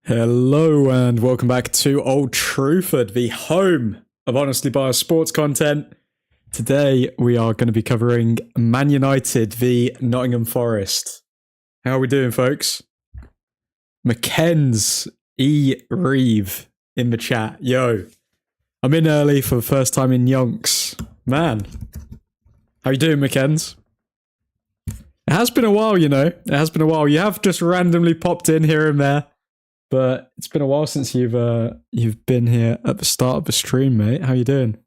Hello and welcome back to Old Truthford, the home of honestly biased sports content. Today we are going to be covering Man United v Nottingham Forest. How are we doing, folks? McKenz E. Reeve in the chat. Yo, I'm in early for the first time in yonks. Man, how you doing, McKenz? It has been a while, you know. It has been a while. You have just randomly popped in here and there. But it's been a while since you've been here at the start of the stream, mate. How you doing?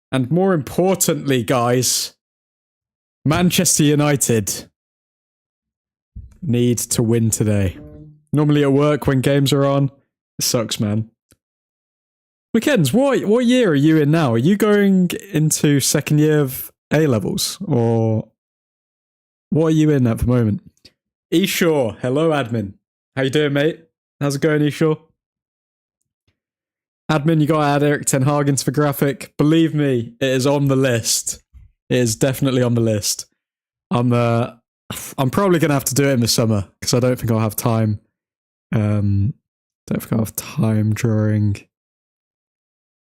And more importantly, guys, Manchester United need to win today. Normally at work when games are on, it sucks, man. McKenz, what year are you in now? Are you going into second year of A-levels? Or what are you in at the moment? Eshaw, hello admin. How you doing, mate? How's it going, Eshaw? Admin, you got to add Erik ten Hag into the graphic. Believe me, it is on the list. It is definitely on the list. I'm probably going to have to do it in the summer because I don't think I'll have time. Don't think I'll have time during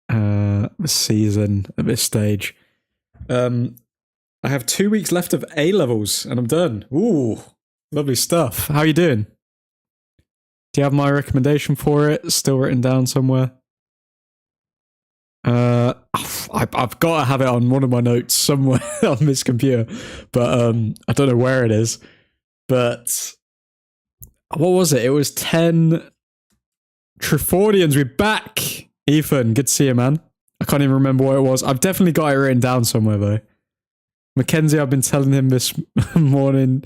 the season at this stage. I have 2 weeks left of A-levels and I'm done. Ooh, lovely stuff. How you doing? Do you have my recommendation for it still written down somewhere? I've got to have it on one of my notes somewhere on this computer, but I don't know where it is. But what was it? It was 10 Truthfordians. We're back. Ethan, good to see you, man. I can't even remember what it was. I've definitely got it written down somewhere, though. Mackenzie, I've been telling him this morning,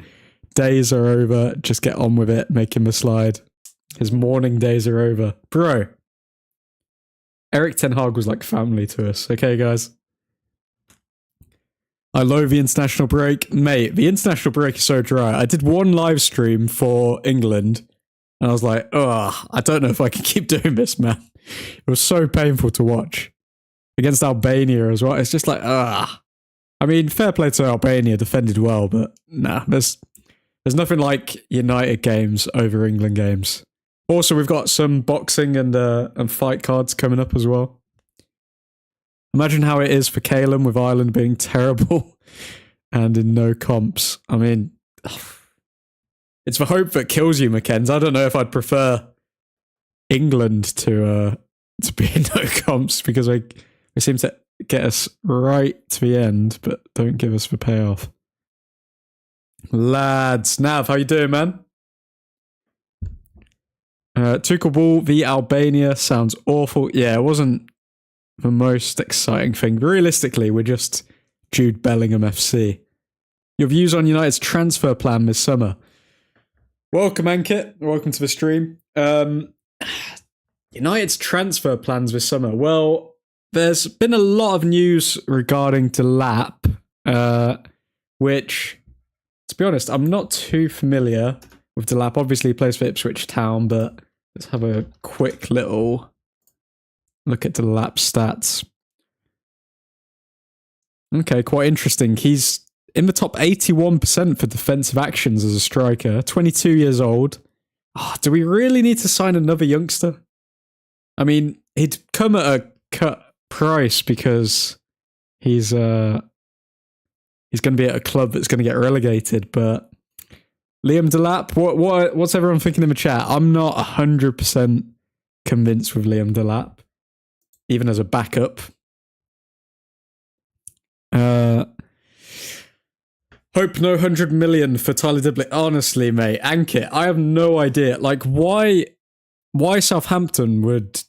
days are over. Just get on with it. Make him a slide. His morning days are over. Bro. Erik ten Hag was like family to us. Okay, guys? I love the international break. Mate, the international break is so dry. I did one live stream for England, and I was like, ugh, I don't know if I can keep doing this, man. It was so painful to watch. Against Albania as well. It's just like, ugh. I mean, fair play to Albania, defended well, but nah, there's nothing like United games over England games. Also, we've got some boxing and fight cards coming up as well. Imagine how it is for Calum with Ireland being terrible and in no comps. I mean, it's the hope that kills you, McKenz. I don't know if I'd prefer England to be in no comps because they seem to get us right to the end, but don't give us the payoff. Lads, Nav, how you doing, man? Tuchel Ball v Albania sounds awful. Yeah, it wasn't the most exciting thing. Realistically, we're just Jude Bellingham FC. Your views on United's transfer plan this summer. Welcome, Ankit. Welcome to the stream. United's transfer plans this summer. Well, there's been a lot of news regarding Delap, which, to be honest, I'm not too familiar with Delap. Obviously, he plays for Ipswich Town, but let's have a quick little look at Delap's stats. Okay, quite interesting. He's in the top 81% for defensive actions as a striker, 22 years old. Oh, do we really need to sign another youngster? I mean, he'd come at a cut price because he's going to be at a club that's going to get relegated, but Liam Delap, what's everyone thinking in the chat? I'm not 100% convinced with Liam Delap, even as a backup. Hope no 100 million for Tyler Dibley. Honestly, mate, Ankit, I have no idea. Like, why Southampton would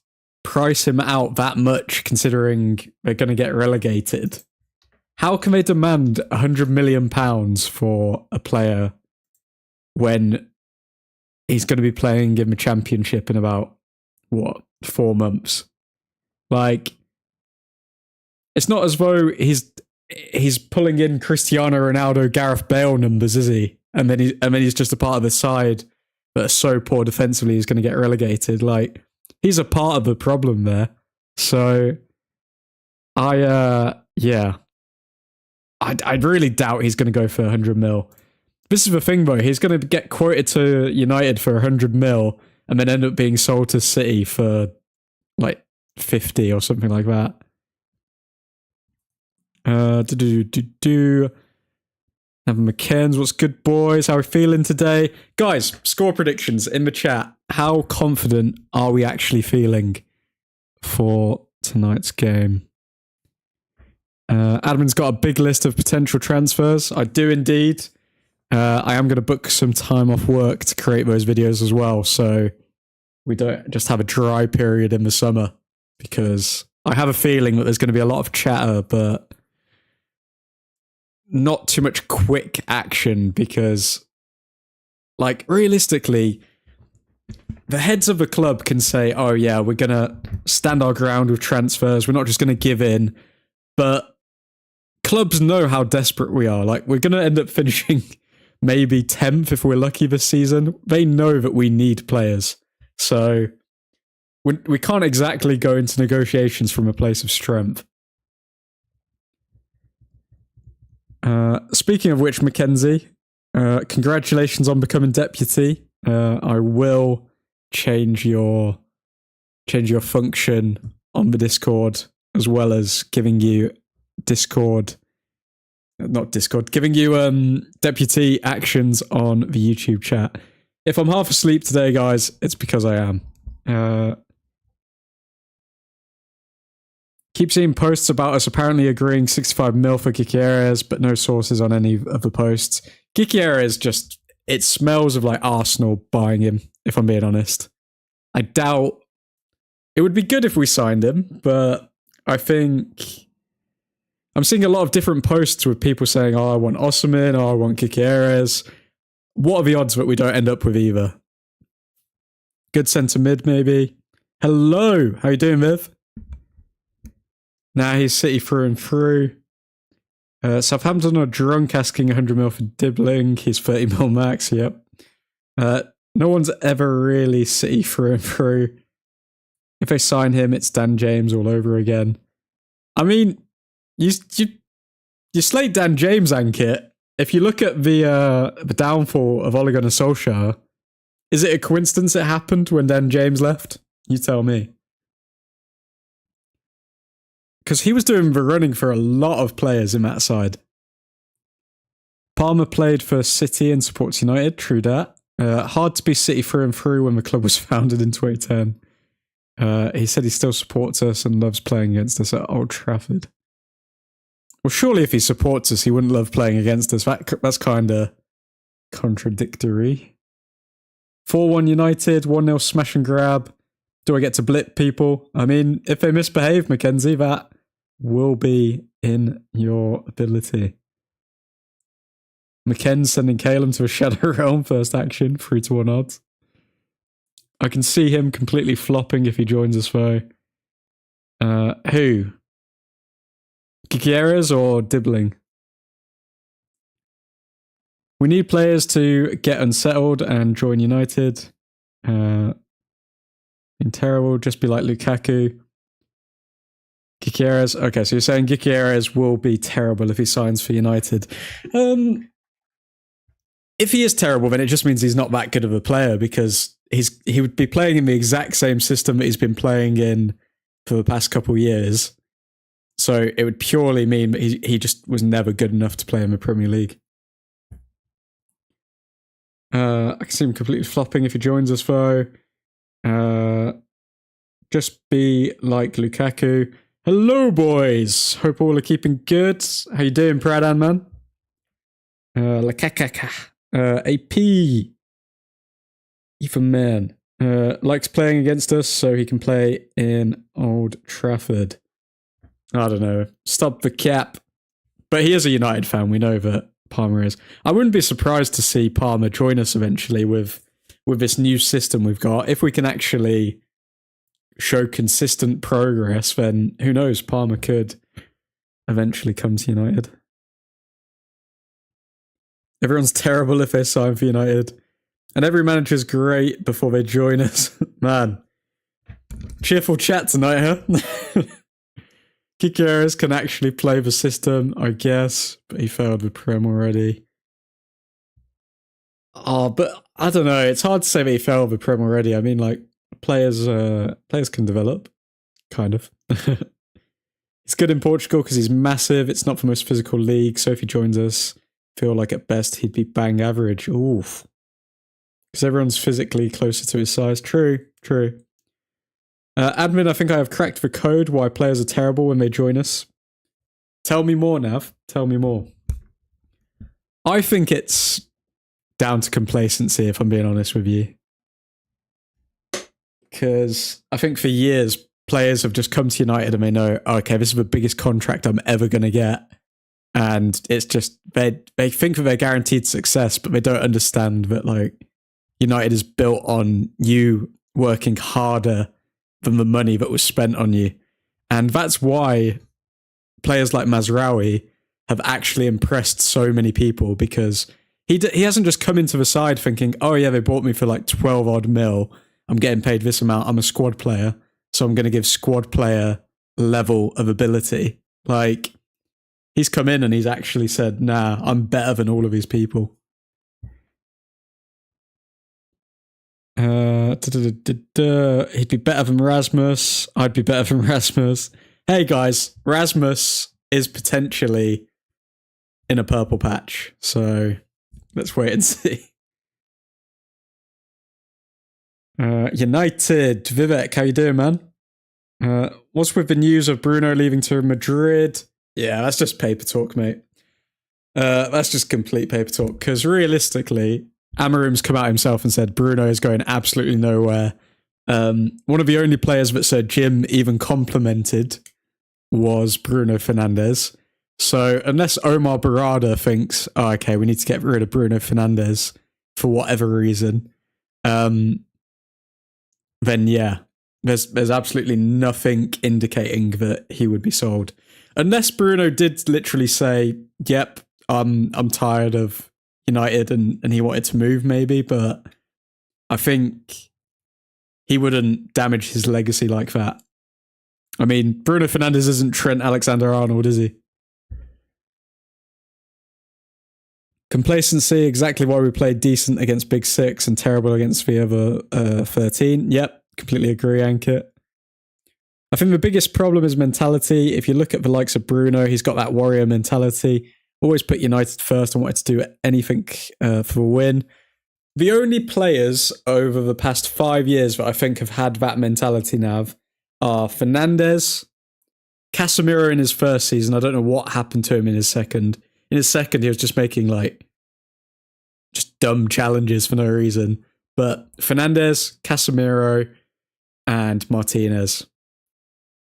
price him out that much considering they're going to get relegated? How can they demand £100 million for a player when he's going to be playing in the Championship in about, 4 months? Like, it's not as though he's pulling in Cristiano Ronaldo, Gareth Bale numbers, is he? And then he's just a part of the side that are so poor defensively he's going to get relegated. Like, he's a part of the problem there. So, I really doubt he's going to go for 100 mil. This is the thing, though. He's going to get quoted to United for 100 mil and then end up being sold to City for like 50 or something like that. Evan McKenz, what's good, boys? How are we feeling today? Guys, score predictions in the chat. How confident are we actually feeling for tonight's game? Adam's got a big list of potential transfers. I do indeed. I am going to book some time off work to create those videos as well, so we don't just have a dry period in the summer, because I have a feeling that there's going to be a lot of chatter, but not too much quick action, because, like, realistically, the heads of the club can say, oh yeah, we're going to stand our ground with transfers, we're not just going to give in, but clubs know how desperate we are. Like, we're going to end up finishing maybe 10th if we're lucky this season. They know that we need players. So we can't exactly go into negotiations from a place of strength. Speaking of which, Mackenzie, congratulations on becoming deputy. I will change your function on the Discord, as well as giving you giving you deputy actions on the YouTube chat. If I'm half asleep today, guys, it's because I am. Keep seeing posts about us apparently agreeing 65 mil for Gutierrez, but no sources on any of the posts. Gutierrez just, it smells of like Arsenal buying him, if I'm being honest. I doubt it would be good if we signed him, but I think I'm seeing a lot of different posts with people saying, oh, I want Osimhen, oh, I want Gutierrez. What are the odds that we don't end up with either? Good centre mid, maybe. Hello, how you doing, Viv? Nah, he's City through and through. Southampton are drunk asking 100 mil for Dibbling. He's 30 mil max, yep. No one's ever really City through and through. If they sign him, it's Dan James all over again. I mean, you slate Dan James, Ankit. If you look at the downfall of Ole Gunnar Solskjaer, is it a coincidence it happened when Dan James left? You tell me. Because he was doing the running for a lot of players in that side. Palmer played for City and supports United, true that. Hard to be City through and through when the club was founded in 2010. He said he still supports us and loves playing against us at Old Trafford. Well, surely if he supports us, he wouldn't love playing against us. That's kind of contradictory. 4-1 United, 1-0 smash and grab. Do I get to blip people? I mean, if they misbehave, Mackenzie, that will be in your ability. McKen's sending Calum to a Shadow Realm first action, 3-1 odds. I can see him completely flopping if he joins us, though. Who? Gutierrez or Dibbling? We need players to get unsettled and join United. Been terrible, just be like Lukaku. Gutierrez. Okay, so you're saying Gutierrez will be terrible if he signs for United. If he is terrible, then it just means he's not that good of a player, because he would be playing in the exact same system that he's been playing in for the past couple of years. So it would purely mean that he just was never good enough to play in the Premier League. I can see him completely flopping if he joins us, though. Just be like Lukaku. Hello, boys. Hope all are keeping good. How you doing, Pradan, man? Lakakaka. AP. Ethan Man. Likes playing against us so he can play in Old Trafford. I don't know. Stop the cap. But he is a United fan. We know that Palmer is. I wouldn't be surprised to see Palmer join us eventually with this new system we've got. If we can actually show consistent progress, then who knows? Palmer could eventually come to United. Everyone's terrible if they sign for United. And every manager's great before they join us. Man. Cheerful chat tonight, huh? Gutierrez can actually play the system, I guess, but he failed with Prem already. Oh, but I don't know. It's hard to say that he fell over Prem already. I mean, like, players can develop, kind of. He's good in Portugal because he's massive. It's not the most physical league, so if he joins us, I feel like at best he'd be bang average. Oof. Because everyone's physically closer to his size. True. Admin, I think I have cracked the code why players are terrible when they join us. Tell me more, Nav. Tell me more. I think it's down to complacency, if I'm being honest with you. Because I think for years, players have just come to United and they know, oh, okay, this is the biggest contract I'm ever going to get. And it's just, they think that they're guaranteed success, but they don't understand that, like, United is built on you working harder than the money that was spent on you. And that's why players like Mazraoui have actually impressed so many people, because he hasn't just come into the side thinking, oh yeah, they bought me for like 12 odd mil. I'm getting paid this amount. I'm a squad player, so I'm going to give squad player level of ability. Like, he's come in and he's actually said, nah, I'm better than all of these people. He'd be better than Rasmus. I'd be better than Rasmus. Hey guys, Rasmus is potentially in a purple patch, so let's wait and see. United, Vivek, how you doing, man? What's with the news of Bruno leaving to Madrid? Yeah, that's just paper talk, mate. That's just complete paper talk, because realistically, Amarim's come out himself and said Bruno is going absolutely nowhere. One of the only players that said Jim even complimented was Bruno Fernandes. So unless Omar Barada thinks, oh, okay, we need to get rid of Bruno Fernandes for whatever reason, then yeah, there's absolutely nothing indicating that he would be sold. Unless Bruno did literally say, yep, I'm tired of United and he wanted to move maybe, but I think he wouldn't damage his legacy like that. I mean, Bruno Fernandes isn't Trent Alexander-Arnold, is he? Complacency, exactly why we played decent against Big Six and terrible against the other 13. Yep, completely agree, Ankit. I think the biggest problem is mentality. If you look at the likes of Bruno, he's got that warrior mentality. Always put United first and wanted to do anything for a win. The only players over the past 5 years that I think have had that mentality now are Fernandes, Casemiro in his first season. I don't know what happened to him in his second. In his second, he was just making like just dumb challenges for no reason. But Fernandes, Casemiro, and Martinez.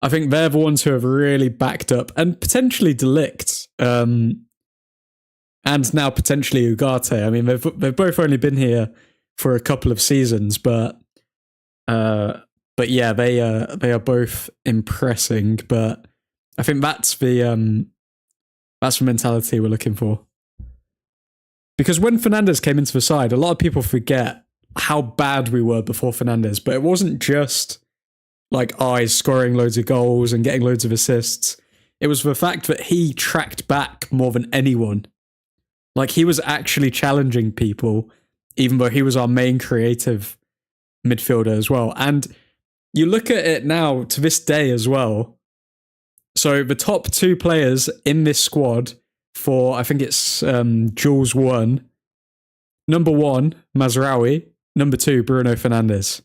I think they're the ones who have really backed up, and potentially De Ligt, and now potentially Ugarte. I mean, they've both only been here for a couple of seasons, but yeah, they are both impressing. But I think that's the mentality we're looking for. Because when Fernandes came into the side, a lot of people forget how bad we were before Fernandes. But it wasn't just like he's scoring loads of goals and getting loads of assists. It was the fact that he tracked back more than anyone. Like, he was actually challenging people, even though he was our main creative midfielder as well. And you look at it now to this day as well. So the top two players in this squad for, I think it's Jules 1. Number 1, Mazraoui. Number 2, Bruno Fernandes.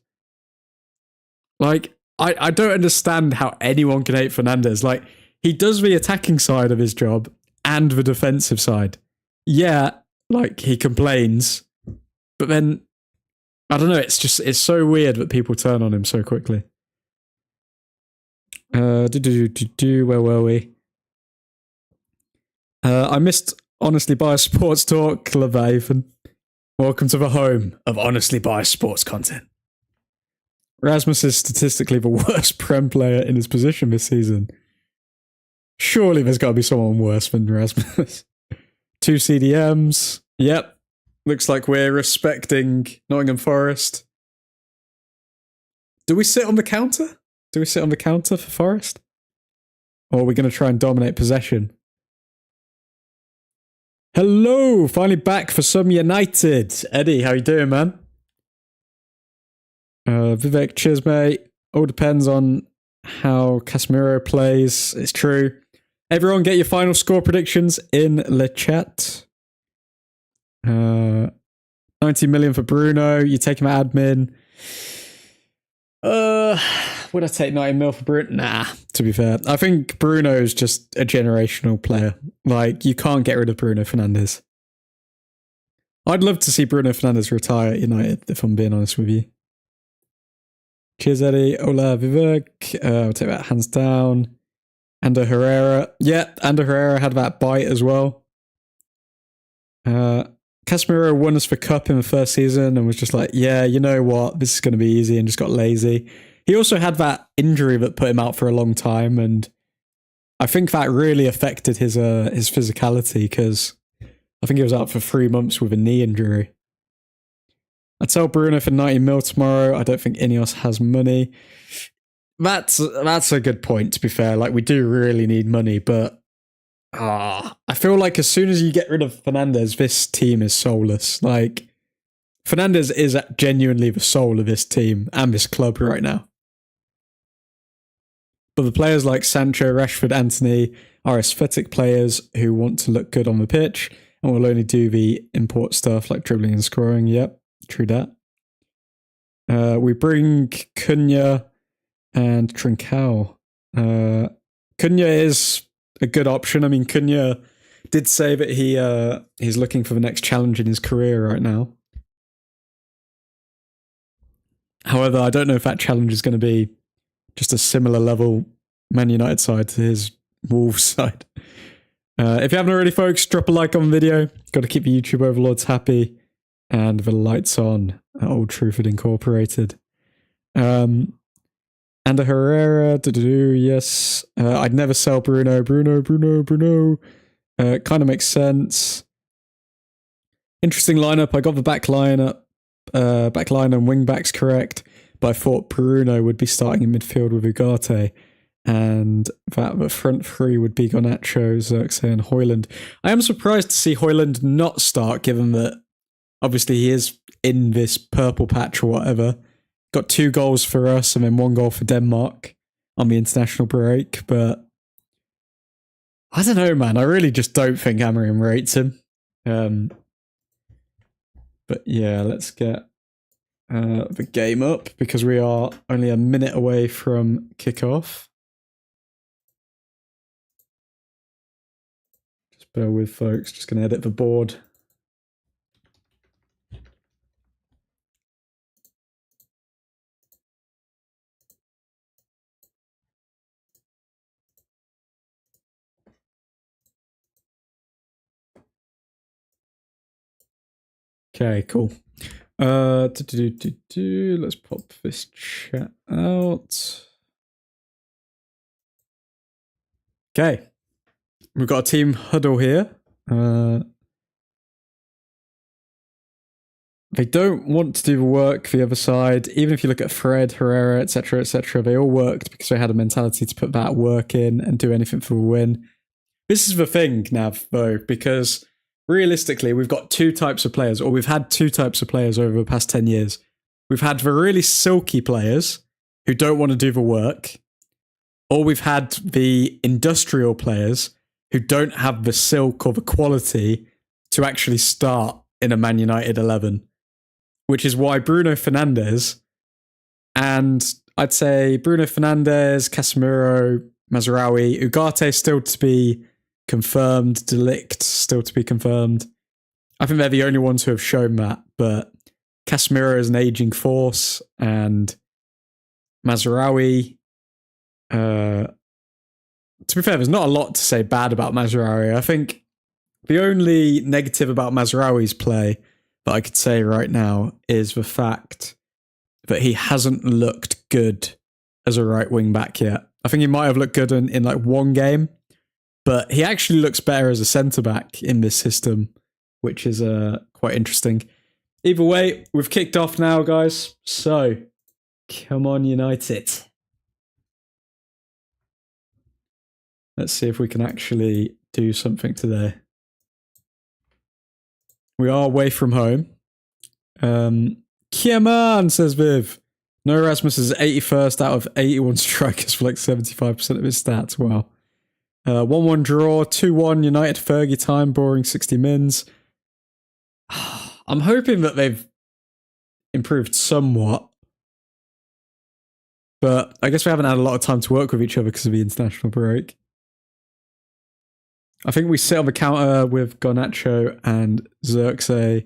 Like, I don't understand how anyone can hate Fernandes. Like, he does the attacking side of his job and the defensive side. Yeah, like, he complains, but then, I don't know, it's so weird that people turn on him so quickly. Where were we? I missed Honestly Biased Sports Talk. Love that, Ethan. Welcome to the home of Honestly Biased Sports content. Rasmus is statistically the worst Prem player in his position this season. Surely there's got to be someone worse than Rasmus. 2 CDMs. Yep. Looks like we're respecting Nottingham Forest. Do we sit on the counter? Do we sit on the counter for Forest? Or are we going to try and dominate possession? Hello, finally back for some United. Eddie, how you doing, man? Vivek, cheers, mate. All depends on how Casemiro plays. It's true. Everyone, get your final score predictions in the chat. 90 million for Bruno. You take him at admin. Would I take 90 mil for Bruno? Nah, to be fair. I think Bruno's just a generational player. Like, you can't get rid of Bruno Fernandes. I'd love to see Bruno Fernandes retire at United, if I'm being honest with you. Cheers, Eddie. Hola, Vivek. I'll take that hands down. Ander Herrera. Yeah, Ander Herrera had that bite as well. Casemiro won us for Cup in the first season and was just like, yeah, you know what? This is going to be easy, and just got lazy. He also had that injury that put him out for a long time, and I think that really affected his physicality, because I think he was out for 3 months with a knee injury. I'd sell Bruno for 90 mil tomorrow. I don't think Ineos has money. That's a good point, to be fair. Like, we do really need money, but I feel like as soon as you get rid of Fernandes, this team is soulless. Like, Fernandes is genuinely the soul of this team and this club right now. But the players like Sancho, Rashford, Antony are aesthetic players who want to look good on the pitch and will only do the import stuff like dribbling and scoring. Yep, true that. We bring Cunha and Trincao. Cunha is a good option. I mean, Cunha did say that he's looking for the next challenge in his career right now. However, I don't know if that challenge is going to be just a similar level Man United side to his Wolves side. If you haven't already, folks, drop a like on the video. Got to keep the YouTube overlords happy and the lights on at Old Truthford Incorporated. Ander Herrera, yes. I'd never sell Bruno. Kind of makes sense. Interesting lineup. I got the back line and wing backs correct, but I thought Bruno would be starting in midfield with Ugarte, and that the front three would be Garnacho, Xerxes, and Højlund. I am surprised to see Højlund not start, given that obviously he is in this purple patch or whatever. Got 2 goals for us and then 1 goal for Denmark on the international break, but I don't know, man. I really just don't think Amorim rates him. But yeah, let's get the game up, because we are only a minute away from kickoff. Just bear with, folks. Just going to edit the board. Okay, cool. Let's pop this chat out. Okay. We've got a team huddle here. They don't want to do the work for the other side. Even if you look at Fred, Herrera, etc., they all worked because they had a mentality to put that work in and do anything for a win. This is the thing, Nav, though, because realistically, we've got 2 types of players, or we've had 2 types of players over the past 10 years. We've had the really silky players who don't want to do the work, or we've had the industrial players who don't have the silk or the quality to actually start in a Man United 11. Which is why Bruno Fernandes, and I'd say Bruno Fernandes, Casemiro, Mazraoui, Ugarte still to be confirmed, De Ligt still to be confirmed. I think they're the only ones who have shown that, but Casemiro is an aging force, and Mazraoui, to be fair, there's not a lot to say bad about Mazraoui. I think the only negative about Mazraoui's play that I could say right now is the fact that he hasn't looked good as a right wing back yet. I think he might have looked good in like 1 game, but he actually looks better as a centre back in this system, which is quite interesting. Either way, we've kicked off now, guys. So, come on, United. Let's see if we can actually do something today. We are away from home. Kieman, says Viv. No Erasmus is 81st out of 81 strikers for like 75% of his stats. Wow. 1-1 draw, 2-1 United Fergie time, boring 60 mins. I'm hoping that they've improved somewhat. But I guess we haven't had a lot of time to work with each other because of the international break. I think we sit on the counter with Garnacho and Xerxes.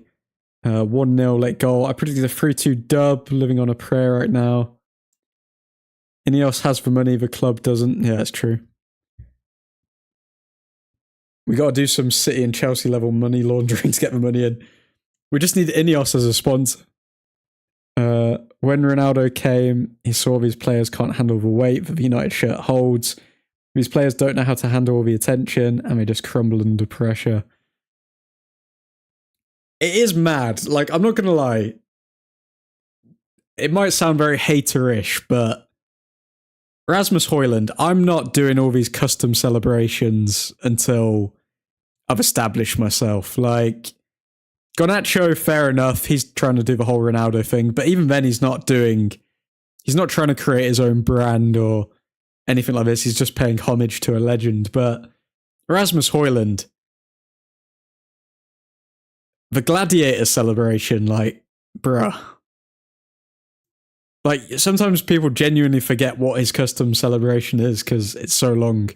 1-0 late goal. I predicted a 3-2 dub, living on a prayer right now. Ineos has the money, the club doesn't. Yeah, that's true. We got to do some City and Chelsea level money laundering to get the money in. We just need Ineos as a sponsor. When Ronaldo came, he saw these players can't handle the weight that the United shirt holds. These players don't know how to handle all the attention and they just crumble under pressure. It is mad. Like, I'm not going to lie. It might sound very haterish, but Rasmus Højlund, I'm not doing all these custom celebrations until I've established myself. Like, Garnacho, fair enough. He's trying to do the whole Ronaldo thing, but even then he's not trying to create his own brand or anything like this. He's just paying homage to a legend. But Rasmus Højlund, the gladiator celebration, like, bruh. Like, sometimes people genuinely forget what his custom celebration is because it's so long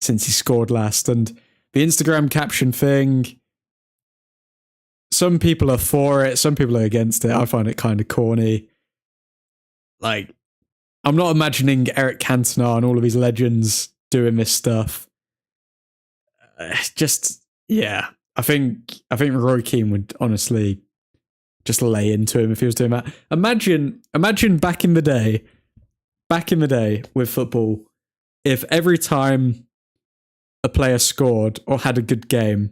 since he scored last. And the Instagram caption thing, some people are for it, some people are against it. I find it kind of corny. Like, I'm not imagining Eric Cantona and all of these legends doing this stuff. Just, yeah. I think Roy Keane would honestly just lay into him if he was doing that. Imagine back in the day with football, if every time a player scored or had a good game,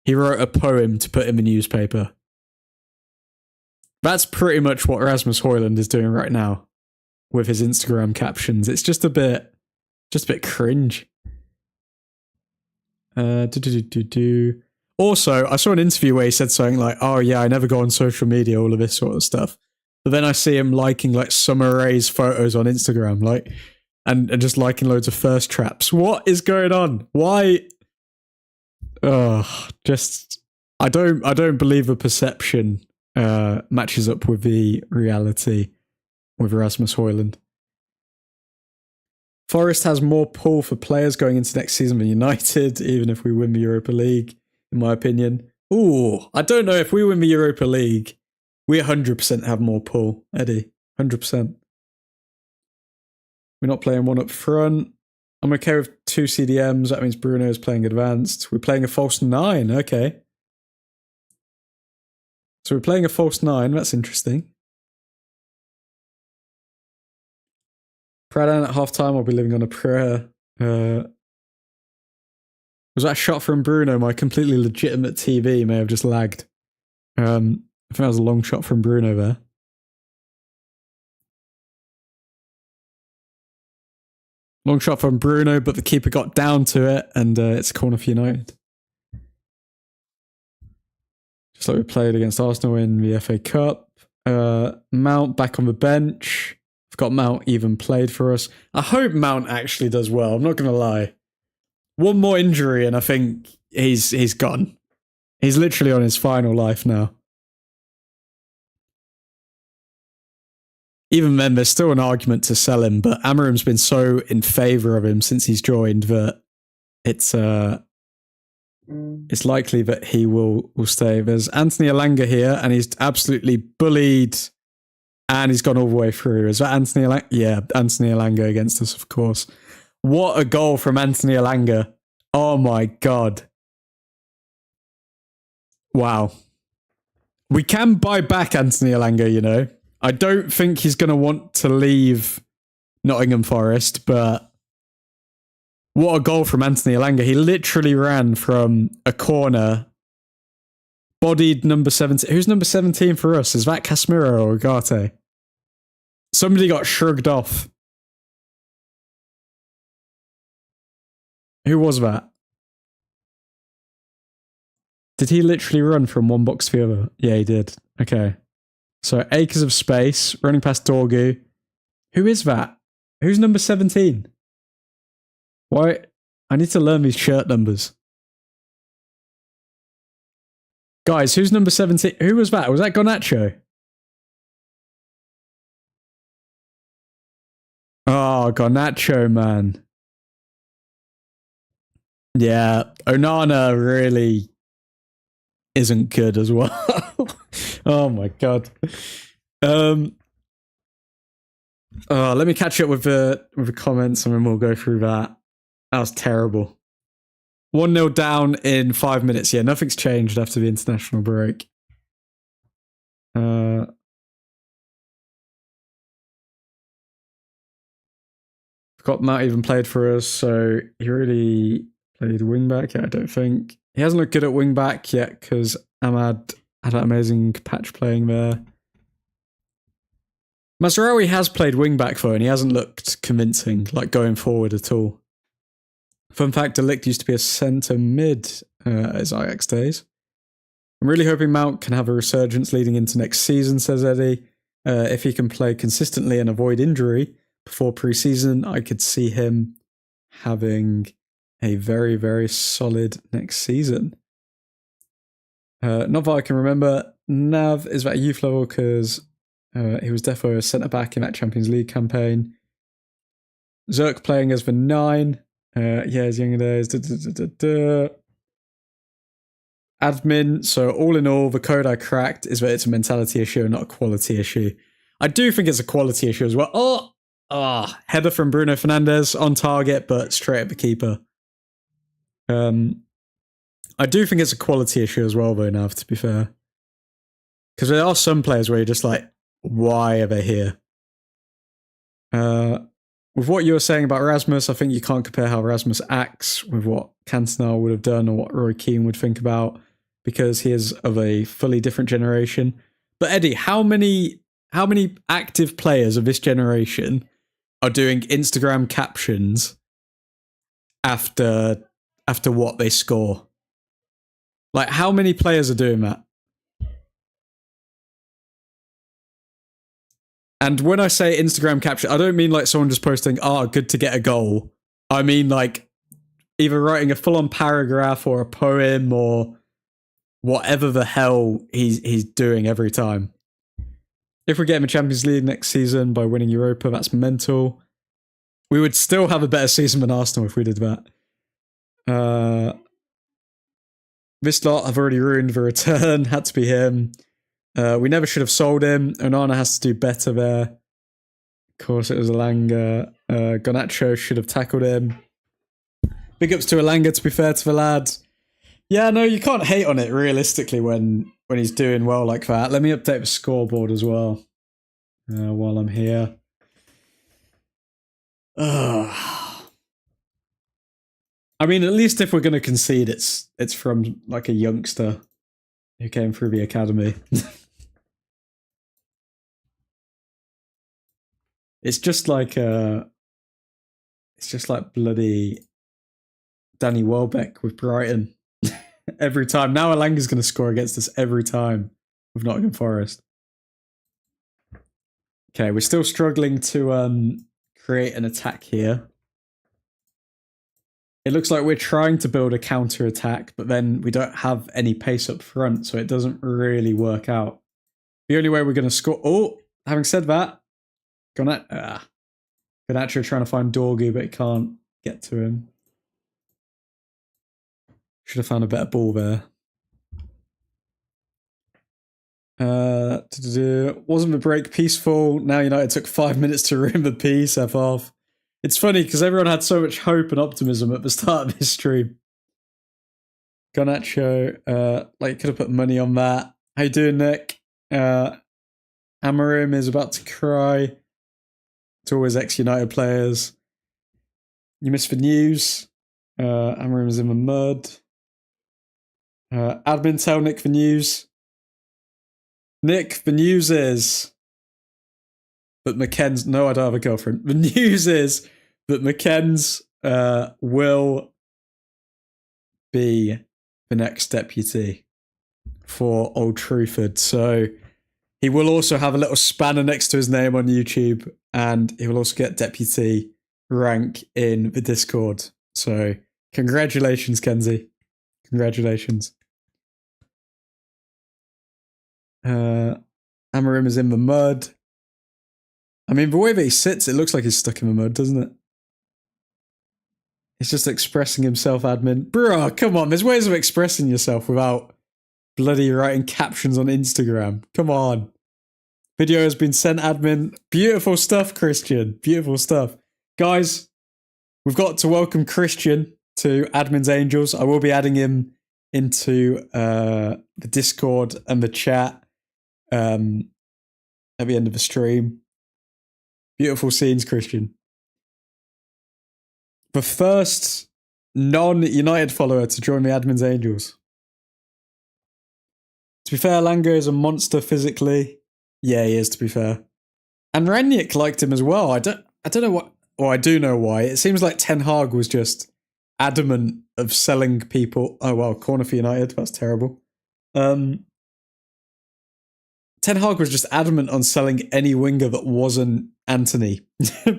he wrote a poem to put in the newspaper. That's pretty much what Rasmus Højlund is doing right now with his Instagram captions. It's just a bit cringe. Also, I saw an interview where he said something like, "Oh yeah, I never go on social media, all of this sort of stuff." But then I see him liking like Summer Rae's photos on Instagram, like, and just liking loads of thirst traps. What is going on? Why? Just I don't believe the perception matches up with the reality with Rasmus Højlund. Forest has more pull for players going into next season than United, even if we win the Europa League, in my opinion. Ooh, I don't know if we win the Europa League. We 100% have more pull, Eddie. 100%. We're not playing one up front. I'm okay with 2 CDMs. That means Bruno is playing advanced. We're playing a false 9. Okay. So we're playing a false 9. That's interesting. Pradan at halftime. I'll be living on a prayer. Was that a shot from Bruno? My completely legitimate TV may have just lagged. I think that was a long shot from Bruno there. Long shot from Bruno, but the keeper got down to it, and it's a corner for United. Just like we played against Arsenal in the FA Cup. Mount back on the bench. I've got Mount even played for us. I hope Mount actually does well. I'm not going to lie. One more injury, and I think he's gone. He's literally on his final life now. Even then, there's still an argument to sell him, but Amarim's been so in favour of him since he's joined that it's likely that he will stay. There's Anthony Elanga here, and he's absolutely bullied, and he's gone all the way through. Is that Anthony Elanga? Yeah, Anthony Elanga against us, of course. What a goal from Anthony Elanga. Oh my God. Wow. We can buy back Anthony Elanga, you know. I don't think he's going to want to leave Nottingham Forest, but what a goal from Anthony Elanga. He literally ran from a corner, bodied number 17. Who's number 17 for us? Is that Casemiro or Ugarte? Somebody got shrugged off. Who was that? Did he literally run from one box to the other? Yeah, he did. Okay. So acres of space, running past Dorgu. Who is that? Who's number 17? Why? I need to learn these shirt numbers. Guys, who's number 17? Who was that? Was that Garnacho? Oh, Garnacho, man. Yeah, Onana really isn't good as well. Oh my god. Let me catch up with the comments and then we'll go through that. That was terrible. 1-0 down in 5 minutes. Yeah, nothing's changed after the international break. Forgot Matt even played for us, so he really played wingback. Yeah, I don't think. He hasn't looked good at wingback yet because Ahmad had that amazing patch playing there. Mazraoui has played wingback though, and he hasn't looked convincing, like going forward at all. Fun fact, De Ligt used to be a centre mid at his Ajax days. I'm really hoping Mount can have a resurgence leading into next season, says Eddie. If he can play consistently and avoid injury before pre-season, I could see him having a very, very solid next season. Not that I can remember. Nav is at a youth level because he was defo a centre-back in that Champions League campaign. Zerk playing as the 9. Yeah, his younger days. Admin. So all in all, the code I cracked is that it's a mentality issue and not a quality issue. I do think it's a quality issue as well. Header from Bruno Fernandes on target, but straight at the keeper. I do think it's a quality issue as well, though, Nav, to be fair. Because there are some players where you're just like, why are they here? With what you were saying about Rasmus, I think you can't compare how Rasmus acts with what Cantona would have done or what Roy Keane would think about, because he is of a fully different generation. But Eddie, how many active players of this generation are doing Instagram captions after what they score? Like, how many players are doing that? And when I say Instagram caption, I don't mean like someone just posting, good to get a goal. I mean like either writing a full-on paragraph or a poem or whatever the hell he's doing every time. If we get him a Champions League next season by winning Europa, that's mental. We would still have a better season than Arsenal if we did that. This lot have already ruined the return. Had to be him. We never should have sold him. Onana has to do better there. Of course, it was Elanga. Garnacho should have tackled him. Big ups to Elanga, to be fair to the lads. Yeah, no, you can't hate on it realistically when he's doing well like that. Let me update the scoreboard as well while I'm here. I mean, at least if we're going to concede, it's from like a youngster who came through the academy. It's just like bloody Danny Welbeck with Brighton. Every time. Now Elanga's going to score against us every time with Nottingham Forest. Okay, we're still struggling to create an attack here. It looks like we're trying to build a counter-attack, but then we don't have any pace up front, so it doesn't really work out. The only way we're going to score... Oh, having said that, Garnacho trying to find Dorgu, but he can't get to him. Should have found a better ball there. Wasn't the break peaceful? Now United took 5 minutes to ruin the peace. F off. It's funny because everyone had so much hope and optimism at the start of this stream. Garnacho, could have put money on that. How you doing, Nick? Amarim is about to cry. It's always ex-United players. You missed the news. Amarim is in the mud. Admin, tell Nick the news. Nick, the news is that McKen's... No, I don't have a girlfriend. The news is that McKen's will be the next deputy. for Old Truthford. So he will also have a little spanner next to his name on YouTube, and he will also get deputy rank in the Discord. So congratulations, Kenzie. Congratulations. Amarim is in the mud. I mean, the way that he sits, it looks like he's stuck in the mud, doesn't it? He's just expressing himself, admin. Bruh, come on. There's ways of expressing yourself without bloody writing captions on Instagram. Come on. Video has been sent, admin. Beautiful stuff, Christian. Beautiful stuff. Guys, we've got to welcome Christian to Admin's Angels. I will be adding him into the Discord and the chat at the end of the stream. Beautiful scenes, Christian. The first non-United follower to join the Admin's Angels. To be fair, Lango is a monster physically. Yeah, he is, to be fair. And Ranić liked him as well. I don't know what... Or I do know why. It seems like Ten Hag was just adamant of selling people... Oh, well, corner for United. That's terrible. Ten Hag was just adamant on selling any winger that wasn't Anthony.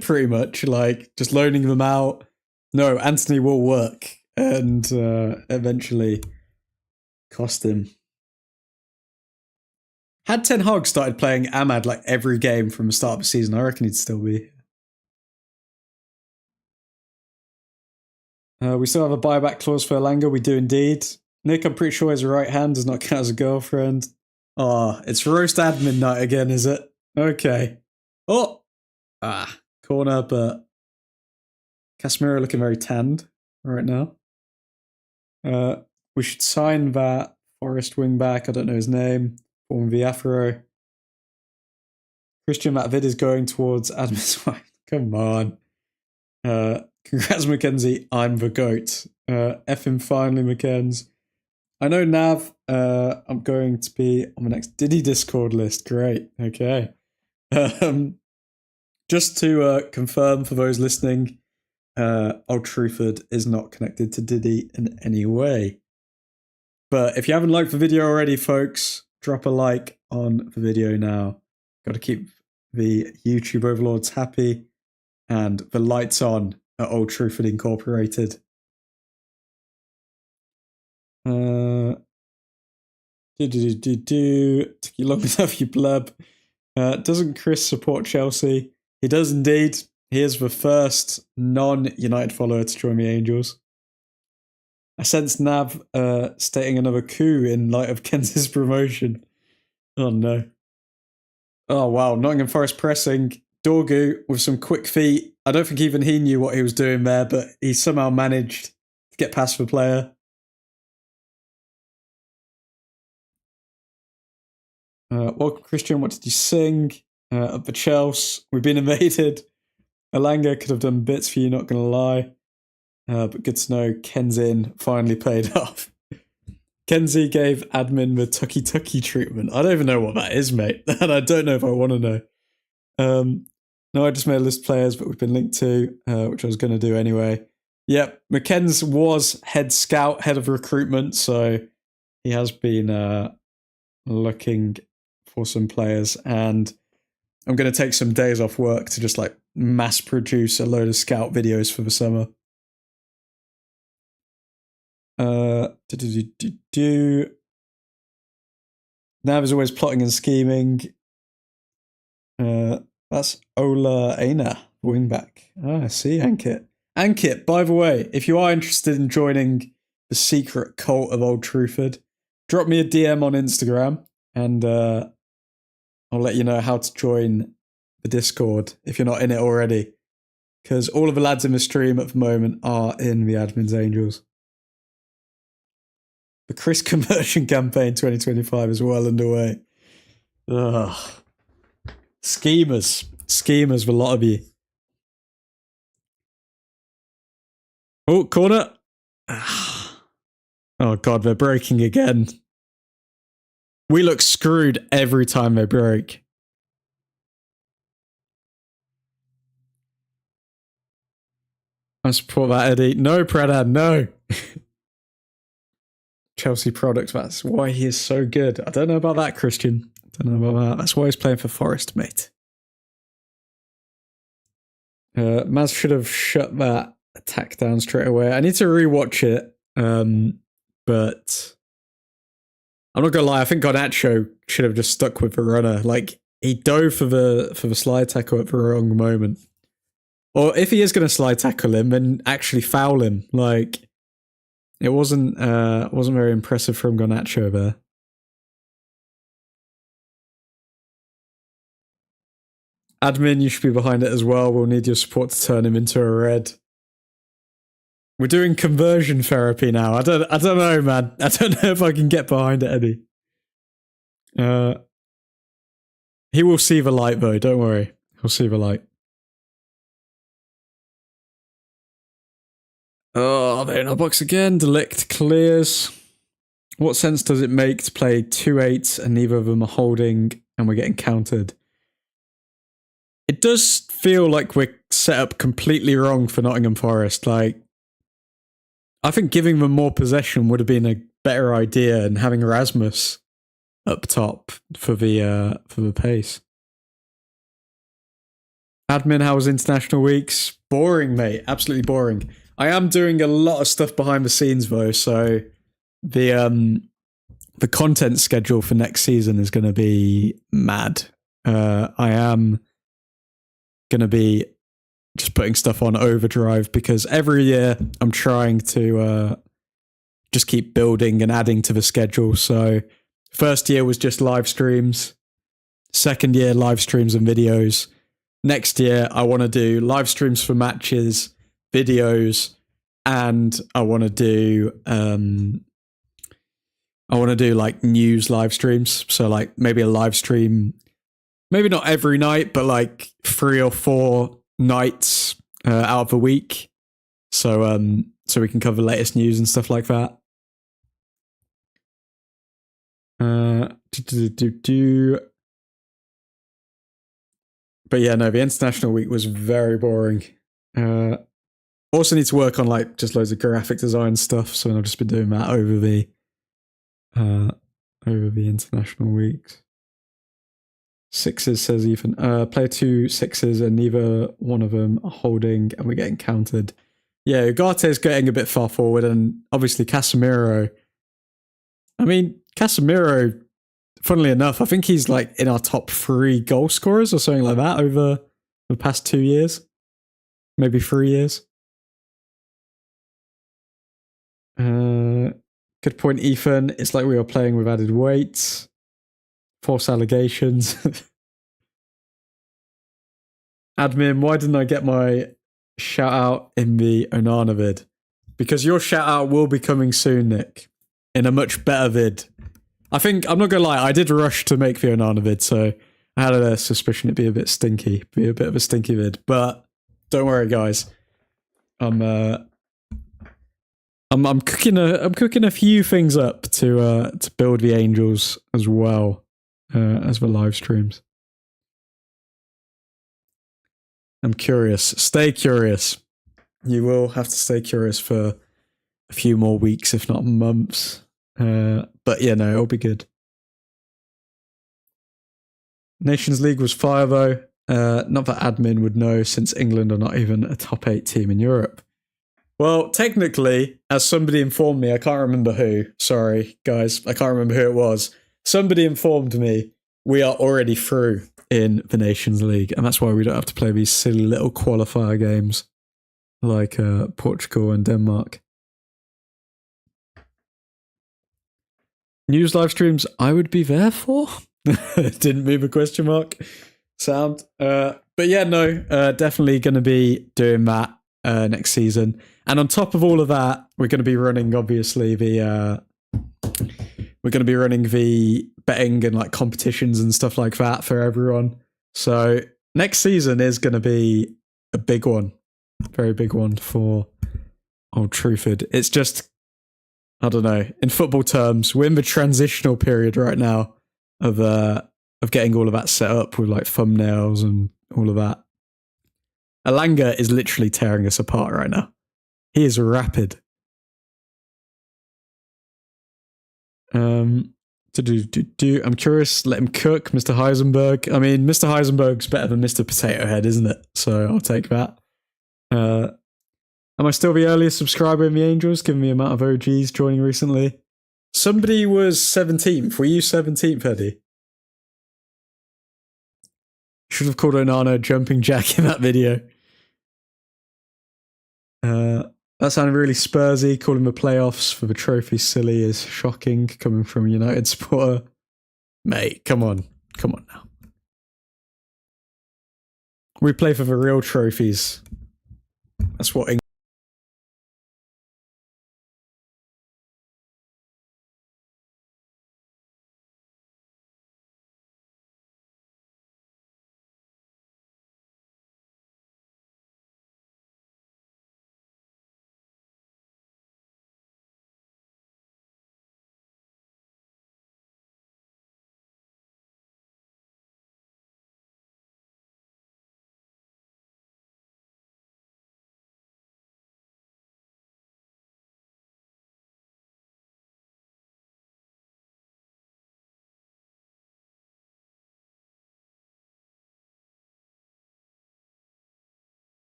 Pretty much. Like, just loaning them out. No, Anthony will work. And eventually cost him. Had Ten Hag started playing Ahmad like every game from the start of the season, I reckon he'd still be. We still have a buyback clause for Elanga. We do indeed. Nick, I'm pretty sure his right hand does not count as a girlfriend. Oh, it's roast admin night again, is it? Okay. Oh! Corner, but Casemiro looking very tanned right now. We should sign that Forest wing back. I don't know his name. Form the Afro. Christian, that vid is going towards admin's wife. Come on. Congrats, Mackenzie. I'm the GOAT. F him finally, Mackenzie. I know Nav. I'm going to be on the next Diddy Discord list. Great. Okay. Just to confirm for those listening, Old Truthford is not connected to Diddy in any way. But if you haven't liked the video already, folks, drop a like on the video now. Got to keep the YouTube overlords happy and the lights on at Old Truthford Incorporated. Took you long enough, you blub. Doesn't Chris support Chelsea? He does indeed. He is the first non-United follower to join the Angels. I sense Nav stating another coup in light of Kenz's promotion. Oh no. Oh wow, Nottingham Forest pressing. Dorgu with some quick feet. I don't think even he knew what he was doing there, but he somehow managed to get past the player. Welcome, Christian. What did you sing? Up the Chelsea. We've been invaded. Elanga could have done bits for you, not going to lie. But good to know Kenzin finally paid off. Kenzie gave admin the tucky tucky treatment. I don't even know what that is, mate. And I don't know if I want to know. No, I just made a list of players that we've been linked to, which I was going to do anyway. Yep, McKenz was head scout, head of recruitment, so he has been looking for some players, and I'm going to take some days off work to just like mass produce a load of scout videos for the summer. Nav is always plotting and scheming. That's Ola Aina, wingback. I see, Ankit. Ankit, by the way, if you are interested in joining the secret cult of Old Truthford, drop me a DM on Instagram and I'll let you know how to join the Discord if you're not in it already. Because all of the lads in the stream at the moment are in the Admin's Angels. The Chris conversion campaign 2025 is well underway. Ugh. Schemers, the lot of you. Oh, corner. Oh god, they're breaking again. We look screwed every time they break. I support that, Eddie. No, Pradad, no. Chelsea product. That's why he is so good. I don't know about that, Christian. I don't know about that. That's why he's playing for Forest, mate. Maz should have shut that attack down straight away. I need to rewatch it, but I'm not gonna lie. I think Garnacho should have just stuck with the runner. Like, he dove for the slide tackle at the wrong moment. Or if he is going to slide tackle him, then actually foul him. Like, it wasn't very impressive from Garnacho there. Admin, you should be behind it as well. We'll need your support to turn him into a red. We're doing conversion therapy now. I don't know, man. I don't know if I can get behind it, Eddie. He will see the light, though. Don't worry. He'll see the light. Oh, they're in our box again. Delict clears. What sense does it make to play 2-8s and neither of them are holding and we're getting countered? It does feel like we're set up completely wrong for Nottingham Forest. Like, I think giving them more possession would have been a better idea, and having Erasmus up top for the pace. Admin, how was international weeks? Boring, mate. Absolutely boring. I am doing a lot of stuff behind the scenes though, so the content schedule for next season is going to be mad. I am going to be just putting stuff on overdrive because every year I'm trying to just keep building and adding to the schedule. So first year was just live streams. Second year, live streams and videos. Next year, I want to do live streams for matches, videos, and I want to do like news live streams. So like maybe a live stream, maybe not every night, but like 3 or 4 nights out of the week. So we can cover the latest news and stuff like that. But yeah, no, the international week was very boring. Also need to work on like just loads of graphic design stuff. So I've just been doing that over the international weeks. 6s, says Ethan. Play 2 6s and neither one of them are holding and we're getting countered. Yeah, Ugarte's getting a bit far forward, and obviously Casemiro. I mean, Casemiro, funnily enough, I think he's like in our top 3 goal scorers or something like that over the past 2 years. Maybe 3 years. Good point, Ethan. It's like we are playing with added weights. False allegations. Admin, why didn't I get my shout out in the Onana vid? Because your shout out will be coming soon, Nick, in a much better vid. I think, I'm not gonna lie, I did rush to make the Onana vid, so I had a suspicion it'd be a bit stinky, be a bit of a stinky vid. But don't worry, guys. I'm cooking a few things up to build the Angels as well as the live streams. I'm curious. Stay curious. You will have to stay curious for a few more weeks, if not months. But yeah, no, it'll be good. Nations League was fire though. Not that admin would know, since England are not even a top 8 team in Europe. Well, technically, as somebody informed me, I can't remember who. Sorry, guys, I can't remember who it was. Somebody informed me we are already through in the Nations League, and that's why we don't have to play these silly little qualifier games like Portugal and Denmark. News live streams I would be there for? Didn't move a question mark. Sound. But yeah, no, definitely going to be doing that next season. And on top of all of that, we're going to be running, obviously, the betting and like competitions and stuff like that for everyone. So next season is going to be a big one, very big one for Old Truthford. It's just, I don't know, in football terms, we're in the transitional period right now of getting all of that set up with like thumbnails and all of that. Alanga is literally tearing us apart right now. He is rapid. I'm curious. Let him cook, Mr. Heisenberg. I mean, Mr. Heisenberg's better than Mr. Potato Head, isn't it? So I'll take that. Am I still the earliest subscriber in the Angels, given the amount of OGs joining recently? Somebody was 17th. Were you 17th, Eddie? Should have called Onana jumping jack in that video. That sounded really Spursy. Calling the playoffs for the trophy silly is shocking, coming from a United supporter. Mate, come on. Come on now. We play for the real trophies. That's what England.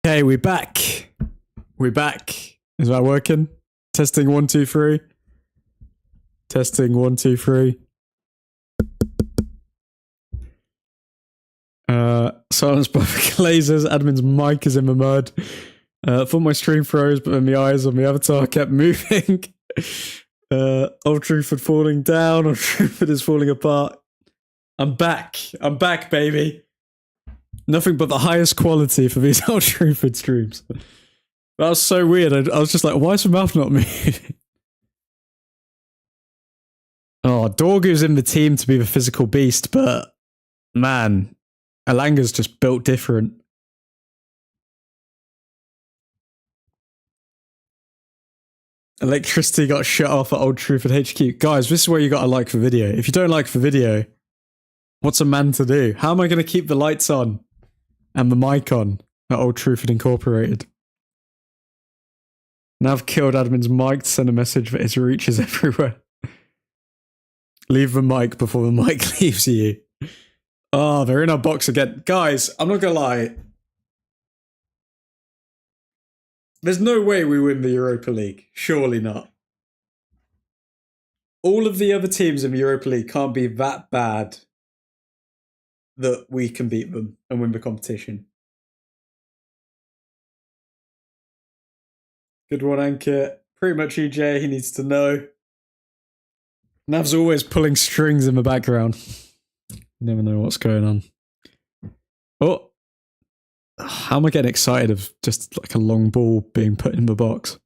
Okay, we're back. We're back. Is that working? Testing 1, 2, 3. Testing 1, 2, 3. Silence by the lasers. Admin's mic is in the mud. Thought my stream froze, but then the eyes on the avatar kept moving. Old Truthford falling down. Old Truthford is falling apart. I'm back. I'm back, baby. Nothing but the highest quality for these Old Truthford streams. That was so weird. I was just like, why is the mouth not moving? Oh, Dorgu's in the team to be the physical beast, but man, Alanga's just built different. Electricity got shut off at Old Truthford HQ. Guys, this is where you gotta like the video. If you don't like the video, what's a man to do? How am I going to keep the lights on and the mic on at Old Truthford Incorporated? Now I've killed admin's mic to send a message that his reach is everywhere. Leave the mic before the mic leaves you. Oh, they're in our box again. Guys, I'm not going to lie. There's no way we win the Europa League. Surely not. All of the other teams in the Europa League can't be that bad that we can beat them and win the competition. Good one, Ankit. Pretty much EJ, he needs to know. Nav's always pulling strings in the background. You never know what's going on. Oh. How am I getting excited of just like a long ball being put in the box?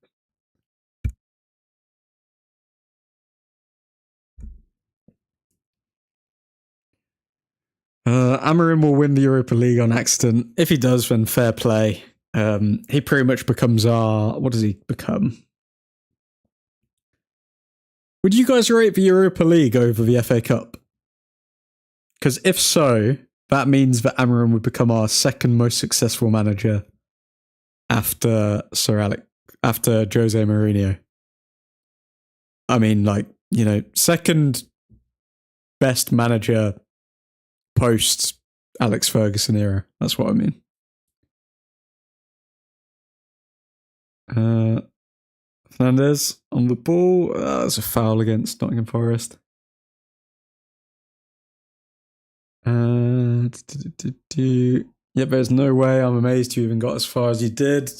Amarim will win the Europa League on accident. If he does, then fair play. He pretty much becomes our... What does he become? Would you guys rate the Europa League over the FA Cup? Because if so, that means that Amarim would become our second most successful manager after after Jose Mourinho. I mean, like, you know, second best manager post Alex Ferguson era. That's what I mean. Fernandez on the ball. That's a foul against Nottingham Forest. Yep, there's no way. I'm amazed you even got as far as you did.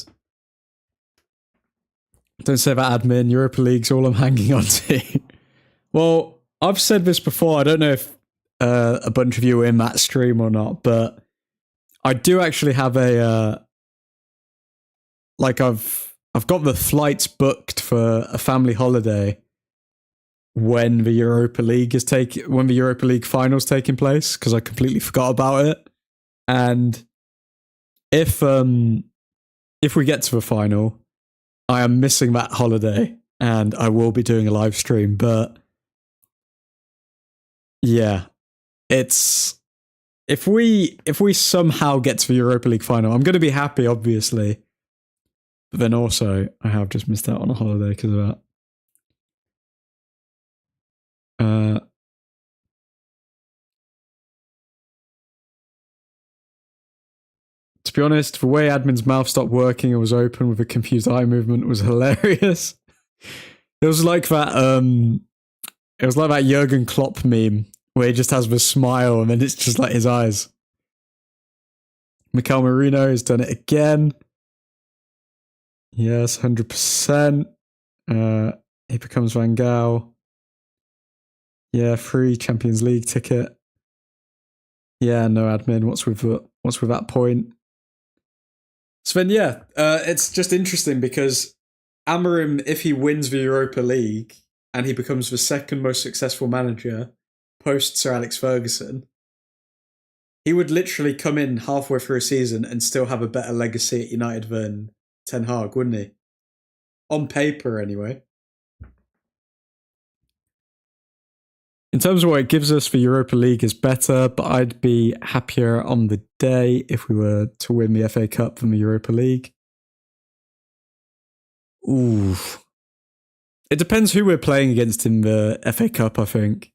Don't say that, admin. Europa League's all I'm hanging on to. Well, I've said this before. I don't know if a bunch of you were in that stream or not, but I do actually have a like I've got the flights booked for a family holiday when the Europa League finals taking place, because I completely forgot about it. And if we get to the final, I am missing that holiday and I will be doing a live stream. But yeah, it's if we somehow get to the Europa League final, I'm going to be happy, obviously. But then also, I have just missed out on a holiday because of that. To be honest, the way admin's mouth stopped working and was open with a confused eye movement was hilarious. It was like that. It was like that Jurgen Klopp meme where he just has the smile and then it's just like his eyes. Mikel Merino has done it again. Yes, 100%. He becomes Van Gaal. Yeah, free Champions League ticket. Yeah, no admin. What's with that point? So then, yeah, it's just interesting because Amorim, if he wins the Europa League and he becomes the second most successful manager post Sir Alex Ferguson, he would literally come in halfway through a season and still have a better legacy at United than Ten Hag, wouldn't he? On paper, anyway. In terms of what it gives us, the Europa League is better, but I'd be happier on the day if we were to win the FA Cup than the Europa League. Ooh. It depends who we're playing against in the FA Cup, I think.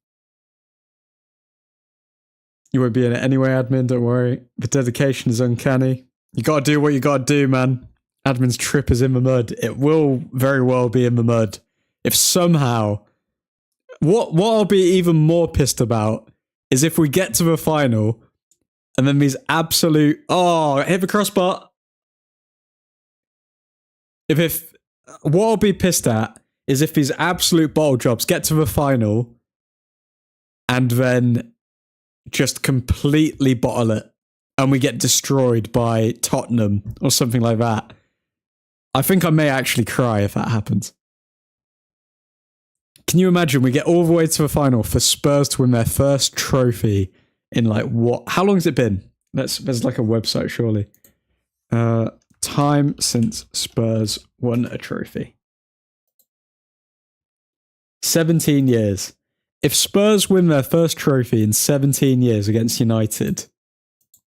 You won't be in it anyway, admin, don't worry. The dedication is uncanny. You gotta do what you gotta do, man. Admin's trip is in the mud. It will very well be in the mud. If somehow... What I'll be even more pissed about is if we get to the final and then these absolute... Oh, hit the crossbar. What I'll be pissed at is if these absolute bottle jobs get to the final and then just completely bottle it and we get destroyed by Tottenham or something like that. I think I may actually cry if that happens. Can you imagine we get all the way to the final for Spurs to win their first trophy in like what? How long has it been? There's like a website, surely. Time since Spurs won a trophy. 17 years. If Spurs win their first trophy in 17 years against United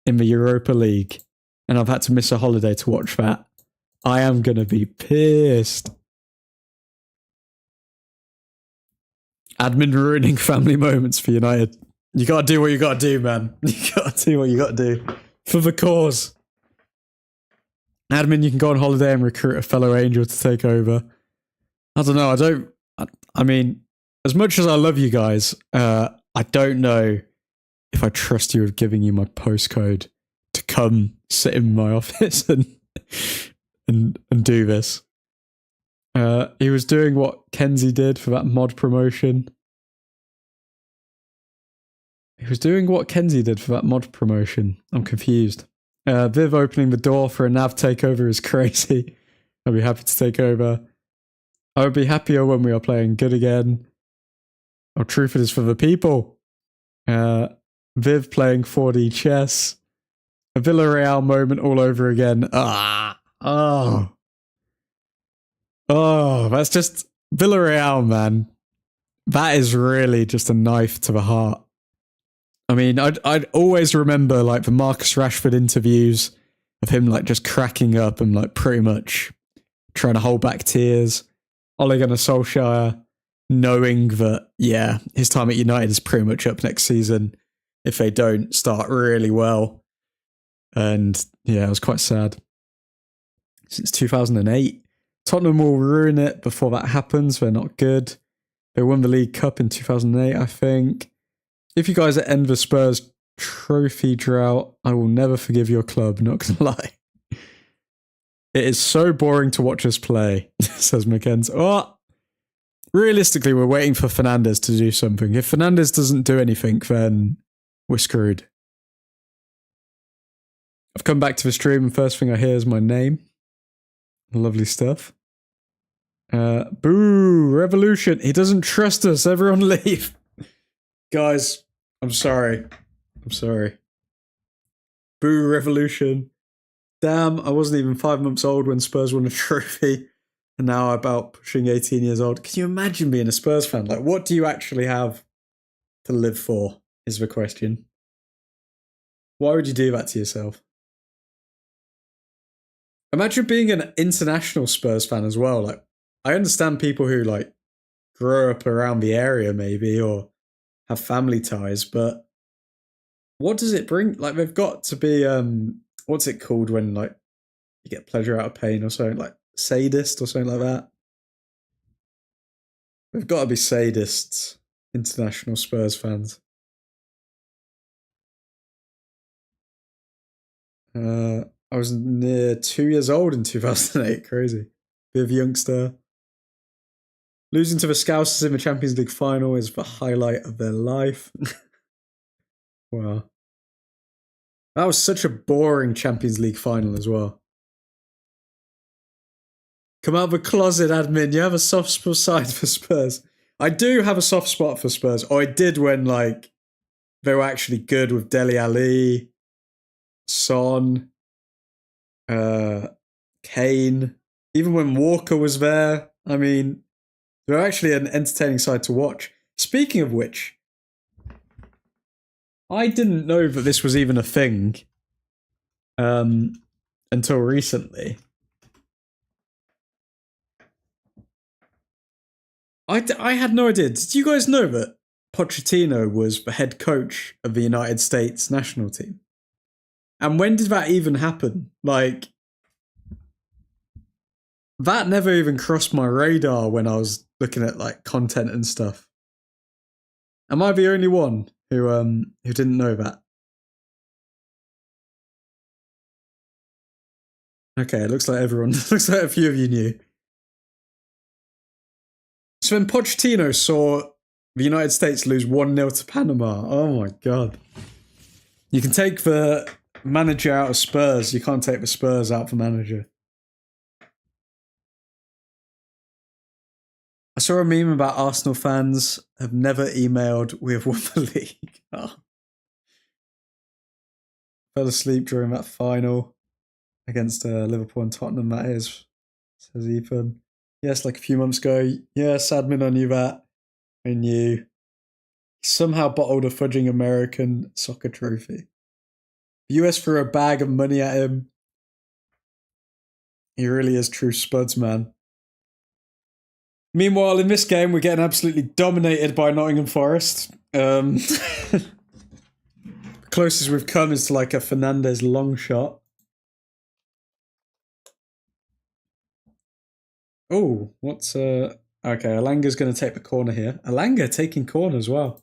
in the Europa League, and I've had to miss a holiday to watch that, I am going to be pissed. Admin ruining family moments for United. You got to do what you got to do, man. You got to do what you got to do. For the cause. Admin, you can go on holiday and recruit a fellow angel to take over. I don't know. I mean, as much as I love you guys, I don't know if I trust you with giving you my postcode to come sit in my office and do this. He was doing what Kenzie did for that mod promotion. I'm confused. Viv opening the door for a nav takeover is crazy. I'd be happy to take over. I would be happier when we are playing good again. Old Truthford is for the people. Viv playing 4D chess. A Villarreal moment all over again. Oh, that's just Villarreal, man. That is really just a knife to the heart. I mean, I'd always remember like the Marcus Rashford interviews of him like just cracking up and like pretty much trying to hold back tears. Ole Gunnar Solskjaer knowing that, yeah, his time at United is pretty much up next season if they don't start really well. And yeah, it was quite sad. Since 2008. Tottenham will ruin it before that happens. They're not good. They won the League Cup in 2008, I think. If you guys end the Spurs trophy drought, I will never forgive your club, not gonna lie. It is so boring to watch us play, says Mackenzie. Oh, realistically, we're waiting for Fernandes to do something. If Fernandes doesn't do anything, then we're screwed. I've come back to the stream and first thing I hear is my name. Lovely stuff. Boo, revolution. He doesn't trust us. Everyone leave. Guys, I'm sorry. I'm sorry. Boo, revolution. Damn, I wasn't even 5 months old when Spurs won a trophy. And now I'm about pushing 18 years old. Can you imagine being a Spurs fan? Like, what do you actually have to live for, is the question. Why would you do that to yourself? Imagine being an international Spurs fan as well. Like, I understand people who, like, grow up around the area maybe, or have family ties, but what does it bring? Like, they've got to be, what's it called when, like, you get pleasure out of pain or something, like sadist or something like that? They've got to be sadists, international Spurs fans. I was near 2 years old in 2008. Crazy. Bit of youngster. Losing to the Scousers in the Champions League final is the highlight of their life. Wow. That was such a boring Champions League final as well. Come out of the closet, admin. You have a soft side for Spurs. I do have a soft spot for Spurs. Or I did when, like, they were actually good with Dele Alli, Son, Kane. Even when Walker was there. I mean, they're actually an entertaining side to watch. Speaking of which, I didn't know that this was even a thing until recently. I had no idea. Did you guys know that Pochettino was the head coach of the United States national team? And when did that even happen? Like, that never even crossed my radar when I was looking at, like, content and stuff. Am I the only one who didn't know that? Okay, it looks like everyone, looks like a few of you knew. So when Pochettino saw the United States lose 1-0 to Panama, oh my god. You can take the manager out of Spurs, you can't take the Spurs out of the manager. I saw a meme about Arsenal fans have never emailed, we have won the league. Oh. Fell asleep during that final against Liverpool and Tottenham, that is, says Ethan. Yes, like a few months ago. Yes, admin, I knew that. I knew. He somehow bottled a fudging American soccer trophy. The US threw a bag of money at him. He really is true Spuds, man. Meanwhile, in this game, we're getting absolutely dominated by Nottingham Forest. The closest we've come is to, like, a Fernandez long shot. Oh, what's okay, Alanga's going to take the corner here. Alanga taking corner as well.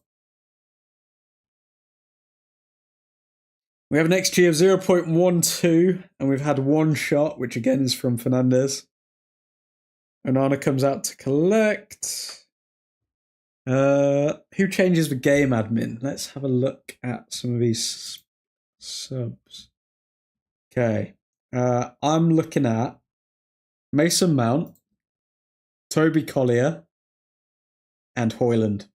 We have an XG of 0.12, and we've had one shot, which again is from Fernandez. Onana comes out to collect. Who changes the game, admin? Let's have a look at some of these subs. Okay. I'm looking at Mason Mount, Toby Collier, and Hoyland.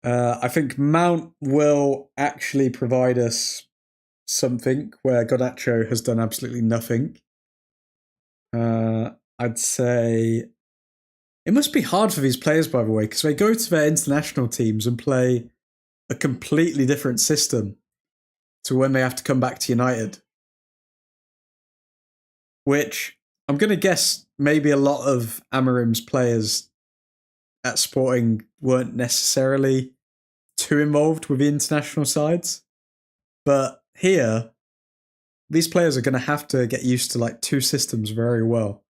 I think Mount will actually provide us something where Garnacho has done absolutely nothing. I'd say it must be hard for these players, by the way, because they go to their international teams and play a completely different system to when they have to come back to United. Which I'm going to guess maybe a lot of Amarim's players at Sporting weren't necessarily too involved with the international sides. But here, these players are going to have to get used to, like, two systems very well.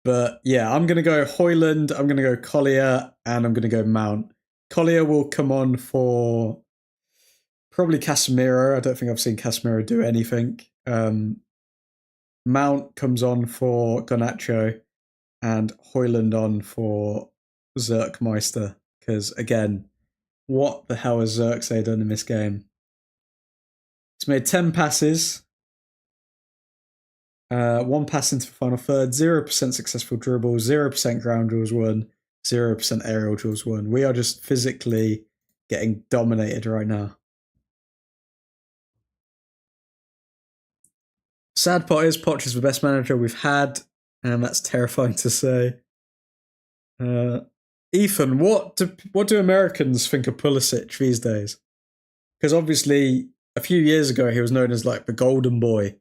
But yeah, I'm going to go Hoyland, I'm going to go Collier, and I'm going to go Mount. Collier will come on for probably Casemiro. I don't think I've seen Casemiro do anything. Mount comes on for Garnacho, and Hoyland on for Zerkmeister. Because, again, what the hell has Zirkzee done in this game? He's made 10 passes, 1 pass into the final third, 0% successful dribble, 0% ground duels won, 0% aerial duels won. We are just physically getting dominated right now. Sad part is Poch is the best manager we've had, and that's terrifying to say. Ethan, what do Americans think of Pulisic these days? Because obviously, a few years ago, he was known as like the golden boy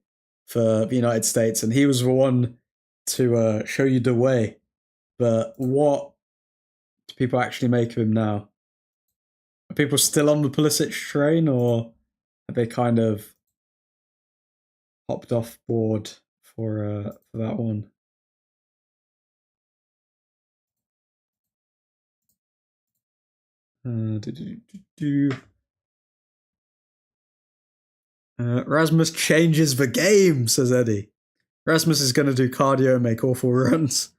for the United States, and he was the one to show you the way. But what do people actually make of him now? Are people still on the Pulisic train, or have they kind of hopped off board for that one? Rasmus changes the game, says Eddie. Rasmus is going to do cardio and make awful runs.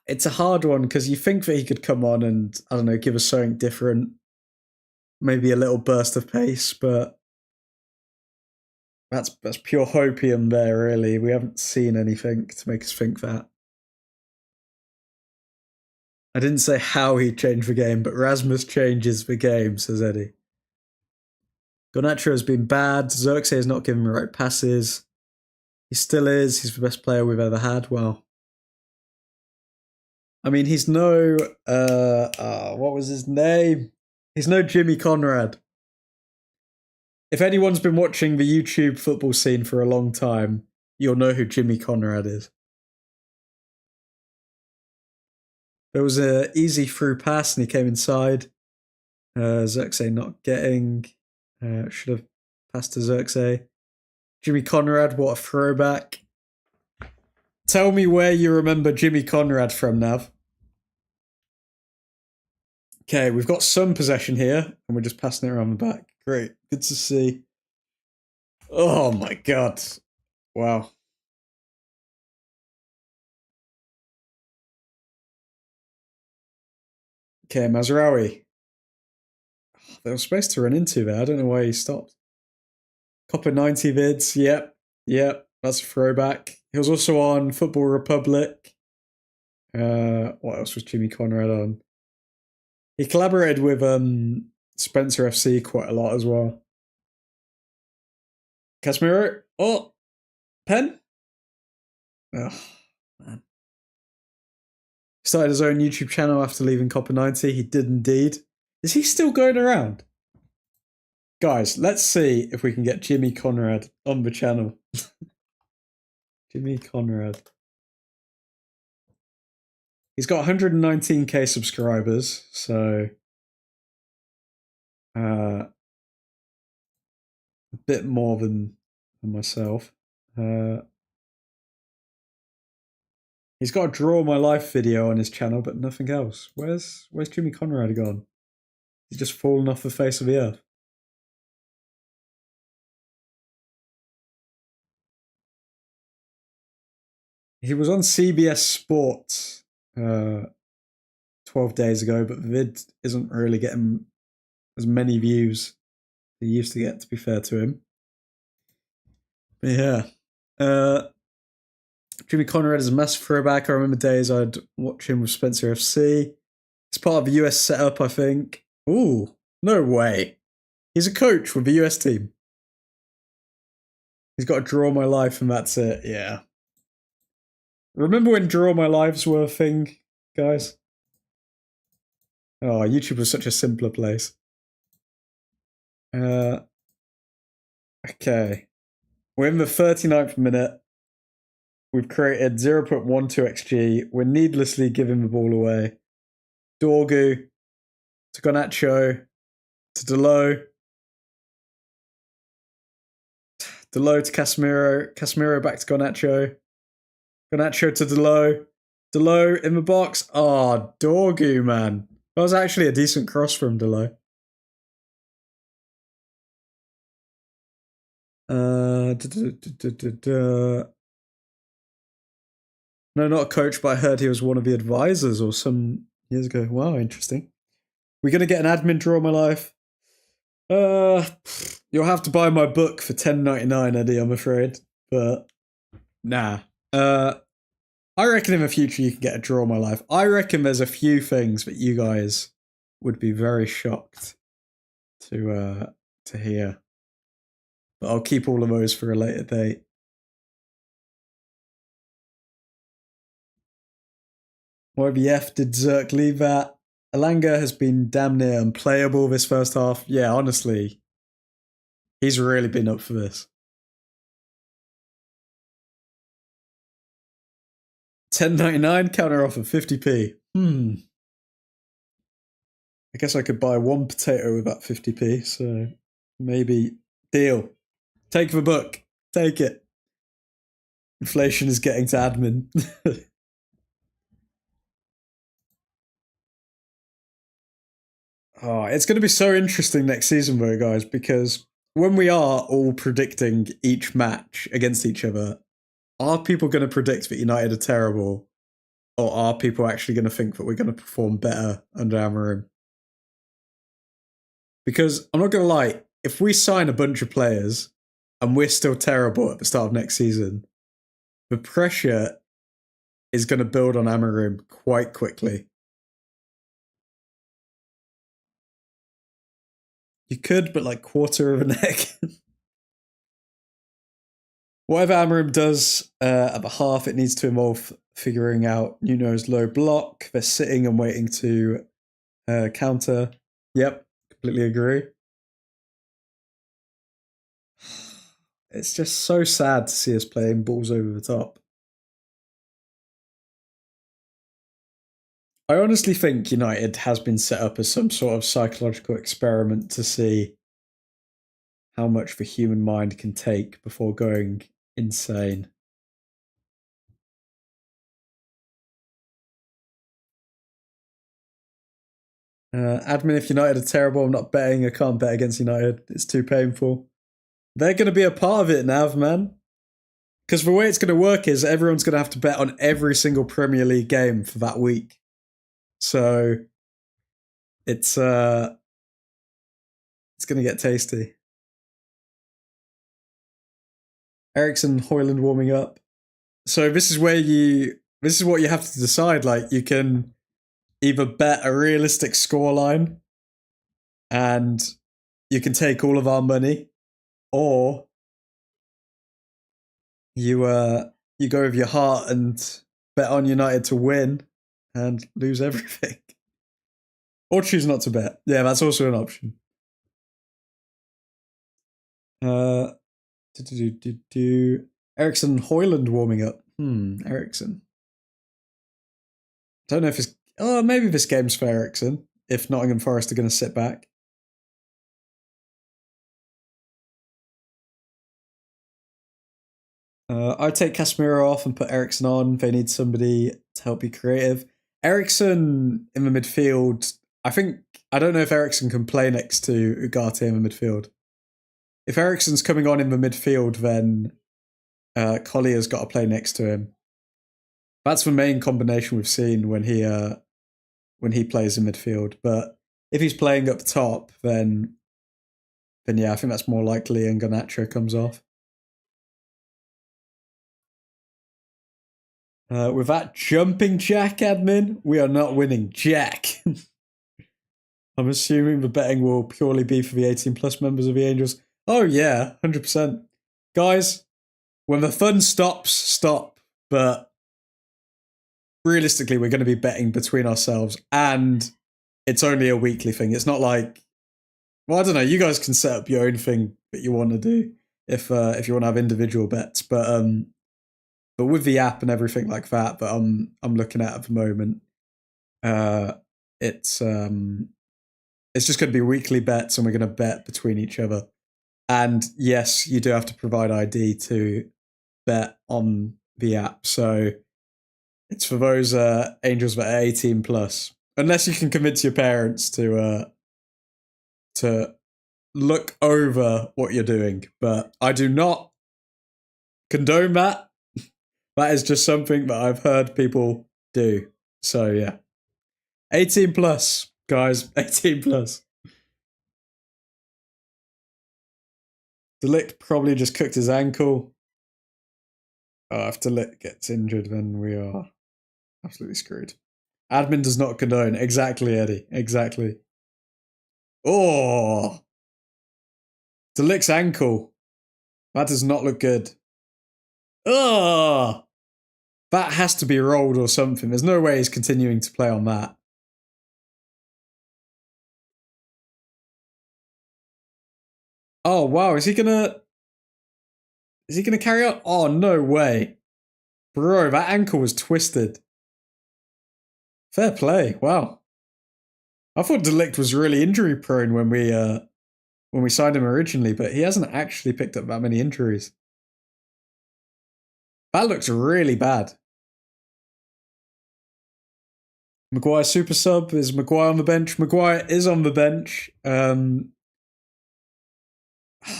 It's a hard one because you think that he could come on and, I don't know, give us something different. Maybe a little burst of pace, but that's pure hopium there, really. We haven't seen anything to make us think that. I didn't say how he changed the game, but Rasmus changes the game, says Eddie. Garnacho has been bad. Xerxes has not given the right passes. He still is. He's the best player we've ever had. Well, I mean, he's no... what was his name? He's no Jimmy Conrad. If anyone's been watching the YouTube football scene for a long time, you'll know who Jimmy Conrad is. There was an easy through pass and he came inside. Xerxes not getting... should have passed to Xerxes. Jimmy Conrad, what a throwback. Tell me where you remember Jimmy Conrad from, Nav. Okay, we've got some possession here, and we're just passing it around the back. Great, good to see. Oh my god. Wow. Okay, Mazraoui. They were supposed to run into there. I don't know why he stopped. Copper 90 vids. Yep. That's a throwback. He was also on Football Republic. What else was Jimmy Conrad on? He collaborated with Spencer FC quite a lot as well. Casemiro. Oh, pen. Oh, man. He started his own YouTube channel after leaving Copper 90. He did indeed. Is he still going around? Guys, let's see if we can get Jimmy Conrad on the channel. Jimmy Conrad. He's got 119k subscribers, so a bit more than myself. He's got a Draw My Life video on his channel, but nothing else. Where's Jimmy Conrad gone? He's just fallen off the face of the earth. He was on CBS Sports 12 days ago, but the vid isn't really getting as many views as he used to get, to be fair to him. But yeah. Jimmy Conrad is a massive throwback. I remember days I'd watch him with Spencer FC. It's part of the US setup, I think. Ooh, no way. He's a coach with the US team. He's got to Draw My Life and that's it, yeah. Remember when Draw My Lives were a thing, guys? Oh, YouTube was such a simpler place. Okay. We're in the 39th minute. We've created 0.12 XG. We're needlessly giving the ball away. Dorgu to Garnacho to Delo. Delo to Casemiro. Casemiro back to Garnacho. Garnacho to Delo. Delo in the box. Oh, Dorgu, man. That was actually a decent cross from Delo. No, not a coach, but I heard he was one of the advisors or some years ago. Wow, interesting. We're going to get an admin Draw My Life. You'll have to buy my book for $10.99, Eddie, I'm afraid. but nah. I reckon in the future you can get a draw in my life. I reckon there's a few things that you guys would be very shocked to hear. But I'll keep all of those for a later date. Why the F did Zerk leave that? Alanga has been damn near unplayable this first half. Yeah, honestly, he's really been up for this. 10.99 counter offer 50p. I guess I could buy one potato with that 50p, so maybe deal. Take the book. Take it. Inflation is getting to admin. Oh, it's going to be so interesting next season, though, guys, because when we are all predicting each match against each other, are people going to predict that United are terrible? Or are people actually going to think that we're going to perform better under Amorim? Because I'm not going to lie, if we sign a bunch of players and we're still terrible at the start of next season, the pressure is going to build on Amorim quite quickly. You could, but like quarter of a neck. Whatever Amorim does at the half, it needs to involve figuring out Nuno's low block. They're sitting and waiting to counter. Yep, completely agree. It's just so sad to see us playing balls over the top. I honestly think United has been set up as some sort of psychological experiment to see how much the human mind can take before going insane. Admin, if United are terrible, I'm not betting. I can't bet against United. It's too painful. They're going to be a part of it, Nav, man. Because the way it's going to work is everyone's going to have to bet on every single Premier League game for that week. So it's going to get tasty. Eriksen, Højlund warming up. So this is what you have to decide. Like, you can either bet a realistic scoreline and you can take all of our money, or you go with your heart and bet on United to win and lose everything. Or choose not to bet. Yeah, that's also an option. Eriksen, Højlund warming up. Eriksen. Don't know if it's... Oh, maybe this game's for Eriksen, if Nottingham Forest are going to sit back. I'd take Casemiro off and put Eriksen on. They need somebody to help be creative. Eriksen in the midfield. I don't know if Eriksen can play next to Ugarte in the midfield. If Eriksen's coming on in the midfield, then Collier's got to play next to him. That's the main combination we've seen when he plays in midfield. But if he's playing up top, then yeah, I think that's more likely and Garnacho comes off. With that jumping jack, admin, we are not winning jack. I'm assuming the betting will purely be for the 18+ members of the Angels. Oh yeah, 100%. Guys, when the fun stops, stop. But realistically, we're going to be betting between ourselves, and it's only a weekly thing. It's not like, well, I don't know. You guys can set up your own thing that you want to do if you want to have individual bets. But with the app and everything like that I'm looking at the moment, it's just going to be weekly bets, and we're going to bet between each other. And yes, you do have to provide ID to bet on the app. So it's for those Angels that are 18+. Unless you can convince your parents to look over what you're doing. But I do not condone that. That is just something that I've heard people do. So yeah. 18+, guys. 18+. Delict probably just cooked his ankle. If Delit gets injured, then we are absolutely screwed. Admin does not condone. Exactly, Eddie. Exactly. Oh! Delict's ankle. That does not look good. Oh! That has to be rolled or something. There's no way he's continuing to play on that. Oh, wow. Is he gonna carry on? Oh, no way. Bro, that ankle was twisted. Fair play. Wow. I thought Delict was really injury prone when we signed him originally, but he hasn't actually picked up that many injuries. That looks really bad. Maguire super sub. Is Maguire on the bench? Maguire is on the bench.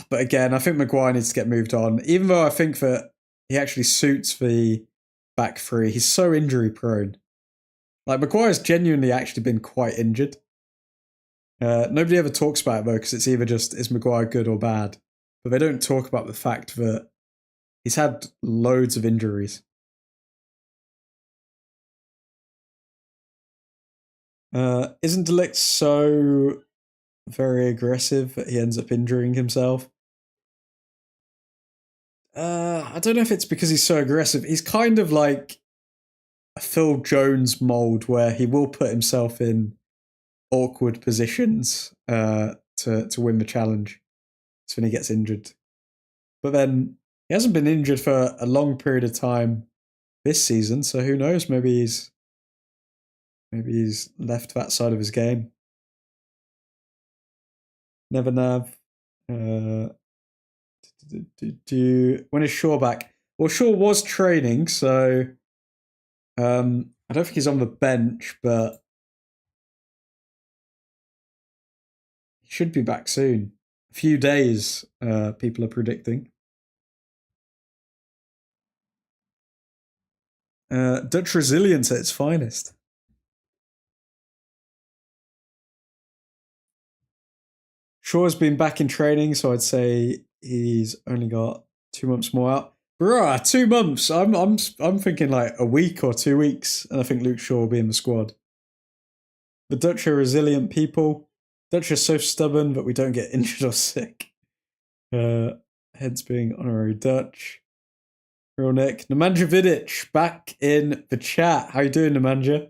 But again, I think Maguire needs to get moved on. Even though I think that he actually suits the back three, he's so injury prone. Like, Maguire's genuinely actually been quite injured. Nobody ever talks about it though, because it's either just, is Maguire good or bad? But they don't talk about the fact that he's had loads of injuries. Isn't Delict so very aggressive that he ends up injuring himself? I don't know if it's because he's so aggressive. He's kind of like a Phil Jones mold where he will put himself in awkward positions to win the challenge. It's when he gets injured. But then he hasn't been injured for a long period of time this season, so who knows? Maybe he's left that side of his game. Never nav. When is Shaw back? Well, Shaw was training, so I don't think he's on the bench, but he should be back soon. A few days, people are predicting. Dutch resilience at its finest. Shaw's been back in training, so I'd say he's only got 2 months more out. Bruh, 2 months. I'm thinking like a week or 2 weeks, and I think Luke Shaw will be in the squad. The Dutch are resilient people. Dutch are so stubborn that we don't get injured or sick. Hence being honorary Dutch. Real Nick. Nemanja Vidic back in the chat. How you doing, Nemanja?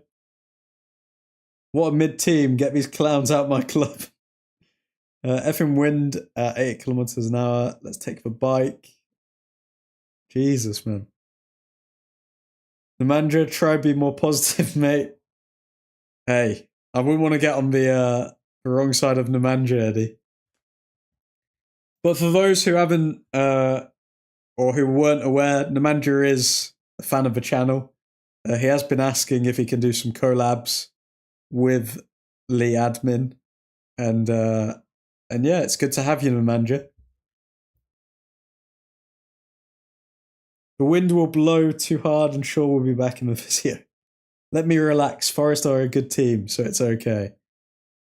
What a mid-team. Get these clowns out my club. Effing wind at 8 kilometers an hour. Let's take the bike. Jesus, man. Nemanja, try to be more positive, mate. Hey, I wouldn't want to get on the wrong side of Nemanja, Eddie. But for those who haven't or who weren't aware, Nemanja is a fan of the channel. He has been asking if he can do some collabs with Lee Admin, and yeah, it's good to have you, Nemanja. The wind will blow too hard, and Shaw will be back in the video. Let me relax. Forest are a good team, so it's okay.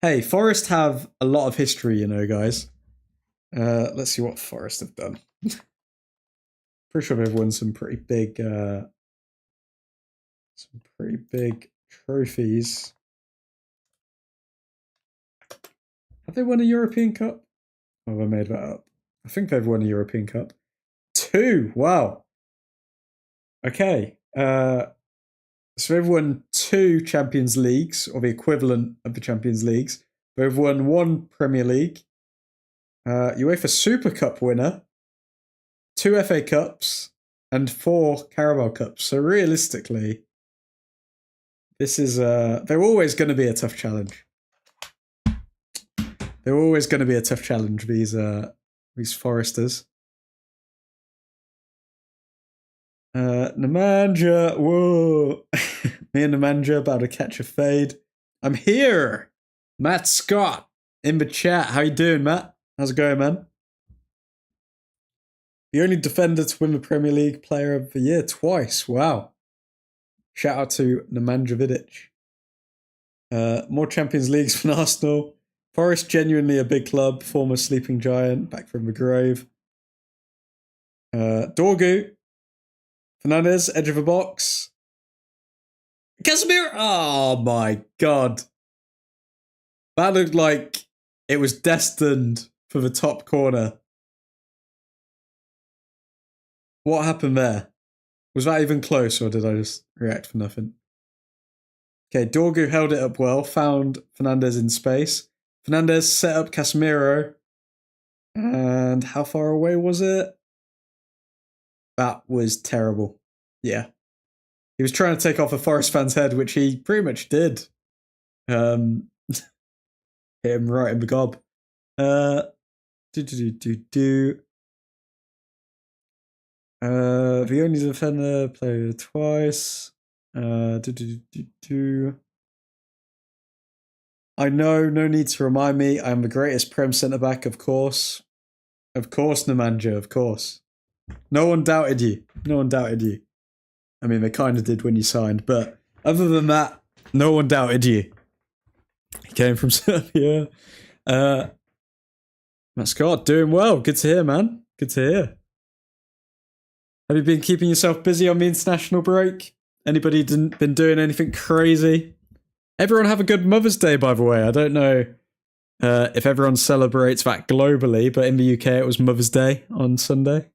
Hey, Forest have a lot of history, you know, guys. Let's see what Forest have done. Pretty sure they've won some pretty big trophies. Have they won a European Cup? Oh, have I made that up? I think they've won a European Cup. 2! Wow. Okay. So they've won 2 Champions Leagues, or the equivalent of the Champions Leagues. They've won 1 Premier League. UEFA Super Cup winner. 2 FA Cups. And 4 Carabao Cups. So realistically, this is they're always going to be a tough challenge. They're always going to be a tough challenge, these Foresters. Nemanja, whoa. Me and Nemanja about to catch a fade. I'm here. Matt Scott in the chat. How you doing, Matt? How's it going, man? The only defender to win the Premier League Player of the Year twice. Wow. Shout out to Nemanja Vidic. More Champions Leagues than Arsenal. Forest, genuinely a big club. Former sleeping giant, back from the grave. Dorgu. Fernandez, edge of a box. Casemiro! Oh my god. That looked like it was destined for the top corner. What happened there? Was that even close, or did I just react for nothing? Okay, Dorgu held it up well, found Fernandez in space. Fernandez set up Casemiro. And how far away was it? That was terrible. Yeah. He was trying to take off a Forest fan's head, which he pretty much did. Hit him right in the gob. The only defender played twice. I know, no need to remind me. I'm the greatest Prem centre-back, of course. Of course, Nemanja, of course. No one doubted you. No one doubted you. I mean, they kind of did when you signed, but other than that, no one doubted you. He came from Serbia. Mascot, doing well. Good to hear, man. Good to hear. Have you been keeping yourself busy on the international break? Anybody been doing anything crazy? Everyone have a good Mother's Day, by the way. I don't know if everyone celebrates that globally, but in the UK it was Mother's Day on Sunday.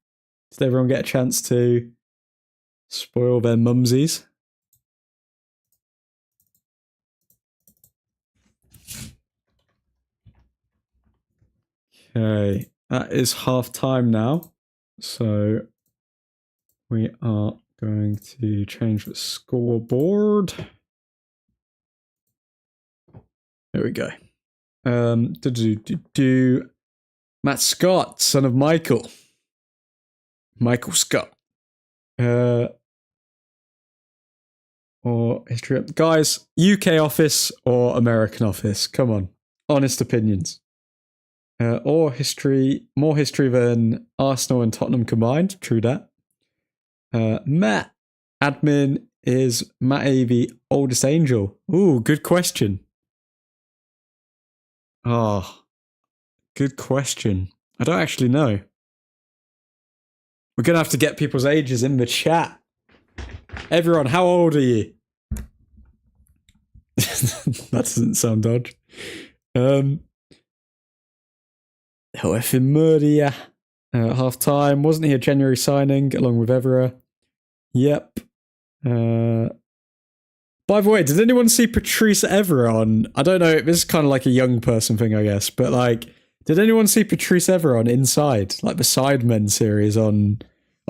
Did everyone get a chance to spoil their mumsies? Okay, that is half time now. So we are going to change the scoreboard. There we go. Matt Scott, son of Michael. Michael Scott. Or history. Guys, UK office or American office? Come on. Honest opinions. Or history, more history than Arsenal and Tottenham combined. True that. Matt, admin, is Matty the oldest angel? Ooh, good question. Oh, good question. I don't actually know. We're going to have to get people's ages in the chat. Everyone, how old are you? That doesn't sound dodge. effing murder, yeah. Half time. Wasn't he a January signing along with Evera? Yep. By the way, did anyone see Patrice Evra on? I don't know. This is kind of like a young person thing, I guess. But like, did anyone see Patrice Evra on Inside, like the Sidemen series on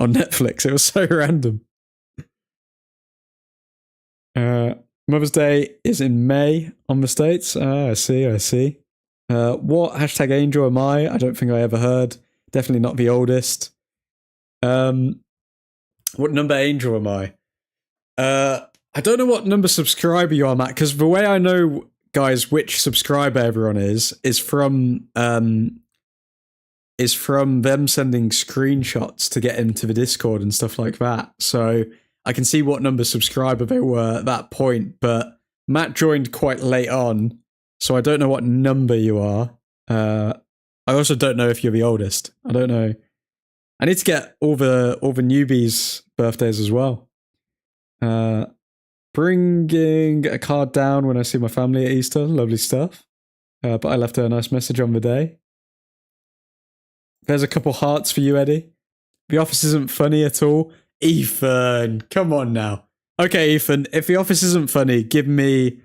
Netflix? It was so random. Mother's Day is in May on the States. I see. What hashtag angel am I? I don't think I ever heard. Definitely not the oldest. What number angel am I? I don't know what number subscriber you are, Matt, because the way I know, guys, which subscriber everyone is from them sending screenshots to get into the Discord and stuff like that. So I can see what number subscriber they were at that point, but Matt joined quite late on, so I don't know what number you are. I also don't know if you're the oldest. I don't know. I need to get all the newbies' birthdays as well. Bringing a card down when I see my family at Easter. Lovely stuff. But I left her a nice message on the day. There's a couple hearts for you, Eddie. The Office isn't funny at all. Ethan, come on now. Okay, Ethan, if The Office isn't funny, give me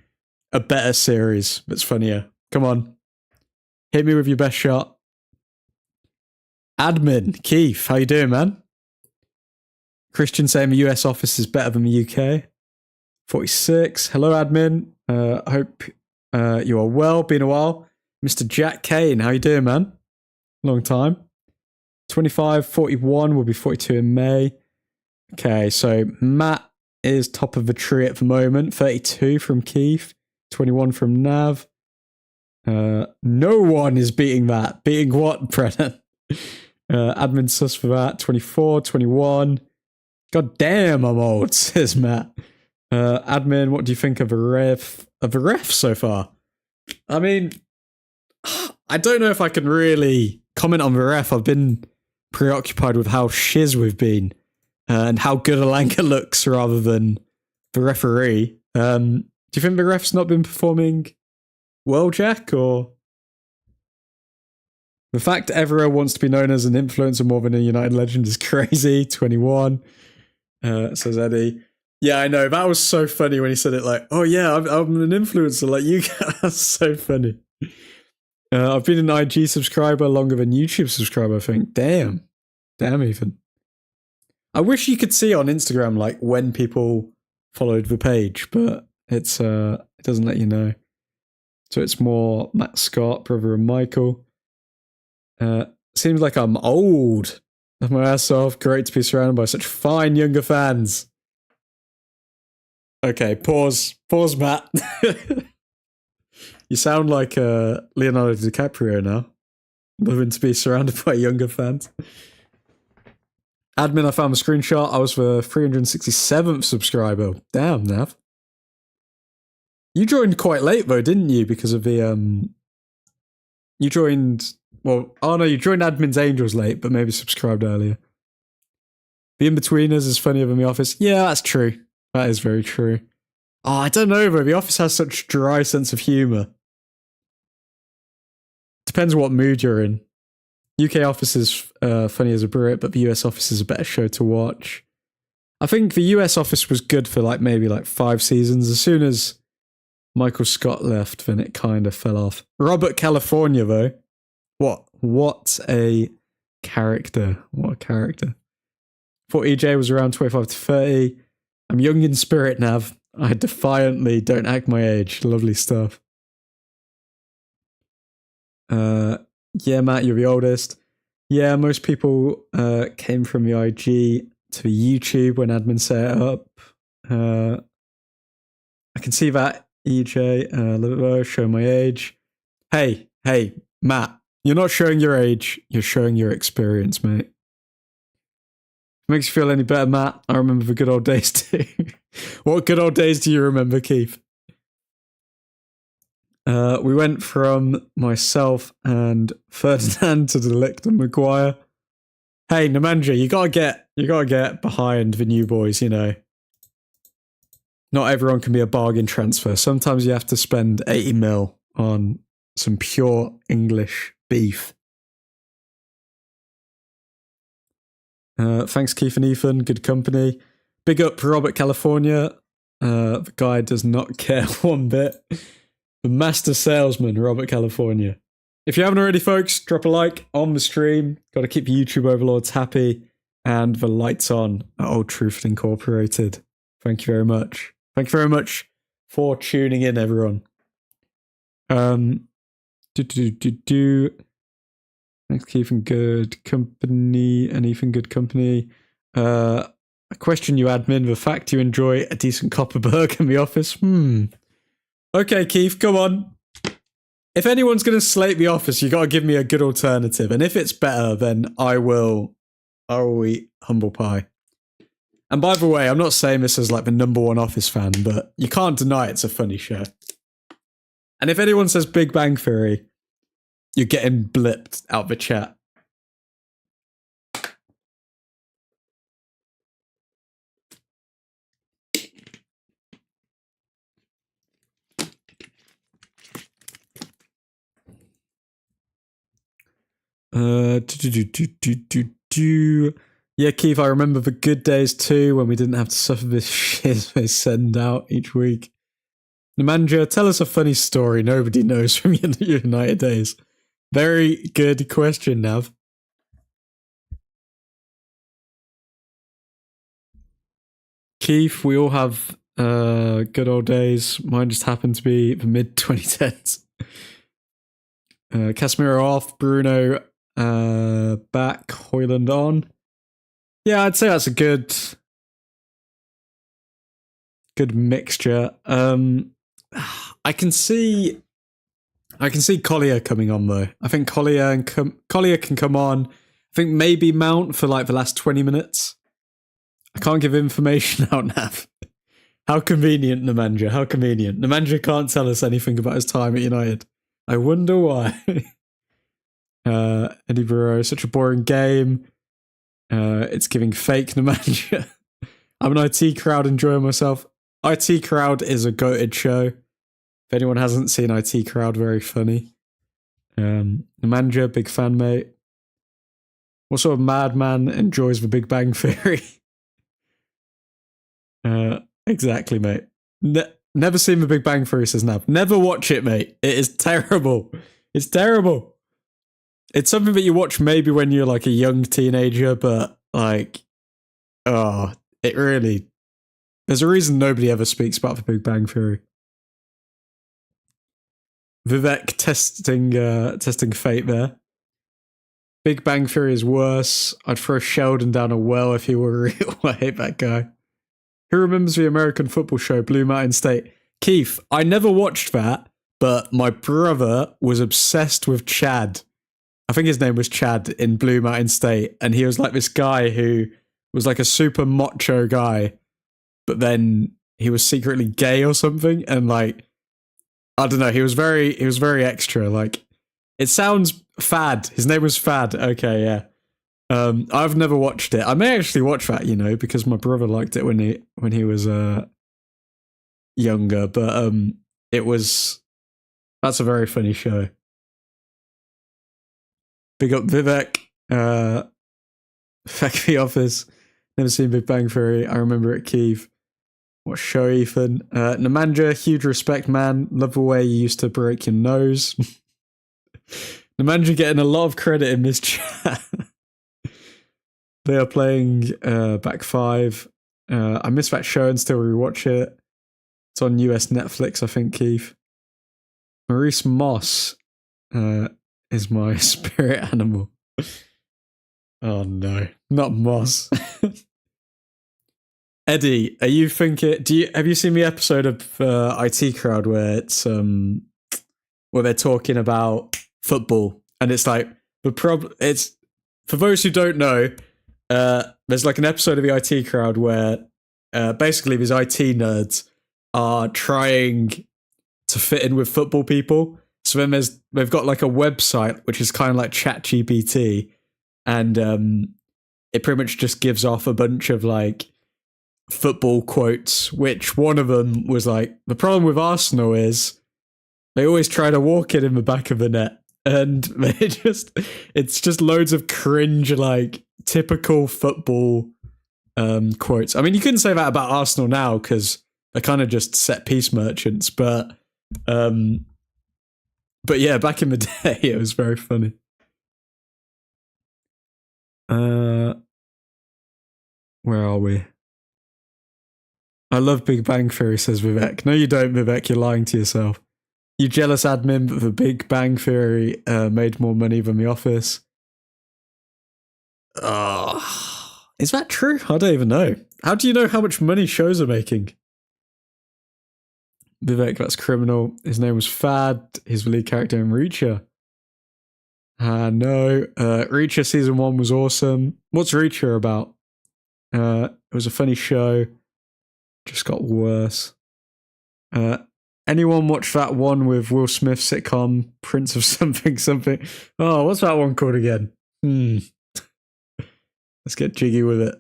a better series that's funnier. Come on. Hit me with your best shot. Admin, Keith, how you doing, man? Christian saying the US office is better than the UK. 46. Hello, admin. I hope you are well. Been a while. Mr. Jack Kane, how you doing, man? Long time. 25, 41 will be 42 in May. Okay, so Matt is top of the tree at the moment. 32 from Keith. 21 from Nav. No one is beating that. Beating what, Brennan? Admin sus for that. 24, 21. God damn, I'm old, says Matt. Admin, what do you think of the ref so far? I mean, I don't know if I can really comment on the ref. I've been preoccupied with how shiz we've been. and how good Alanga looks rather than the referee. Do you think the ref's not been performing well, Jack, or the fact everyone wants to be known as an influencer more than a United legend is crazy? 21, says Eddie. Yeah, I know. That was so funny when he said it like, oh yeah, I'm an influencer like you. That's so funny. I've been an IG subscriber longer than YouTube subscriber, I think. Damn, Ethan. I wish you could see on Instagram like when people followed the page, but it's it doesn't let you know. So it's more Matt Scott, brother of Michael. Seems like I'm old. Love my ass off. Great to be surrounded by such fine younger fans. Okay, pause, Matt. You sound like Leonardo DiCaprio now. Loving to be surrounded by younger fans. Admin, I found a screenshot. I was the 367th subscriber. Damn, Nav. You joined quite late though, didn't you? Because of the you joined. Well, oh no, you joined Admin's Angels late, but maybe subscribed earlier. The In-Betweeners is funnier than The Office. Yeah, that's true. That is very true. Oh, I don't know, but The Office has such a dry sense of humour. Depends what mood you're in. UK Office is funny as a Brit, but the US Office is a better show to watch. I think the US Office was good for like maybe like 5 seasons. As soon as Michael Scott left, then it kind of fell off. Robert California, though. What a character. What a character. Thought EJ was around 25 to 30. I'm young in spirit, Nav. I defiantly don't act my age. Lovely stuff. Yeah, Matt, you're the oldest. Yeah, most people came from the IG to the YouTube when admin set it up. I can see that, EJ. Let show my age. Hey, Matt, you're not showing your age. You're showing your experience, mate. Makes you feel any better, Matt? I remember the good old days too. What good old days do you remember, Keith? We went from myself and Ferdinand to Delict and Maguire. Hey, Nemanja, you gotta get behind the new boys, you know. Not everyone can be a bargain transfer. Sometimes you have to spend 80 mil on some pure English beef. Thanks, Keith and Ethan. Good company. Big up Robert California. The guy does not care one bit. The master salesman, Robert California. If you haven't already, folks, drop a like on the stream. Got to keep YouTube overlords happy and the lights on at Old Truthford Incorporated. Thank you very much. Thank you very much for tuning in, everyone. Thanks, Keith and Good Company. And Ethan, Good Company. A question you admin, the fact you enjoy a decent Copperberg in the office. Okay, Keith, come on. If anyone's going to slate the office, you got to give me a good alternative. And if it's better, then I will eat humble pie. And by the way, I'm not saying this as like the #1 Office fan, but you can't deny it's a funny show. And if anyone says Big Bang Theory, you're getting blipped out the chat. Yeah, Keith, I remember the good days too when we didn't have to suffer this shit they send out each week. Nemanja, tell us a funny story nobody knows from your United days. Very good question, Nav. Keith, we all have good old days. Mine just happened to be the mid-2010s. Casemiro off, Bruno back, Hoyland on. Yeah, I'd say that's a good mixture. I can see Collier coming on though. I think Collier can come on. I think maybe Mount for like the last 20 minutes. I can't give information out, Nav. How convenient, Nemanja. How convenient. Nemanja can't tell us anything about his time at United. I wonder why. Eddie Burrow, such a boring game. It's giving fake Nemanja. I'm an IT crowd enjoying myself. IT crowd is a goated show. If anyone hasn't seen IT crowd, very funny. Nemanja, big fan, mate. What sort of madman enjoys the Big Bang Theory? Exactly, mate. Never seen the Big Bang Theory, says Nav. Never watch it, mate. It is terrible. It's terrible. It's something that you watch maybe when you're like a young teenager, but like, oh, it really... There's a reason nobody ever speaks about the Big Bang Theory. Vivek testing fate there. Big Bang Theory is worse. I'd throw Sheldon down a well if he were real. I hate that guy. Who remembers the American football show Blue Mountain State? Keith, I never watched that, but my brother was obsessed with Chad. I think his name was Chad in Blue Mountain State, and he was like this guy who was like a super macho guy, but then he was secretly gay or something, and like, I don't know, he was very extra. Like, it sounds Fad. His name was Fad. Okay, yeah. I've never watched it. I may actually watch that, you know, because my brother liked it when he was younger. But that's a very funny show. Big up Vivek. Back the Office. Never seen Big Bang Theory. I remember it, Keith. What show, Ethan? Nemanja, huge respect, man. Love the way you used to break your nose. Nemanja getting a lot of credit in this chat. They are playing Back 5. I missed that show and still rewatch it. It's on US Netflix, I think, Keith. Maurice Moss is my spirit animal. Oh no, not Moss. Eddie, are you thinking? Have you seen the episode of IT Crowd where it's where they're talking about football, and it's like it's for those who don't know, there's like an episode of the IT Crowd where basically these IT nerds are trying to fit in with football people. So then they've got like a website which is kind of like ChatGPT, and it pretty much just gives off a bunch of like football quotes, which one of them was like, the problem with Arsenal is they always try to walk it in the back of the net, and it's just loads of cringe, like typical football quotes. I mean, you couldn't say that about Arsenal now because they're kind of just set piece merchants, but yeah, back in the day it was very funny. Where are we? I love Big Bang Theory, says Vivek. No, you don't, Vivek. You're lying to yourself. You jealous admin, but the Big Bang Theory made more money than The Office. Oh, is that true? I don't even know. How do you know how much money shows are making? Vivek, that's criminal. His name was Fad. He's the lead character in Reacher. No. Reacher season 1 was awesome. What's Reacher about? It was a funny show. Just got worse. Anyone watch that one with Will Smith sitcom Prince of Something Something? Oh, what's that one called again? Let's get jiggy with it.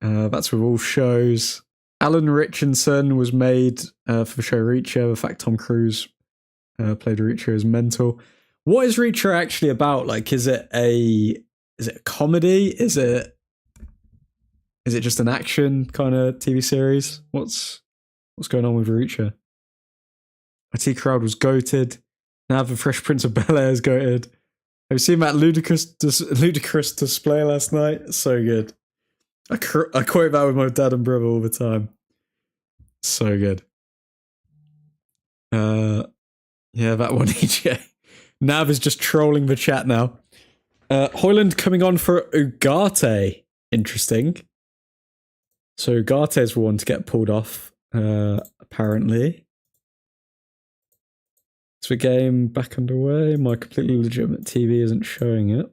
That's with all shows. Alan Richardson was made for the show Reacher. The fact Tom Cruise played Reacher as mental. What is Reacher actually about? Like, is it a comedy? Is it just an action kind of TV series? What's going on with Reacher? IT Crowd was goated. Now the Fresh Prince of Bel-Air is goated. Have you seen that ludicrous display last night? It's so good. I quote that with my dad and brother all the time. So good. Yeah, that one, EJ. Nav is just trolling the chat now. Hoyland coming on for Ugarte. Interesting. So Ugarte is the one to get pulled off, apparently. Is the game back underway? My completely legitimate TV isn't showing it.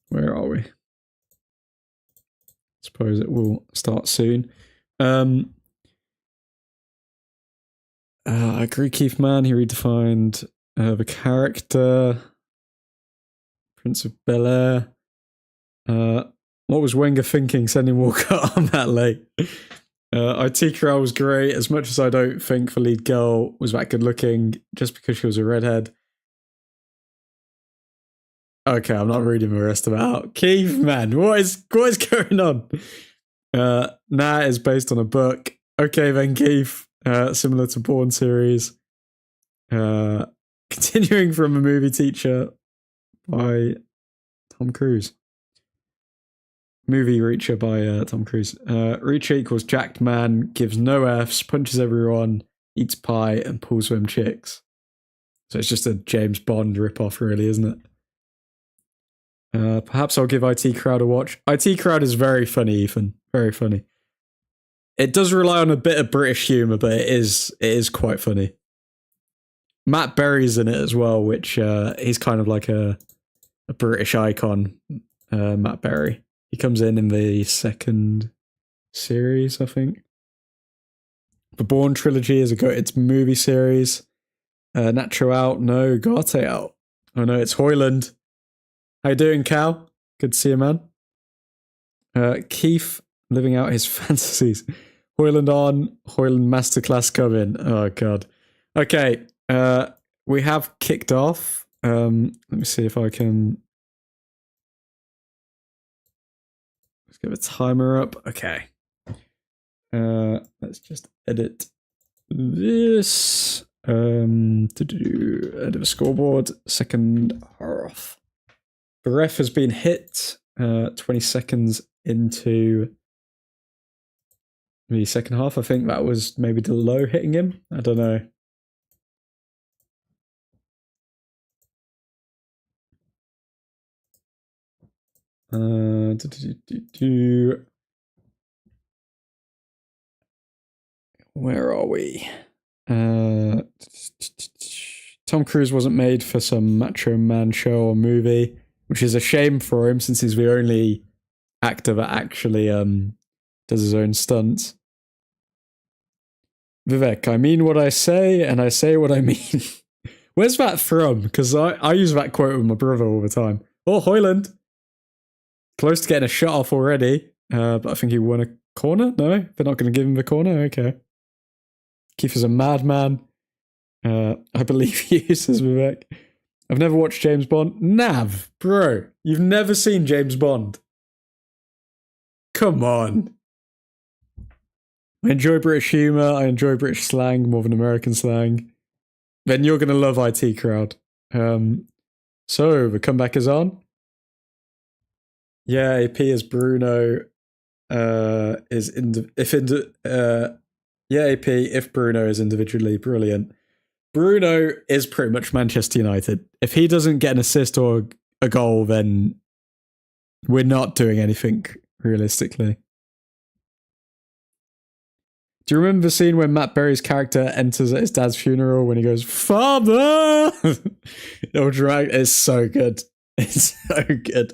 Where are we? Suppose it will start soon. I agree, Keith Mann. He redefined the character. Prince of Bel-Air. What was Wenger thinking sending Walker on that late? IT Crowd was great. As much as I don't think the lead girl was that good looking, just because she was a redhead. Okay, I'm not reading the rest of it out. Keith, man, what is going on? Nah is based on a book. Okay then, Keith. Similar to Bourne series. Continuing from a movie teacher by Tom Cruise. Movie Reacher by Tom Cruise. Reacher equals jacked man, gives no Fs, punches everyone, eats pie, and pulls them chicks. So it's just a James Bond ripoff, really, isn't it? Perhaps I'll give IT Crowd a watch. IT Crowd is very funny, Ethan. Very funny. It does rely on a bit of British humour, but it is quite funny. Matt Berry's in it as well, which he's kind of like a British icon, Matt Berry. He comes in the second series, I think. The Bourne trilogy is it's a movie series. Nacho out, no. Garte out. Oh no, it's Hoyland. How you doing, Cal? Good to see you, man. Keith living out his fantasies. Hoyland on, Hoyland masterclass coming. Oh god. Okay, we have kicked off. Let me see if I can. Let's get the timer up. Okay. Let's just edit this. Edit the scoreboard. Second half. The ref has been hit 20 seconds into the second half. I think that was maybe the low hitting him. I don't know. Where are we? Tom Cruise wasn't made for some Macho Man show or movie, which is a shame for him since he's the only actor that actually does his own stunts. Vivek, I mean what I say, and I say what I mean. Where's that from? Because I use that quote with my brother all the time. Oh, Hoyland. Close to getting a shot off already, but I think he won a corner? No? They're not going to give him the corner? Okay. Keith is a madman. I believe he says Vivek. I've never watched James Bond. Nav, bro, you've never seen James Bond. Come on. I enjoy British humour. I enjoy British slang more than American slang. Then you're going to love IT Crowd. So, the comeback is on. Yeah, AP as Bruno is AP if Bruno is individually brilliant. Bruno is pretty much Manchester United. If he doesn't get an assist or a goal, then we're not doing anything realistically. Do you remember the scene when Matt Berry's character enters at his dad's funeral when he goes, "Father"? It's so good. It's so good.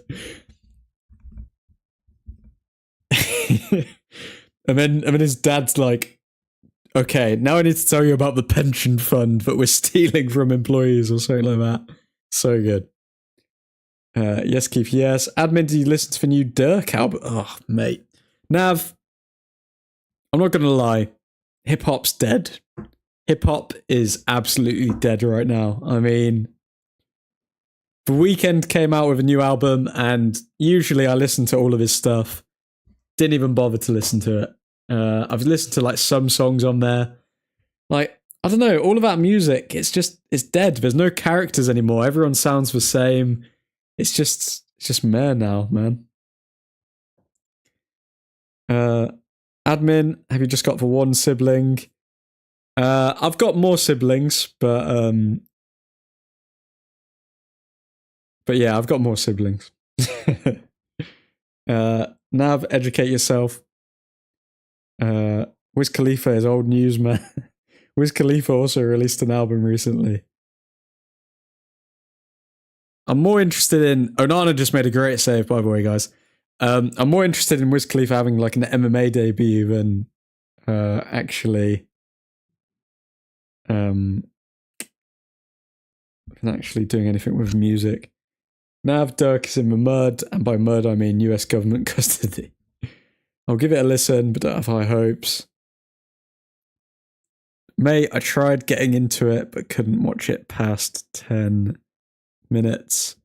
and then his dad's like, okay, now I need to tell you about the pension fund that we're stealing from employees or something like that. So good. Yes, Keith, yes. Admin, did you listen to the new Dirk album? Oh, mate. Nav, I'm not going to lie. Hip-hop's dead. Hip-hop is absolutely dead right now. I mean, The Weeknd came out with a new album, and usually I listen to all of his stuff. Didn't even bother to listen to it. I've listened to like some songs on there. Like, I don't know, all of that music, it's dead. There's no characters anymore. Everyone sounds the same. It's just meh now, man. Admin, have you just got the one sibling? I've got more siblings, but yeah, I've got more siblings. Nav, educate yourself. Wiz Khalifa is old news, man. Wiz Khalifa also released an album recently. I'm more interested in... Onana just made a great save, by the way, guys. I'm more interested in Wiz Khalifa having like an MMA debut than actually actually doing anything with music. Nav Dirk is in the mud, and by mud I mean US government custody. I'll give it a listen, but don't have high hopes. Mate, I tried getting into it, but couldn't watch it past 10 minutes.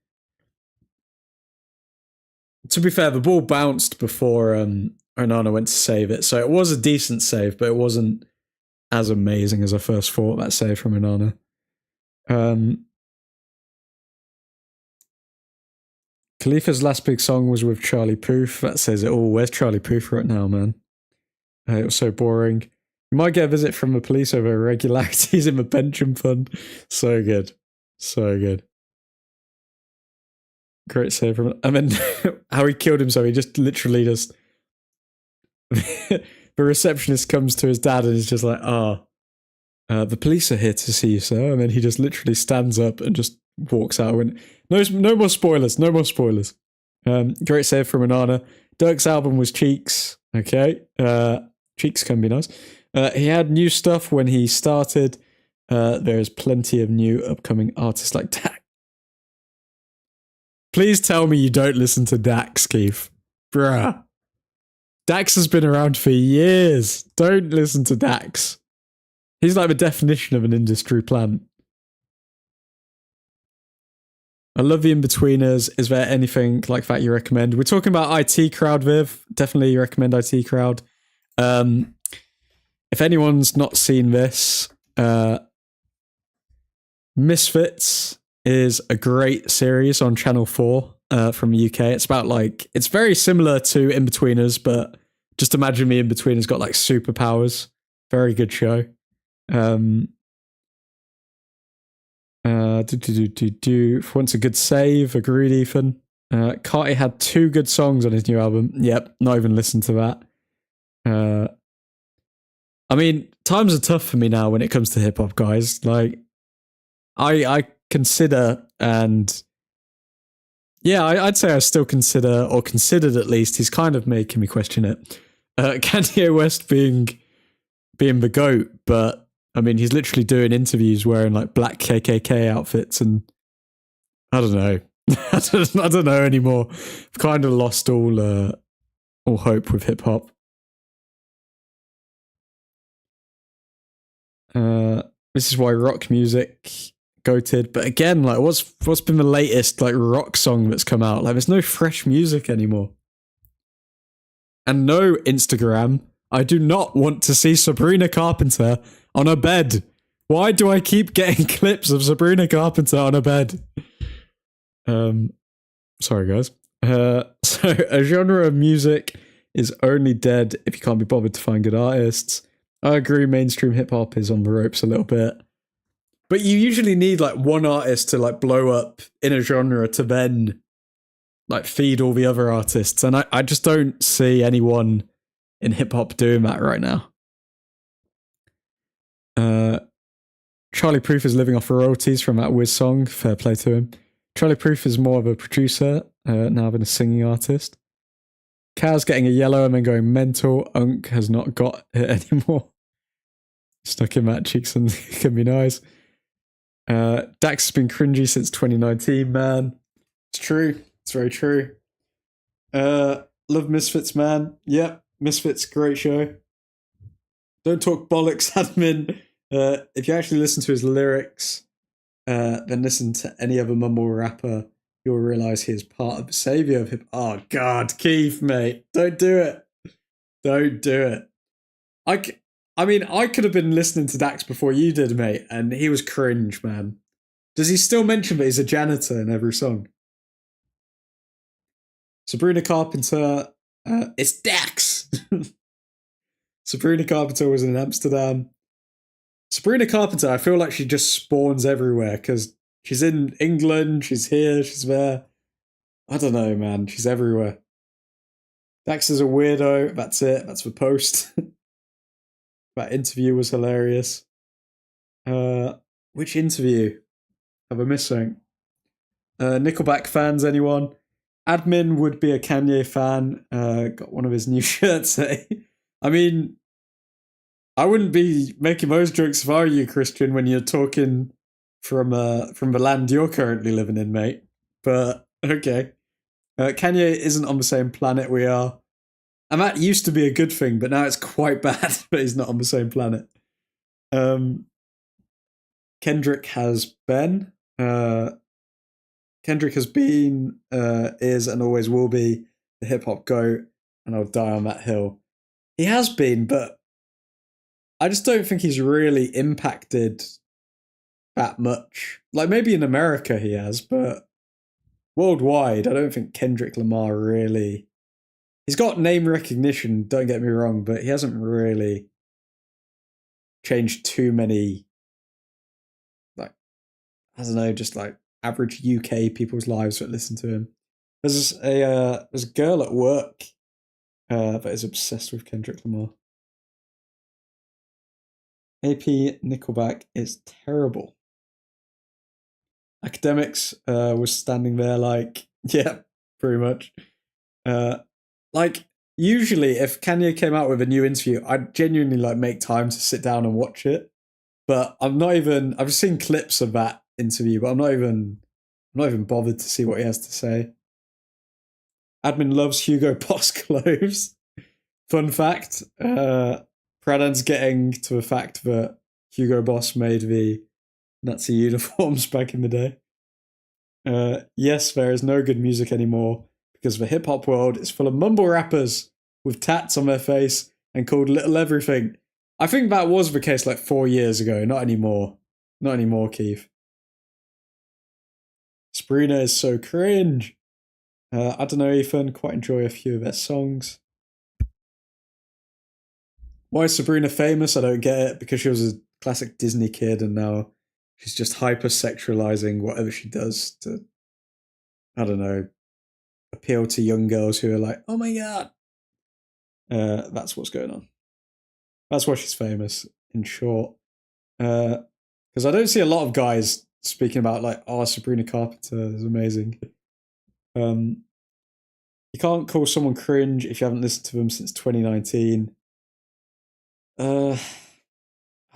To be fair, the ball bounced before Onana went to save it, so it was a decent save, but it wasn't as amazing as I first thought, that save from Onana. Khalifa's last big song was with Charlie Puth. That says it all. Where's Charlie Puth right now, man? It was so boring. You might get a visit from the police over irregularities in the pension fund. So good. So good. Great save from him. And then how he killed himself, he just literally just... the receptionist comes to his dad and is just like, the police are here to see you, sir. And then he just literally stands up and just walks out. And no more spoilers. No more spoilers. Great save from Onana. Dirk's album was Cheeks. Okay. Cheeks can be nice. He had new stuff when he started. There is plenty of new upcoming artists like Dax. Please tell me you don't listen to Dax, Keith. Bruh. Dax has been around for years. Don't listen to Dax. He's like the definition of an industry plant. I love the In-Betweeners. Is there anything like that you recommend? We're talking about IT Crowd, Viv. Definitely recommend IT Crowd. If anyone's not seen this, Misfits is a great series on Channel 4 from the UK. It's about it's very similar to In-Betweeners, but just imagine the In-Betweeners got like superpowers. Very good show. Wants a good save. Agreed, Ethan. Carty had 2 good songs on his new album. Yep, not even listened to that. I mean, times are tough for me now when it comes to hip hop, guys. Like, I consider, and yeah, I'd say I still consider, or considered at least. He's kind of making me question it. Kanye West being the GOAT, but I mean, he's literally doing interviews wearing like black KKK outfits, and I don't know. I don't know anymore. I've kind of lost all hope with hip hop. This is why rock music goated. But again, like, what's been the latest like rock song that's come out? Like, there's no fresh music anymore, and no Instagram. I do not want to see Sabrina Carpenter on a bed. Why do I keep getting clips of Sabrina Carpenter on a bed? Sorry, guys. So a genre of music is only dead if you can't be bothered to find good artists. I agree, mainstream hip-hop is on the ropes a little bit. But you usually need like one artist to like blow up in a genre to then like feed all the other artists. And I just don't see anyone in hip-hop doing that right now. Charlie Puth is living off royalties from that Wiz song. Fair play to him. Charlie Puth is more of a producer now than a singing artist. Kaz getting a yellow and then going mental. Unk has not got it anymore. Stuck in that cheeks and can be nice. Dax has been cringy since 2019, man. It's true. It's very true. Love Misfits, man. Yep, Misfits, great show. Don't talk bollocks, admin. If you actually listen to his lyrics, then listen to any other mumble rapper, you'll realise he is part of the saviour of hip. Oh, God, Keith, mate. Don't do it. Don't do it. I mean, I could have been listening to Dax before you did, mate, and he was cringe, man. Does he still mention that he's a janitor in every song? Sabrina Carpenter, it's Dax. Sabrina Carpenter was in Amsterdam. Sabrina Carpenter, I feel like she just spawns everywhere because she's in England, she's here, she's there. I don't know, man. She's everywhere. Dax is a weirdo. That's it. That's the post. That interview was hilarious. Which interview? Have I missed something? Nickelback fans, anyone? Admin would be a Kanye fan. Got one of his new shirts. I mean, I wouldn't be making those jokes if I were you, Christian, when you're talking from the land you're currently living in, mate. But okay. Kanye isn't on the same planet we are. And that used to be a good thing, but now it's quite bad that he's not on the same planet. Kendrick has been. Kendrick has been, is, and always will be the hip-hop GOAT, and I'll die on that hill. He has been, but I just don't think he's really impacted that much. Like, maybe in America he has, but worldwide, I don't think Kendrick Lamar really... He's got name recognition, don't get me wrong, but he hasn't really changed too many, like, I don't know, just like average UK people's lives that listen to him. There's a girl at work that is obsessed with Kendrick Lamar. AP Nickelback is terrible. Academics was standing there like, yeah, pretty much. Like, usually if Kanye came out with a new interview, I'd genuinely like make time to sit down and watch it. But I've seen clips of that interview, but I'm not even bothered to see what he has to say. Admin loves Hugo Boss clothes. Fun fact, Pradhan's getting to the fact that Hugo Boss made the Nazi uniforms back in the day. Yes, there is no good music anymore because the hip-hop world is full of mumble rappers with tats on their face and called Little Everything. I think that was the case like 4 years ago, not anymore. Not anymore, Keith. Sabrina is so cringe. I don't know, Ethan. Quite enjoy a few of their songs. Why is Sabrina famous? I don't get it. Because she was a classic Disney kid and now she's just hyper-sexualizing whatever she does to, I don't know, appeal to young girls who are like, oh my god. That's what's going on. That's why she's famous, in short. Because I don't see a lot of guys speaking about like, oh, Sabrina Carpenter is amazing. You can't call someone cringe if you haven't listened to them since 2019. I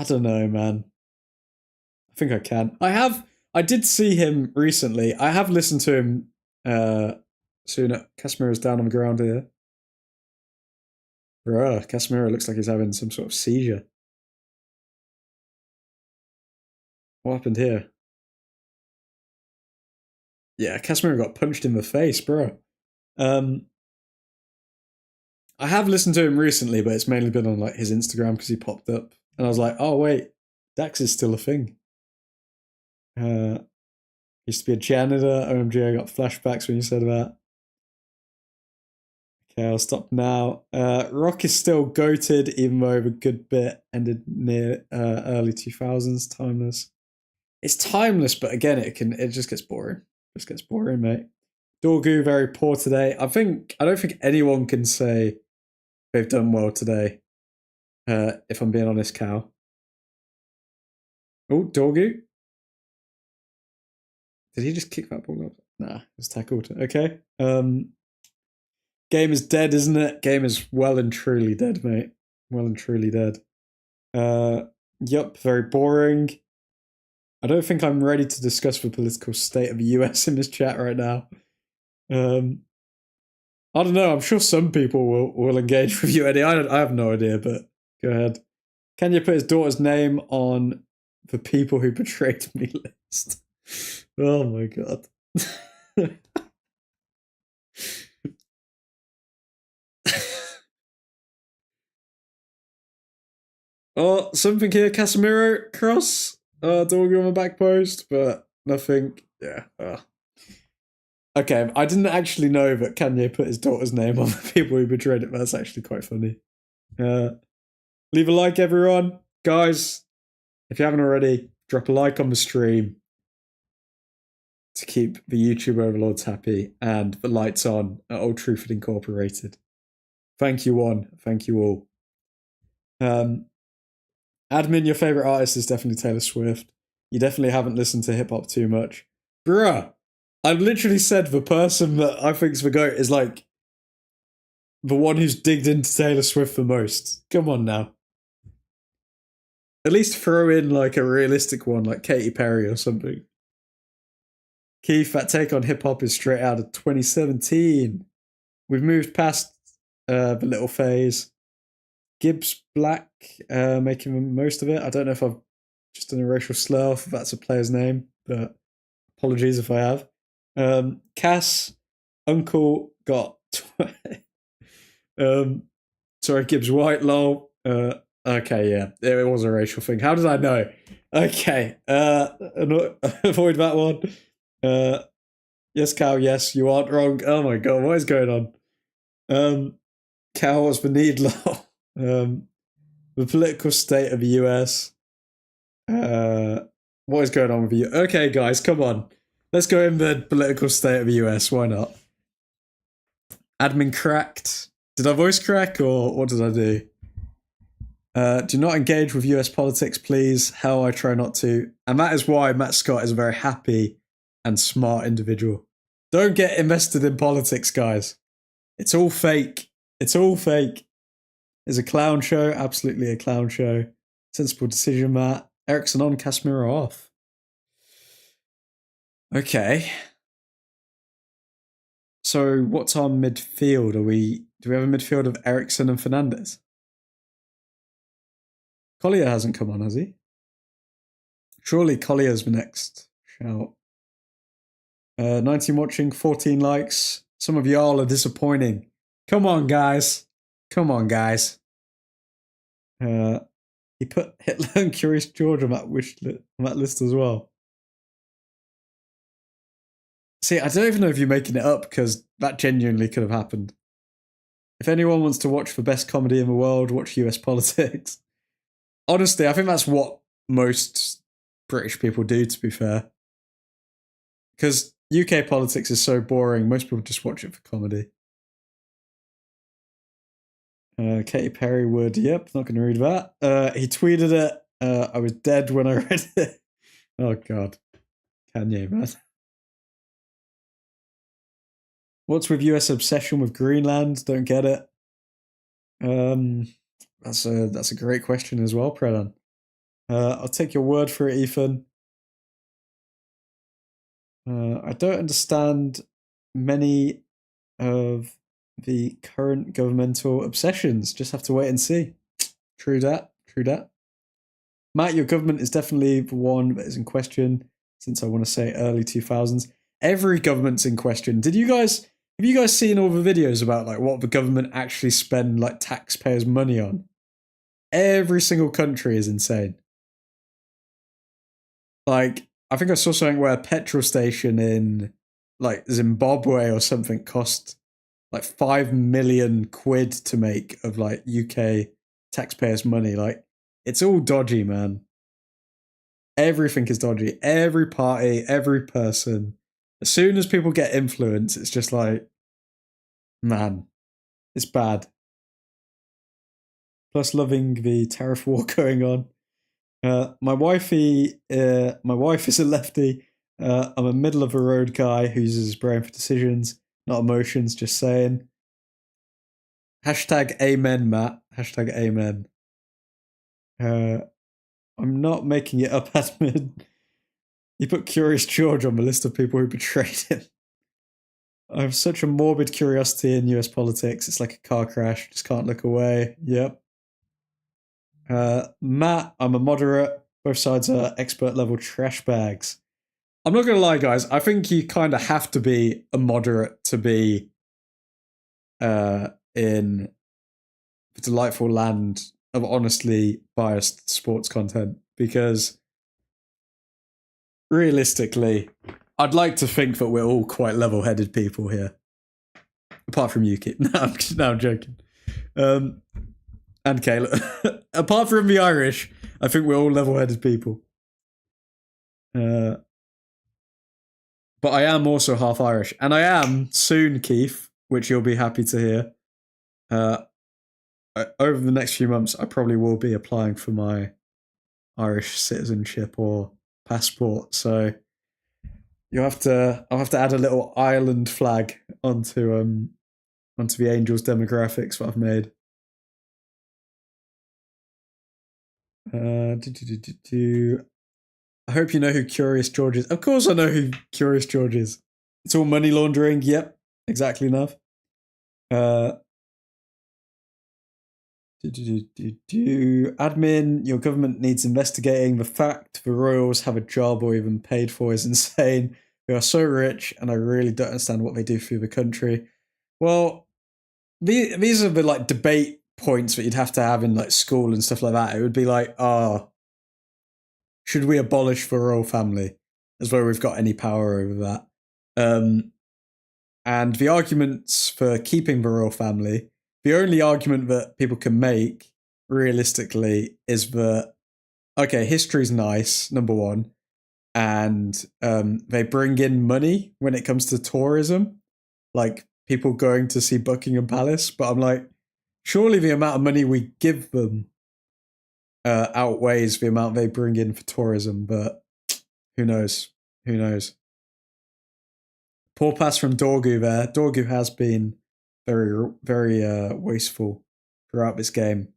don't know, man. I think I can. I did see him recently. I have listened to him soon. Casimira's down on the ground here. Bruh, Casimiro looks like he's having some sort of seizure. What happened here? Yeah, Casimiro got punched in the face, bro. I have listened to him recently, but it's mainly been on like his Instagram because he popped up. And I was like, oh wait, Dax is still a thing. Used to be a janitor. OMG, I got flashbacks when you said that. Okay, I'll stop now. Rock is still goated, even though the good bit ended near early 2000s. Timeless. It's timeless, but again, it just gets boring. It just gets boring, mate. Dorgu very poor today. I don't think anyone can say they've done well today. If I'm being honest, Cal. Oh, Dorgu. Did he just kick that ball up? Nah, it was tackled. Okay. Game is dead, isn't it? Game is well and truly dead, mate. Well and truly dead. Yup, very boring. I don't think I'm ready to discuss the political state of the US in this chat right now. I don't know. I'm sure some people will engage with you, Eddie. I have no idea, but go ahead. Can you put his daughter's name on the people who betrayed me list? Oh my god. Oh, something here, Casemiro cross. Doggy on the back post, but nothing. Yeah. Okay, I didn't actually know that Kanye put his daughter's name on the people who betrayed it. That's actually quite funny. Leave a like, everyone. Guys, if you haven't already, drop a like on the stream to keep the YouTube overlords happy and the lights on at Old Truthford Incorporated. Thank you, one. Thank you all. Admin, your favorite artist is definitely Taylor Swift. You definitely haven't listened to hip hop too much. Bruh, I've literally said the person that I think's the GOAT is like the one who's digged into Taylor Swift the most. Come on now. At least throw in like a realistic one, like Katy Perry or something. Keith, that take on hip hop is straight out of 2017. We've moved past the little phase. Gibbs Black, making the most of it. I don't know if I've just done a racial slur if that's a player's name, but apologies if I have. Cass, Uncle got. Sorry, Gibbs White, lol. Okay, yeah, it was a racial thing. How did I know? Okay, avoid that one. Yes, Cal, yes, you aren't wrong. Oh my god, what is going on? Cal was the need law. The political state of the US. What is going on with you? Okay, guys, come on. Let's go in the political state of the US. Why not? Admin cracked. Did I voice crack or what did I do? Do not engage with US politics, please. Hell, I try not to. And that is why Matt Scott is a very happy and smart individual. Don't get invested in politics, guys. It's all fake. It's all fake. It's a clown show. Absolutely a clown show. Sensible decision, Matt. Ericsson on, Casemiro off. Okay. So what's our midfield? Do we have a midfield of Ericsson and Fernandes? Collier hasn't come on, has he? Surely Collier's the next shout. 19 watching, 14 likes. Some of y'all are disappointing. Come on, guys. Come on, guys. He put Hitler and Curious George on that list as well. See, I don't even know if you're making it up because that genuinely could have happened. If anyone wants to watch the best comedy in the world, watch US politics. Honestly, I think that's what most British people do, to be fair. Because UK politics is so boring, most people just watch it for comedy. Katy Perry would, yep, not going to read that. He tweeted it. I was dead when I read it. Oh, God. Kanye, man. What's with US obsession with Greenland? Don't get it. That's a great question as well, Predan. I'll take your word for it, Ethan. I don't understand many of the current governmental obsessions. Just have to wait and see. True that. True that. Matt, your government is definitely the one that is in question since I want to say early 2000s. Every government's in question. Have you guys seen all the videos about like what the government actually spend like taxpayers' money on? Every single country is insane. Like, I think I saw something where a petrol station in like Zimbabwe or something cost like 5 million quid to make of like UK taxpayers' money. Like, it's all dodgy, man. Everything is dodgy. Every party, every person. As soon as people get influence, it's just like, man, it's bad. Plus loving the tariff war going on. My wife is a lefty. I'm a middle of the road guy who uses his brain for decisions, not emotions, just saying. Hashtag amen, Matt. Hashtag amen. I'm not making it up, admin. He put Curious George on the list of people who betrayed him. I have such a morbid curiosity in US politics. It's like a car crash. Just can't look away. Yep. Matt, I'm a moderate. Both sides are expert level trash bags. I'm not going to lie, guys. I think you kind of have to be a moderate to be in the delightful land of honestly biased sports content, because realistically, I'd like to think that we're all quite level-headed people here. Apart from Yuki. No, I'm joking. And Caleb. Apart from the Irish, I think we're all level-headed people. But I am also half Irish. And I am soon, Keith, which you'll be happy to hear. Over the next few months, I probably will be applying for my Irish citizenship or passport. So I'll have to add a little Ireland flag onto the Angels demographics that I've made. I hope you know who Curious George is. Of course I know who Curious George is. It's all money laundering. Yep, exactly enough. Admin, your government needs investigating. The fact the royals have a job or even paid for is insane. We are so rich, and I really don't understand what they do for the country. Well, these are the like debate points that you'd have to have in like school and stuff like that. It would be like, should we abolish the royal family? As though we've got any power over that. And the arguments for keeping the royal family, the only argument that people can make realistically is that, okay, history's nice, number one, and they bring in money when it comes to tourism, like people going to see Buckingham Palace. But I'm like, surely the amount of money we give them outweighs the amount they bring in for tourism, but who knows? Who knows? Poor pass from Dorgu there. Dorgu has been very, very wasteful throughout this game.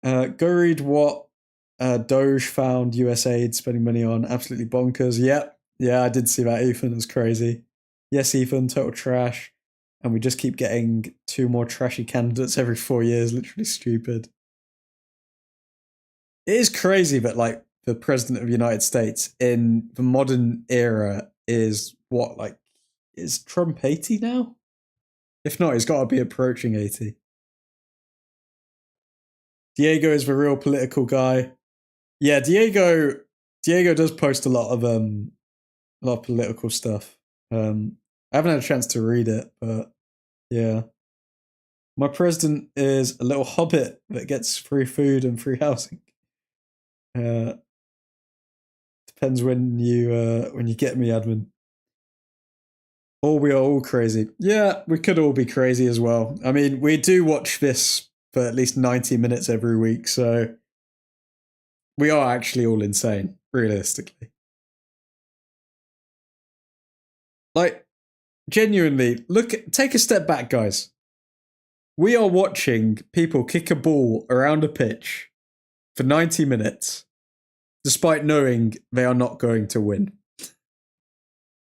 Go read what Doge found USAID spending money on. Absolutely bonkers. Yep. Yeah, I did see that, Ethan. It was crazy. Yes, Ethan, total trash. And we just keep getting 2 more trashy candidates every 4 years. Literally stupid. It is crazy that, like, the president of the United States in the modern era is what, like, is Trump 80 now? If not, he's got to be approaching 80. Diego is the real political guy. Yeah, Diego does post a lot of political stuff. I haven't had a chance to read it, but yeah. My president is a little hobbit that gets free food and free housing. Depends when you get me, admin. Or we are all crazy. Yeah, we could all be crazy as well. I mean, we do watch this for at least 90 minutes every week, so we are actually all insane, realistically. Like, genuinely, take a step back, guys. We are watching people kick a ball around a pitch for 90 minutes, despite knowing they are not going to win.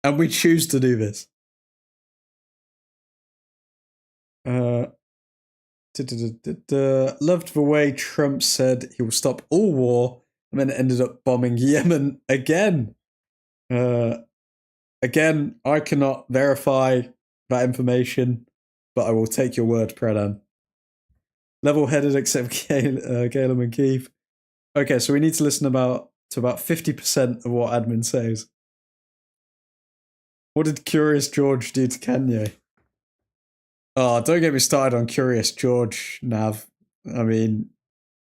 And we choose to do this. Loved the way Trump said he will stop all war and then ended up bombing Yemen again. Again, I cannot verify that information, but I will take your word, Pradan. Level-headed except Galen and Keith. Okay, so we need to listen to about 50% of what admin says. What did Curious George do to Kanye? Oh, don't get me started on Curious George, Nav. I mean,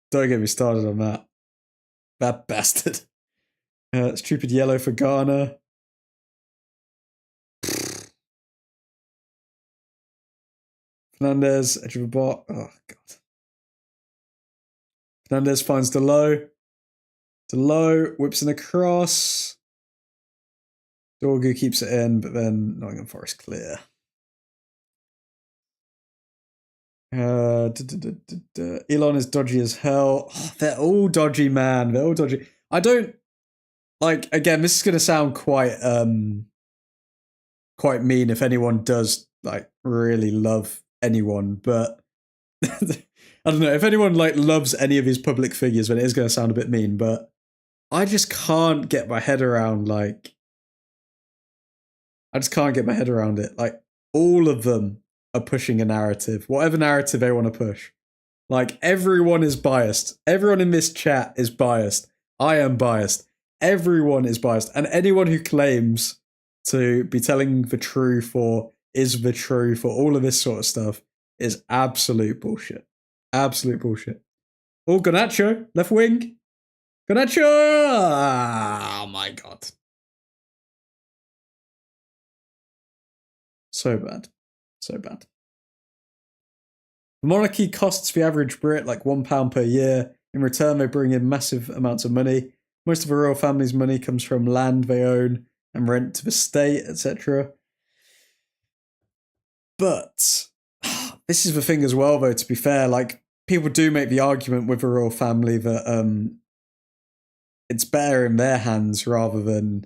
don't get me started on that. That bastard. Stupid yellow for Ghana. Fernandez, edge of a bot. Oh, God. Fernandez finds Delo. Delo whips in a cross. Dorgu keeps it in, but then Nottingham Forest clear. Elon is dodgy as hell. Oh, they're all dodgy, man. They're all dodgy. I don't like. Again, this is going to sound quite mean if anyone does like really love anyone, but I don't know if anyone like loves any of these public figures. Then it is going to sound a bit mean, but I just can't get my head around like. I just can't get my head around it. Like all of them are pushing a narrative, whatever narrative they want to push. Like everyone is biased. Everyone in this chat is biased. I am biased. Everyone is biased. And anyone who claims to be telling the truth or is the truth or all of this sort of stuff is absolute bullshit. Absolute bullshit. Oh, Garnacho, left wing. Garnacho! Oh my God. So bad. So bad. The monarchy costs the average Brit like £1 per year. In return, they bring in massive amounts of money. Most of the royal family's money comes from land they own and rent to the state, etc. But this is the thing as well, though, to be fair. Like, people do make the argument with the royal family that it's better in their hands rather than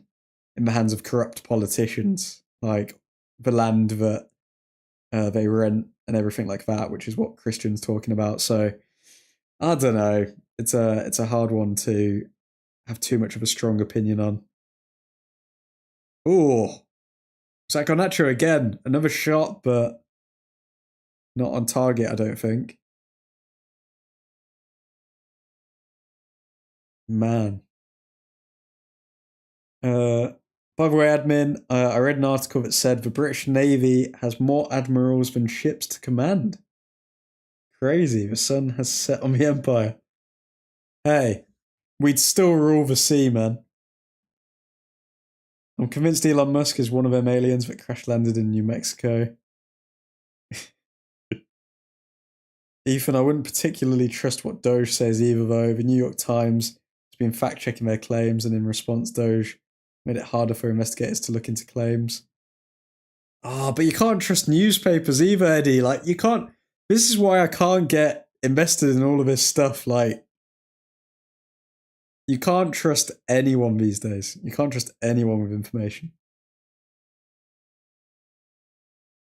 in the hands of corrupt politicians, like the land that they rent and everything like that, which is what Christian's talking about. So I don't know. It's a hard one to have too much of a strong opinion on. Ooh, Nacho again. Another shot, but not on target, I don't think. Man. By the way, admin, I read an article that said the British Navy has more admirals than ships to command. Crazy. The sun has set on the Empire. Hey, we'd still rule the sea, man. I'm convinced Elon Musk is one of them aliens that crash landed in New Mexico. Ethan, I wouldn't particularly trust what Doge says either, though. The New York Times has been fact-checking their claims, and in response, Doge made it harder for investigators to look into claims. But you can't trust newspapers either, Eddie. Like, you can't... This is why I can't get invested in all of this stuff. Like, you can't trust anyone these days. You can't trust anyone with information.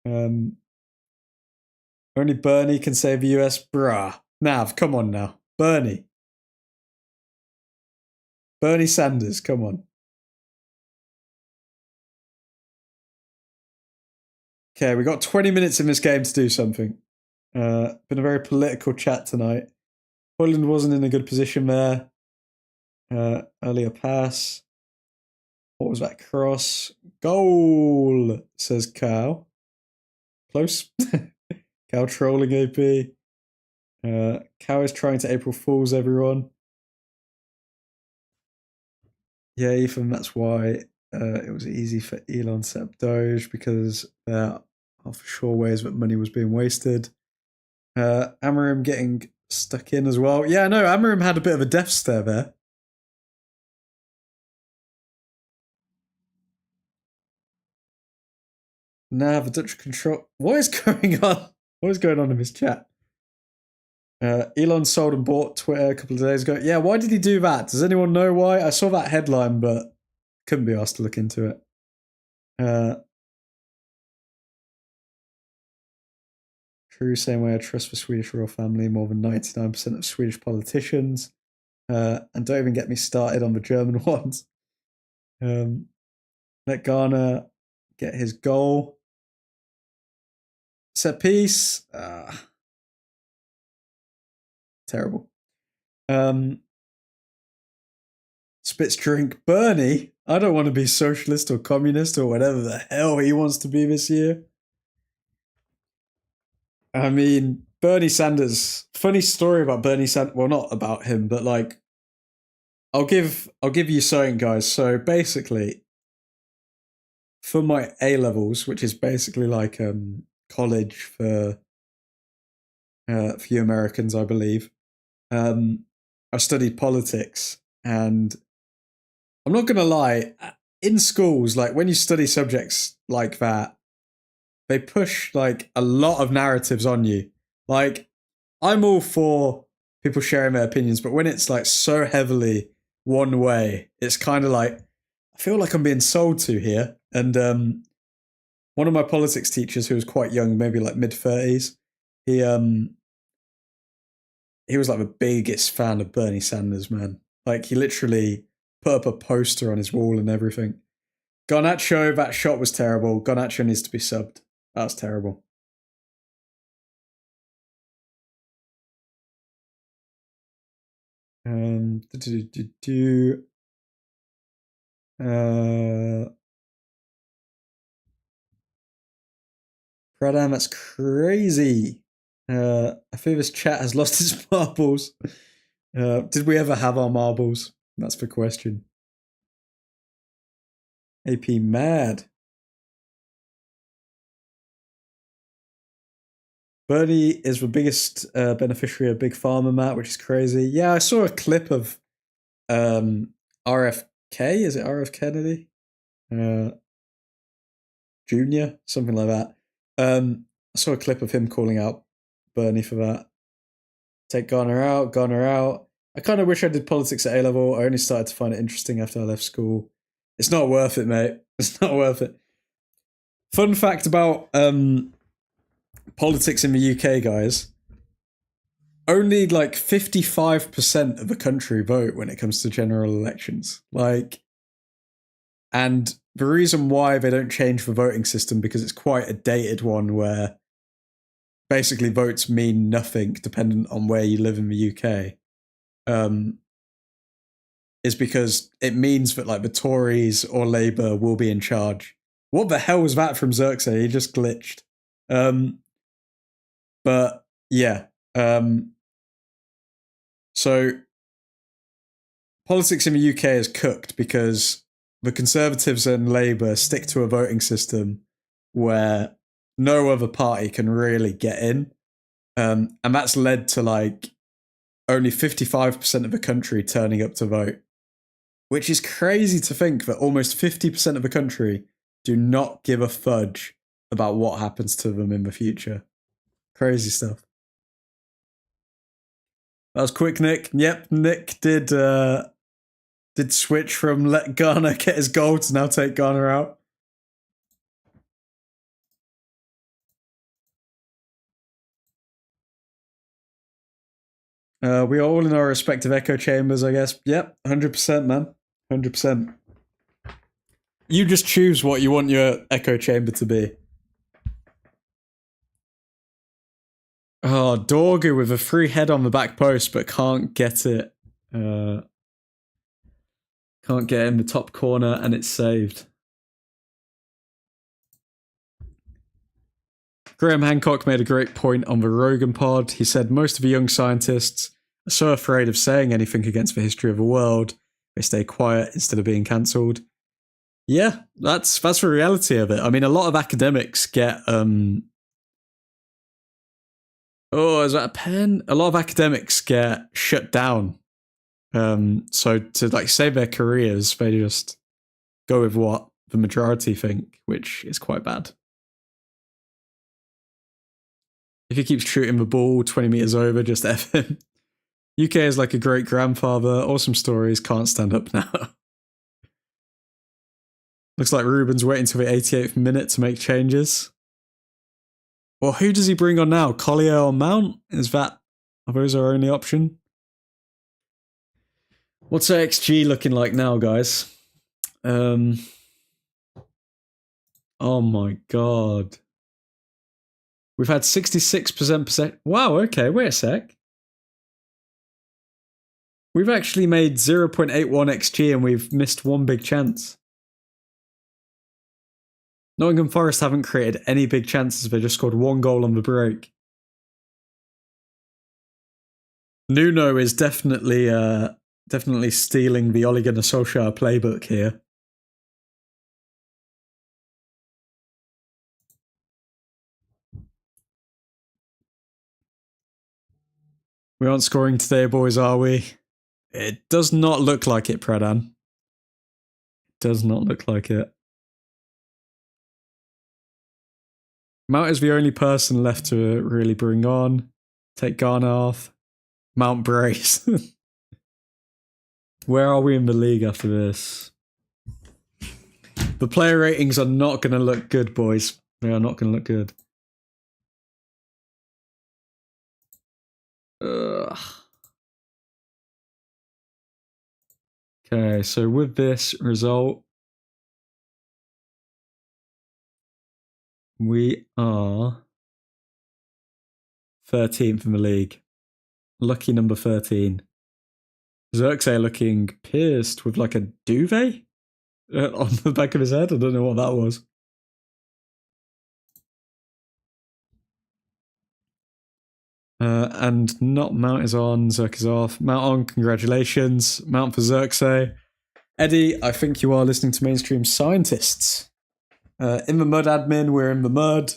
Only Bernie can save the US. Bruh. Nav, come on now. Bernie Sanders, come on. Okay, we got 20 minutes in this game to do something. Been a very political chat tonight. Poland wasn't in a good position there. Earlier pass. What was that cross? Goal, says Cal. Close. Cal trolling AP. Cal is trying to April Fools everyone. Yeah, Ethan, that's why it was easy for Elon to set up Doge, because there are for sure ways that money was being wasted. Amarim getting stuck in as well. Yeah, no, Amarim had a bit of a death stare there. Now the Dutch control. What is going on? What is going on in this chat? Elon sold and bought Twitter a couple of days ago. Yeah, why did he do that? Does anyone know why? I saw that headline, but couldn't be asked to look into it. True, same way I trust the Swedish royal family more than 99% of Swedish politicians. And don't even get me started on the German ones. Let Garner get his goal. Set piece. Terrible. Spitz drink. Bernie. I don't want to be socialist or communist or whatever the hell he wants to be this year. I mean, Bernie Sanders. Funny story about Bernie Sanders. Well, not about him, but like, I'll give you something, guys. So basically, for my A levels, which is basically like college for you Americans, I believe, I studied politics, and I'm not gonna lie. In schools, like when you study subjects like that, they push like a lot of narratives on you. Like, I'm all for people sharing their opinions, but when it's like so heavily one way, it's kind of like, I feel like I'm being sold to here. And one of my politics teachers, who was quite young, maybe like mid-30s, he was like the biggest fan of Bernie Sanders, man. Like, he literally put up a poster on his wall and everything. Garnacho, that shot was terrible. Garnacho needs to be subbed. That's terrible. Pradam, that's crazy. I feel this chat has lost its marbles. Did we ever have our marbles? That's the question. AP mad. Bernie is the biggest beneficiary of Big Pharma, Matt, which is crazy. Yeah, I saw a clip of RFK. Is it RF Kennedy? Junior? Something like that. I saw a clip of him calling out Bernie for that. Take Ghana out, Ghana out. I kind of wish I did politics at A-level. I only started to find it interesting after I left school. It's not worth it, mate. It's not worth it. Fun fact about politics in the UK, guys. Only like 55% of the country vote when it comes to general elections. Like, and the reason why they don't change the voting system, because it's quite a dated one where basically votes mean nothing dependent on where you live in the UK, is because it means that like the Tories or Labour will be in charge. What the hell was that from Xerxes? He just glitched. But yeah. So politics in the UK is cooked because the Conservatives and Labour stick to a voting system where no other party can really get in. And that's led to like only 55% of the country turning up to vote, which is crazy to think that almost 50% of the country do not give a fudge about what happens to them in the future. Crazy stuff. That was quick, Nick. Yep, Nick did switch from let Ghana get his goal to now take Ghana out. We are all in our respective echo chambers, I guess. Yep, 100%, man. 100%. You just choose what you want your echo chamber to be. Oh, Dorgu with a free head on the back post, but can't get it. Can't get in the top corner, and it's saved. Graham Hancock made a great point on the Rogan pod. He said most of the young scientists are so afraid of saying anything against the history of the world, they stay quiet instead of being cancelled. Yeah, that's the reality of it. I mean, a lot of academics get oh, is that a pen? A lot of academics get shut down. So to like save their careers, they just go with what the majority think, which is quite bad. If he keeps shooting the ball 20 meters over, just F him. UK is like a great grandfather. Awesome stories. Can't stand up now. Looks like Ruben's waiting till the 88th minute to make changes. Well, who does he bring on now? Collier or Mount? Are those our only option? What's our XG looking like now, guys? Oh my god. We've had 66%. Wow, okay, wait a sec. We've actually made 0.81 XG and we've missed one big chance. Nottingham Forest haven't created any big chances. They just scored one goal on the break. Nuno is definitely stealing the Ole Gunnar Solskjaer playbook here. We aren't scoring today, boys, are we? It does not look like it, Pradhan. It does not look like it. Mount is the only person left to really bring on. Take Ghana off. Mount brace. Where are we in the league after this? The player ratings are not going to look good, boys. They are not going to look good. Ugh. Okay, so with this result, we are 13th in the league. Lucky number 13. Xerxes looking pierced with like a duvet on the back of his head. I don't know what that was. And not Mount is on, Xerxes is off. Mount on, congratulations. Mount for Xerxes. Eddie, I think you are listening to Mainstream Scientists. In the mud admin, we're in the mud.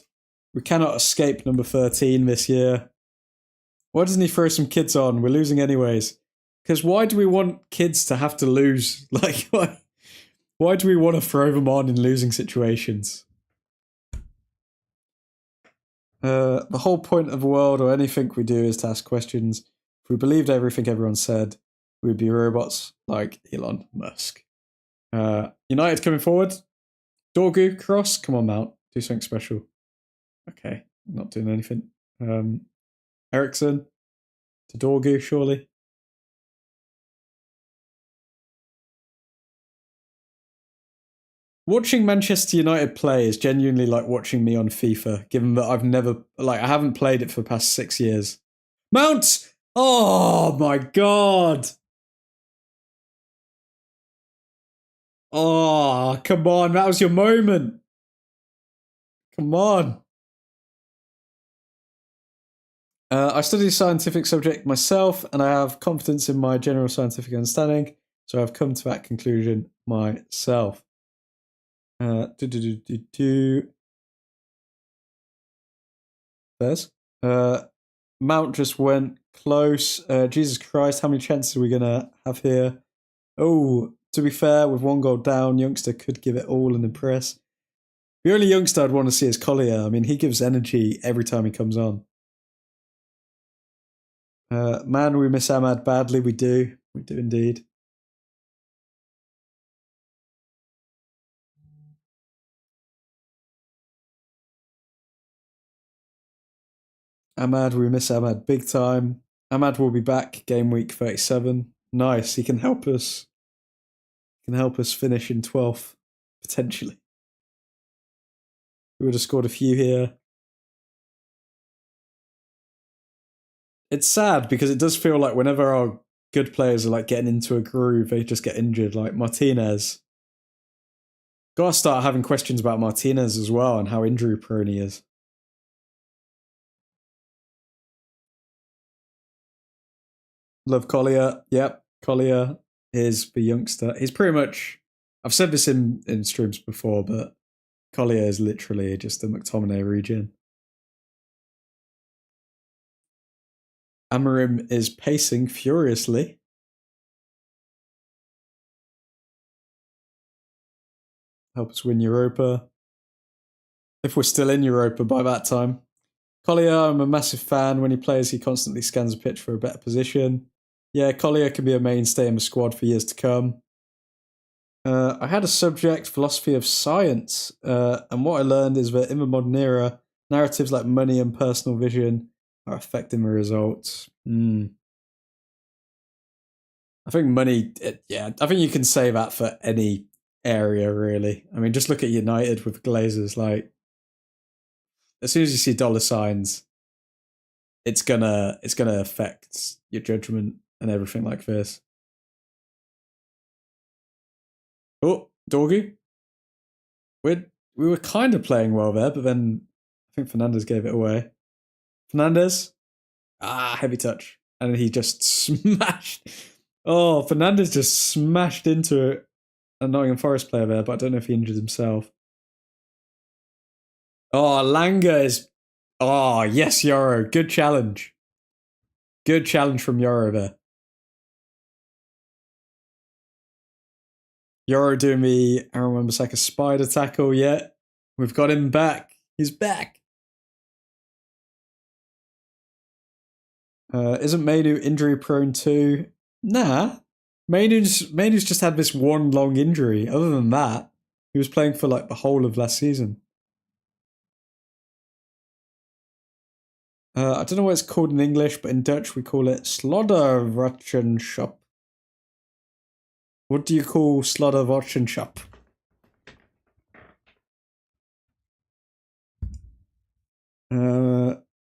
We cannot escape number 13 this year. Why doesn't he throw some kids on? We're losing anyways. Because why do we want kids to have to lose? Like, why do we want to throw them on in losing situations? The whole point of the world or anything we do is to ask questions. If we believed everything everyone said, we'd be robots like Elon Musk. United coming forward. Dorgu, cross. Come on, Mount. Do something special. Okay, not doing anything. Ericsson to Dorgu, surely. Watching Manchester United play is genuinely like watching me on FIFA, given that I haven't played it for the past 6 years. Mount! Oh my god! Oh, come on, that was your moment. Come on. I study a scientific subject myself, and I have confidence in my general scientific understanding, so I've come to that conclusion myself. There's Mount just went close. Jesus Christ, how many chances are we gonna have here? Oh, to be fair, with 1 goal down, youngster could give it all and impress. The only youngster I'd want to see is Collier. I mean, he gives energy every time he comes on. Man, we miss Ahmad badly. We do. We do indeed. Ahmad, we miss Ahmad big time. Ahmad will be back game week 37. Nice. He can help us. He can help us finish in 12th, potentially. We would have scored a few here. It's sad because it does feel like whenever our good players are like getting into a groove, they just get injured. Like Martinez. Gotta start having questions about Martinez as well and how injury prone he is. Love Collier. Yep, Collier is the youngster. He's pretty much. I've said this in streams before, but Collier is literally just a McTominay region. Amorim is pacing furiously. Help us win Europa. If we're still in Europa by that time. Collier, I'm a massive fan. When he plays, he constantly scans the pitch for a better position. Yeah, Collier can be a mainstay in the squad for years to come. I had a subject, philosophy of science, and what I learned is that in the modern era, narratives like money and personal vision are affecting the results. I think money, I think you can say that for any area, really. I mean, just look at United with Glazers. Like, as soon as you see dollar signs, it's gonna affect your judgment and everything like this. Oh, Dorgu. We were kind of playing well there, but then I think Fernandez gave it away. Fernandez. Heavy touch. And he just smashed. Oh, Fernandez just smashed into a Nottingham Forest player there, but I don't know if he injured himself. Oh, Langa is... Oh, yes, Yoro. Good challenge. Good challenge from Yoro there. Yoro doing me, I remember, like a spider tackle yet. We've got him back. He's back. Isn't Mainu injury prone too? Nah. Mainu's just had this one long injury. Other than that, he was playing for like the whole of last season. I don't know what it's called in English, but in Dutch we call it Slaughterwatchenschap. What do you call Slaughterwatchenschap?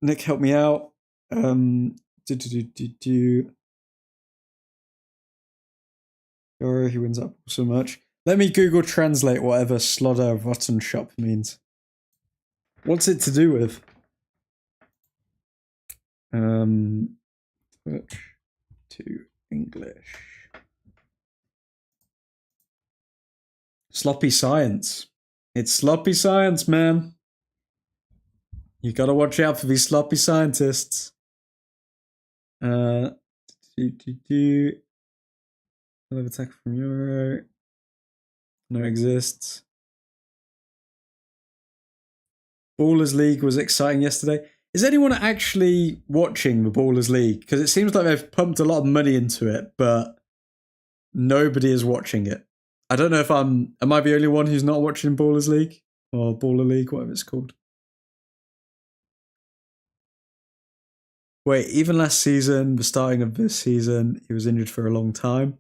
Nick, help me out. Or he wins up so much. Let me Google translate whatever Slaughterwatchenschap means. What's it to do with? Switch to English. Sloppy science. It's sloppy science, man. You gotta watch out for these sloppy scientists. Another attack from Euro. No exists. Ballers League was exciting yesterday. Is anyone actually watching the Ballers League? Because it seems like they've pumped a lot of money into it, but nobody is watching it. I don't know if am I the only one who's not watching Ballers League? Or Baller League, whatever it's called. Wait, even last season, the starting of this season, he was injured for a long time.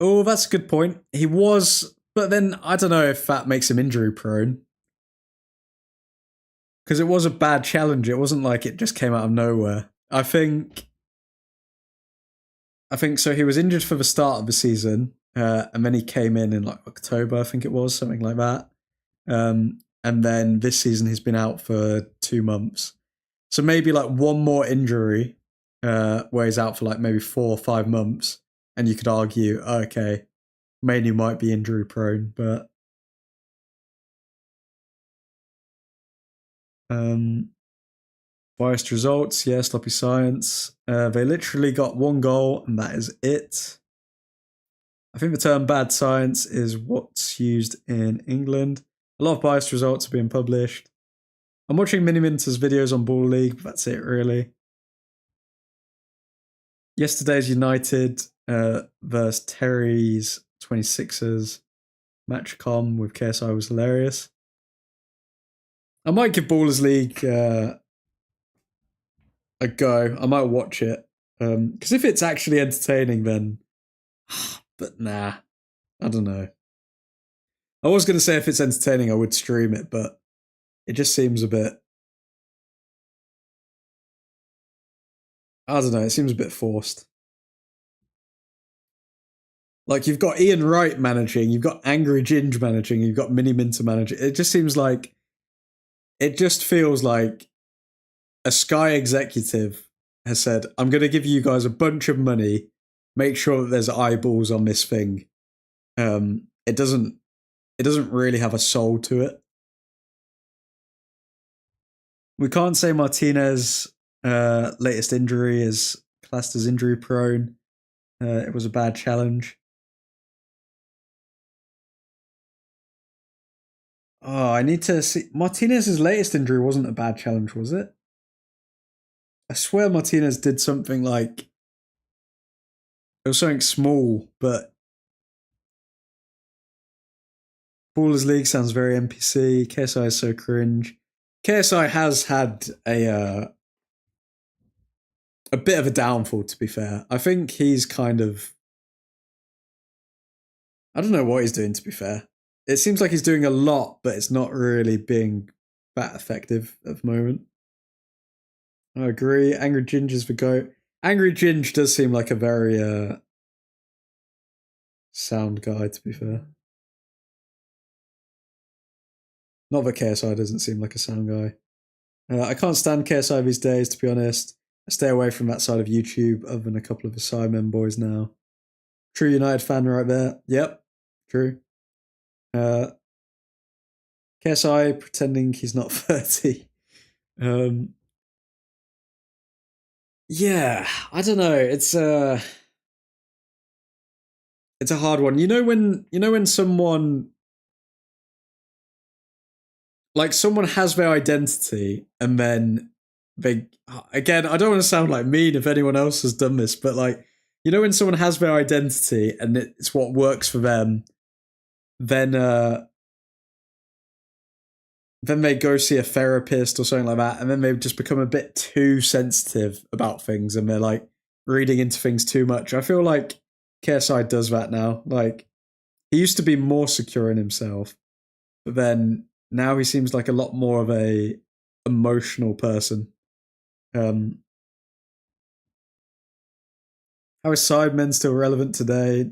Oh, that's a good point. He was, but then I don't know if that makes him injury prone. Because it was a bad challenge. It wasn't like it just came out of nowhere. I think so. He was injured for the start of the season, and then he came in like October, I think it was, something like that. And then this season he's been out for 2 months. So maybe like one more injury, where he's out for like maybe 4 or 5 months, and you could argue, okay, Manu might be injury prone, but biased results, yeah, sloppy science. They literally got 1 goal, and that is it. I think the term bad science is what's used in England. A lot of biased results are being published. I'm watching Miniminter's videos on Ball League, but that's it really. Yesterday's United versus Terry's 26ers match with KSI was hilarious. I might give Ballers League a go. I might watch it. Because if it's actually entertaining, then... But nah. I don't know. I was going to say if it's entertaining, I would stream it, but it just seems a bit... I don't know. It seems a bit forced. Like, you've got Ian Wright managing, you've got Angry Ginge managing, you've got Mini Minter managing. It just seems like... It just feels like a Sky executive has said, I'm going to give you guys a bunch of money, make sure that there's eyeballs on this thing. It doesn't really have a soul to it. We can't say Martinez' latest injury is classed as injury prone. It was a bad challenge. Oh, I need to see. Martinez's latest injury wasn't a bad challenge, was it? I swear Martinez did something like... It was something small, but... Ballers League sounds very NPC. KSI is so cringe. KSI has had a bit of a downfall, to be fair. I think he's kind of... I don't know what he's doing, to be fair. It seems like he's doing a lot, but it's not really being that effective at the moment. I agree. Angry Ginge is the GOAT. Angry Ginge does seem like a very sound guy, to be fair. Not that KSI doesn't seem like a sound guy. I can't stand KSI these days, to be honest. I stay away from that side of YouTube, other than a couple of the Simon boys now. True United fan right there. Yep, true. KSI pretending he's not 30. Yeah, I don't know. It's a hard one. You know when someone has their identity and then they, again, I don't want to sound like mean if anyone else has done this, but like, you know when someone has their identity and it's what works for them, then they go see a therapist or something like that, and then they just become a bit too sensitive about things, and they're like reading into things too much. I feel like KSI does that now. Like, he used to be more secure in himself, but then now he seems like a lot more of a emotional person. How is Sidemen still relevant today?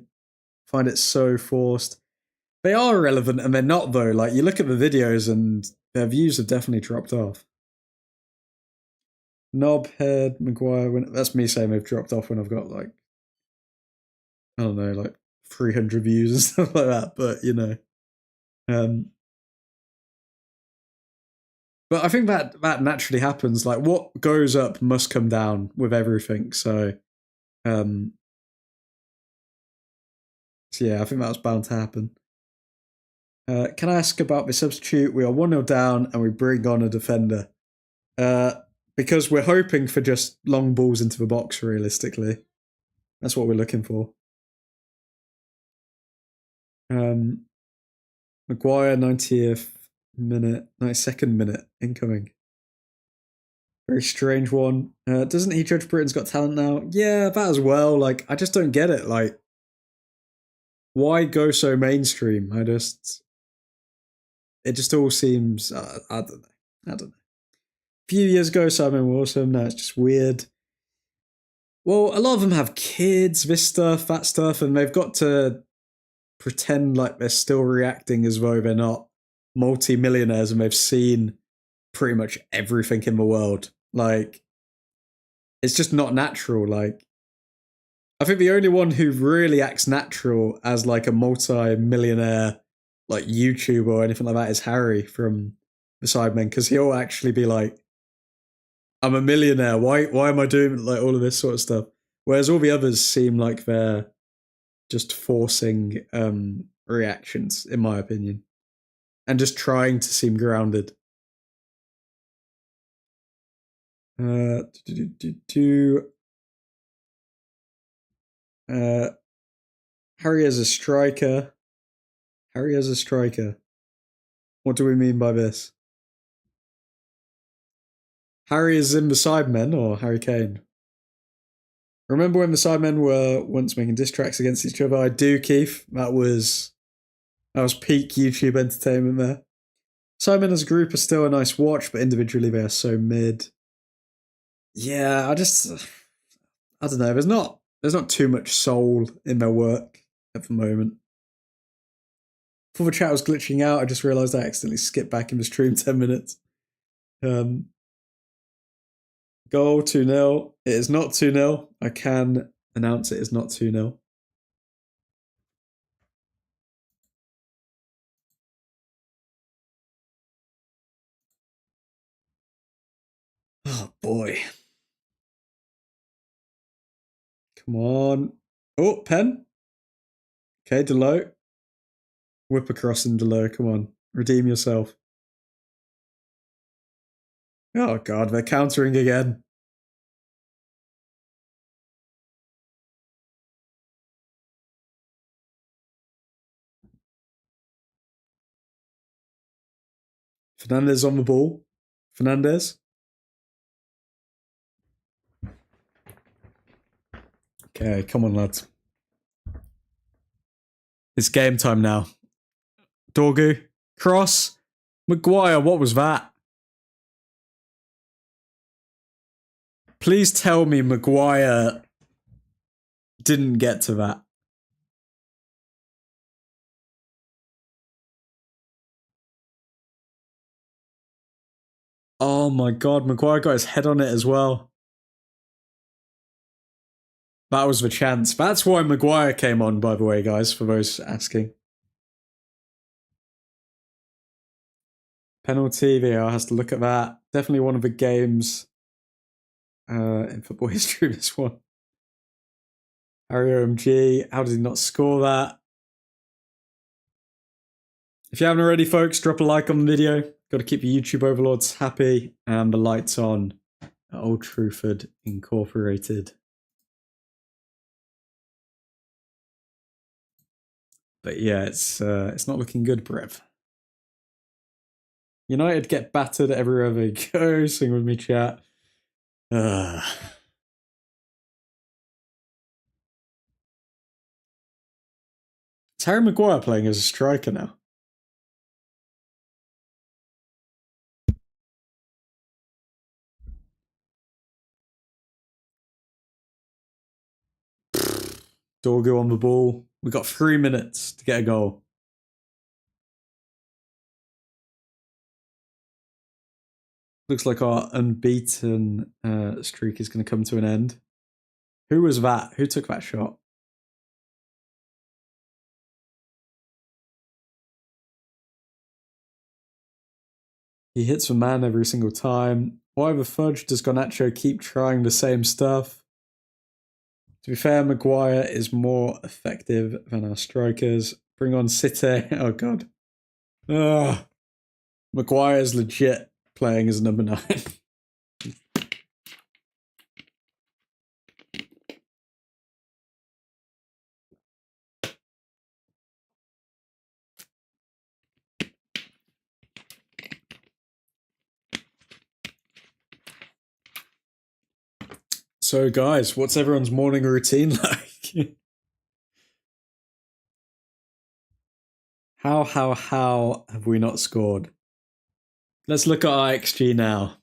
Find it so forced. They are relevant and they're not, though. Like, you look at the videos and their views have definitely dropped off. Knobhead, Maguire, that's me saying they've dropped off when I've got like, I don't know, like 300 views and stuff like that, but you know. But I think that naturally happens. Like, what goes up must come down with everything. So, So yeah, I think that was bound to happen. Can I ask about the substitute? We are 1-0 down and we bring on a defender. Because we're hoping for just long balls into the box, realistically. That's what we're looking for. Maguire, 90th minute, 92nd minute, incoming. Very strange one. Doesn't he judge Britain's Got Talent now? Yeah, that as well. Like, I just don't get it. Like, why go so mainstream? It just all seems, I don't know. A few years ago, Simon Wilson, now it's just weird. Well, a lot of them have kids, this stuff, that stuff, and they've got to pretend like they're still reacting as though they're not multi-millionaires and they've seen pretty much everything in the world. Like, it's just not natural. Like, I think the only one who really acts natural as like a multi-millionaire like YouTuber or anything like that is Harry from the Sidemen, because he'll actually be like, I'm a millionaire. Why am I doing like all of this sort of stuff? Whereas all the others seem like they're just forcing reactions, in my opinion, and just trying to seem grounded. Harry as a striker. Harry as a striker. What do we mean by this? Harry is in the Sidemen or Harry Kane? Remember when the Sidemen were once making diss tracks against each other? I do, Keith. That was peak YouTube entertainment there. Sidemen as a group are still a nice watch, but individually they are so mid. Yeah, I don't know. There's not too much soul in their work at the moment. Before the chat was glitching out, I just realised I accidentally skipped back in the stream 10 minutes. Goal 2-0. It is not 2-0. I can announce it is not 2-0. Oh boy. Come on. Oh, pen. Okay, Delo. Whip across in Delo. Come on. Redeem yourself. Oh god, they're countering again. Fernandez on the ball. Fernandez. Okay, come on, lads. It's game time now. Dorgu. Cross. Maguire, what was that? Please tell me Maguire didn't get to that. Oh my god, Maguire got his head on it as well. That was the chance. That's why Maguire came on, by the way, guys, for those asking. Penalty, VAR has to look at that. Definitely one of the games in football history, this one. Harry OMG, how did he not score that? If you haven't already, folks, drop a like on the video. Got to keep your YouTube overlords happy and the lights on at Old Truthford Incorporated. But yeah, it's not looking good, Brev. United get battered everywhere they go. Sing with me, chat. Is Harry Maguire playing as a striker now? Dorgu on the ball. We got 3 minutes to get a goal. Looks like our unbeaten streak is going to come to an end. Who was that? Who took that shot? He hits the man every single time. Why the fudge does Garnacho keep trying the same stuff? To be fair, Maguire is more effective than our strikers. Bring on City. Oh, God. Ugh. Maguire's legit playing as number 9. So, guys, what's everyone's morning routine like? How have we not scored? Let's look at our XG now.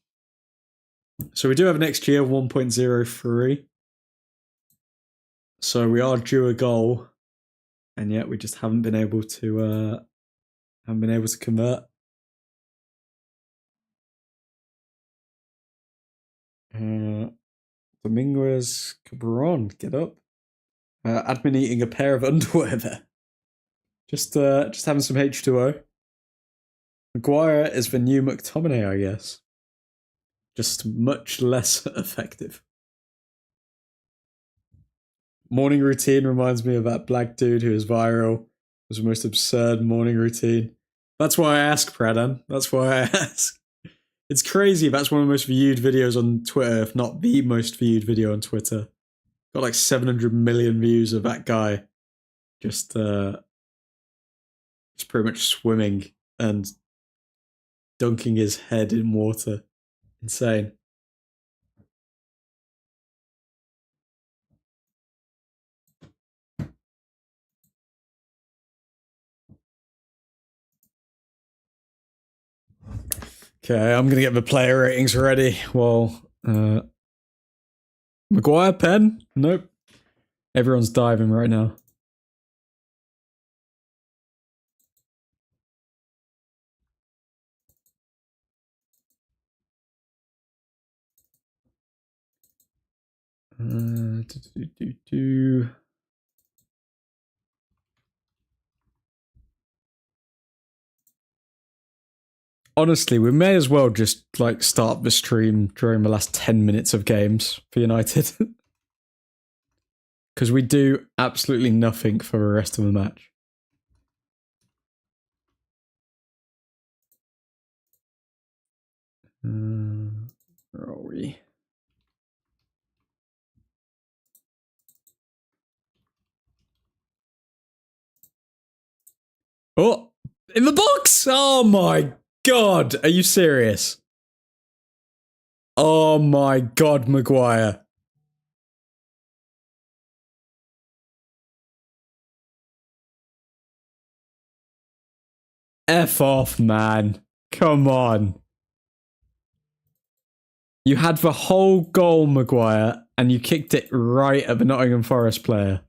So we do have an XG of 1.03. So we are due a goal, and yet we just haven't been able to convert. Dominguez Cabron, get up. Admin eating a pair of underwear there. Just having some H2O. Maguire is the new McTominay, I guess. Just much less effective. Morning routine reminds me of that black dude who is viral. It was the most absurd morning routine. That's why I ask, Pradhan. That's why I ask. It's crazy. That's one of the most viewed videos on Twitter, if not the most viewed video on Twitter. Got like 700 million views of that guy just pretty much swimming and dunking his head in water. Insane. Okay, I'm gonna get the player ratings ready. Well, Maguire pen? Nope. Everyone's diving right now. Honestly, we may as well just like start the stream during the last 10 minutes of games for United. Because we do absolutely nothing for the rest of the match. Where are we? Oh, in the box! Oh my God, are you serious? Oh my God, Maguire. F off, man. Come on. You had the whole goal, Maguire, and you kicked it right at the Nottingham Forest player.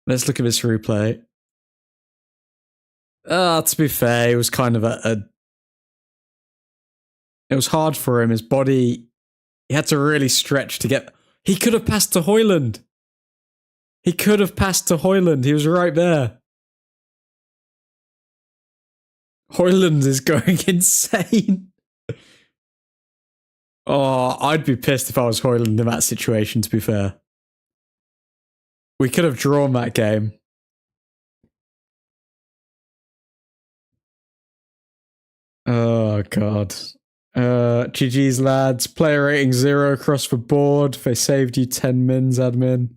Let's look at this replay. To be fair, it was kind of it was hard for him. His body, he had to really stretch to get... He could have passed to Højlund. He could have passed to Højlund. He was right there. Højlund is going insane. Oh, I'd be pissed if I was Højlund in that situation, to be fair. We could have drawn that game. Oh, God. GG's, lads. Player rating 0 across the board. They saved you 10 mins, admin.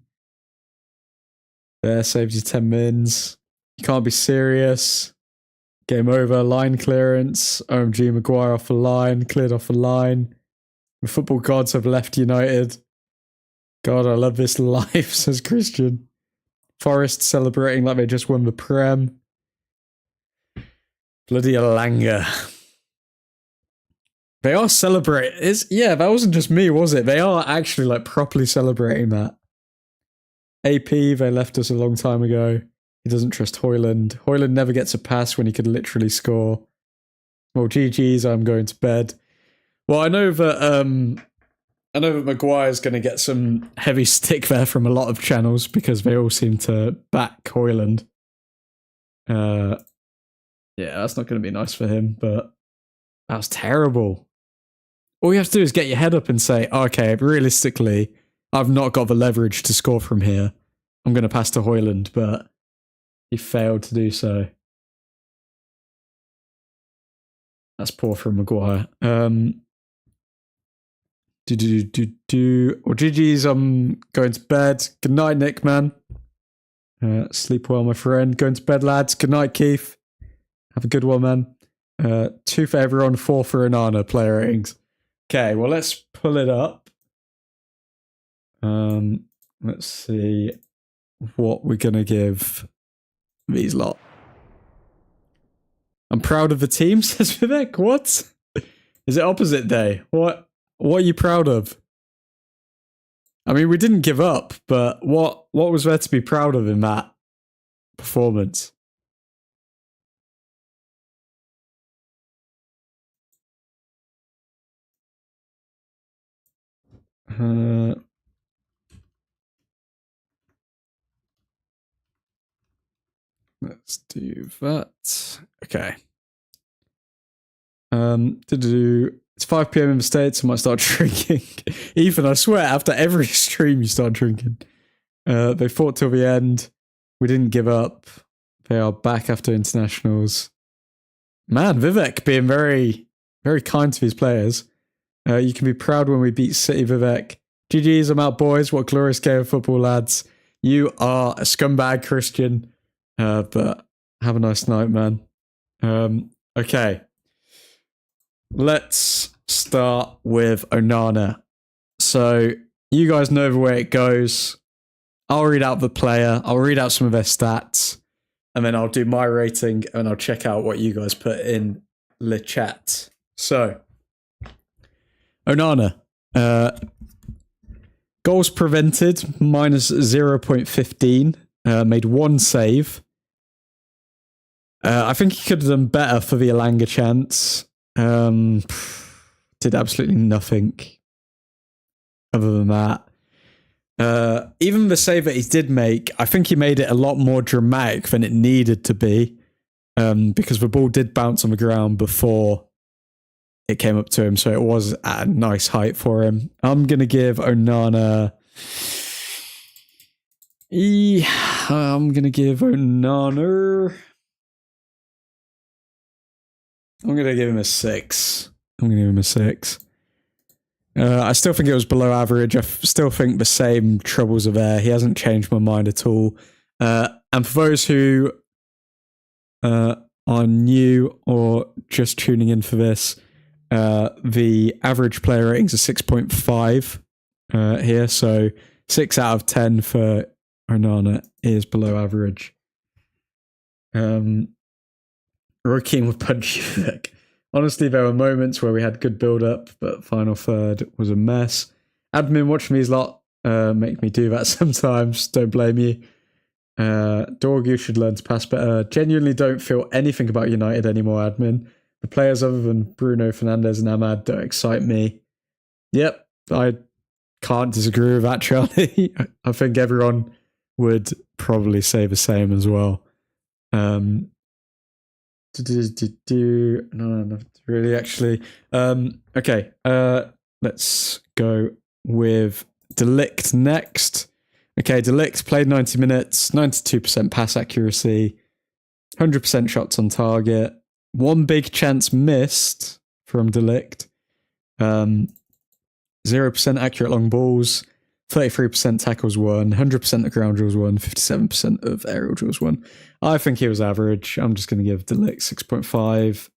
There, saved you 10 mins. You can't be serious. Game over. Line clearance. OMG, Maguire off the line. Cleared off the line. The football gods have left United. God, I love this life, says Christian. Forest celebrating like they just won the Prem. Bloody Alanga. They are celebrating. Yeah, that wasn't just me, was it? They are actually like properly celebrating that. AP, they left us a long time ago. He doesn't trust Højlund. Højlund never gets a pass when he could literally score. Well, GG's, I'm going to bed. Well, I know that I know that Maguire's going to get some heavy stick there from a lot of channels because they all seem to back Højlund. Yeah, that's not going to be nice for him, but that was terrible. All you have to do is get your head up and say, okay, realistically, I've not got the leverage to score from here. I'm going to pass to Højlund, but he failed to do so. That's poor from Maguire. Well, GG's, I'm going to bed. Good night, Nick, man. Sleep well, my friend. Going to bed, lads. Good night, Keith. Have a good one, man. 2 for everyone, 4 for Onana, player ratings. Okay, well, let's pull it up. Let's see what we're going to give these lot. I'm proud of the team, says Vivek. What? Is it opposite day? What are you proud of? I mean, we didn't give up, but what was there to be proud of in that performance? Let's do that. Okay. It's 5 PM in the States. I might start drinking. Ethan, I swear, after every stream, you start drinking. They fought till the end. We didn't give up. They are back after internationals. Man, Vivek being very, very kind to his players. You can be proud when we beat City, Vivek. GG's, I'm out, boys. What glorious game of football, lads. You are a scumbag, Christian. But have a nice night, man. Okay. Let's start with Onana. So, you guys know the way it goes. I'll read out the player. I'll read out some of their stats. And then I'll do my rating and I'll check out what you guys put in the chat. So, Onana. Goals prevented, minus 0.15. Made 1 save. I think he could have done better for the Elanga chance. Did absolutely nothing other than that. Even the save that he did make, I think he made it a lot more dramatic than it needed to be, because the ball did bounce on the ground before it came up to him, so it was at a nice height for him. I'm going to give Onana... I'm going to give Onana... I'm going to give him a 6. I still think it was below average. I still think the same troubles are there. He hasn't changed my mind at all. And for those who are new or just tuning in for this, the average player ratings are 6.5 here. So 6 out of 10 for Onana is below average. Rokin with punchy. Honestly, there were moments where we had good build-up, but final third was a mess. Admin, watch me's lot. Make me do that sometimes. Don't blame you. Dorg, you should learn to pass better. Genuinely don't feel anything about United anymore, admin. The players other than Bruno Fernandes and Ahmad don't excite me. Yep, I can't disagree with that, Charlie. I think everyone would probably say the same as well. No, not really, actually. Okay, let's go with De Ligt next. Okay, De Ligt played 90 minutes, 92% pass accuracy, 100% shots on target, 1 big chance missed from De Ligt, 0% accurate long balls, 33% tackles won, 100% of ground duels won, 57% of aerial duels won. I think he was average. I'm just going to give De Ligt 6.5.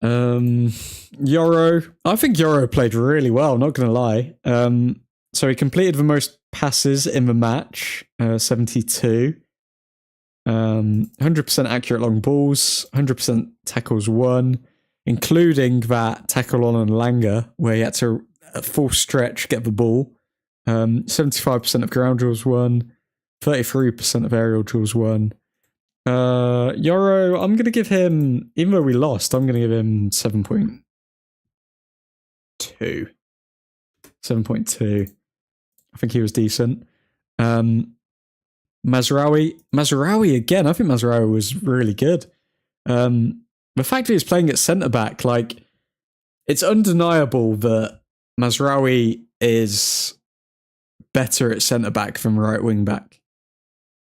Yoro. I think Yoro played really well, not going to lie. So he completed the most passes in the match, 72. 100% accurate long balls, 100% tackles won, including that tackle on Elanga, where he had to, at full stretch, get the ball. 75% of ground duels won, 33% of aerial duels won. Yoro, I'm going to give him, even though we lost, I'm going to give him 7.2. 7.2. 7.2. I think he was decent. Mazraoui again. I think Mazraoui was really good. The fact that he was playing at centre back, like, it's undeniable that Mazraoui is better at centre back than right wing back.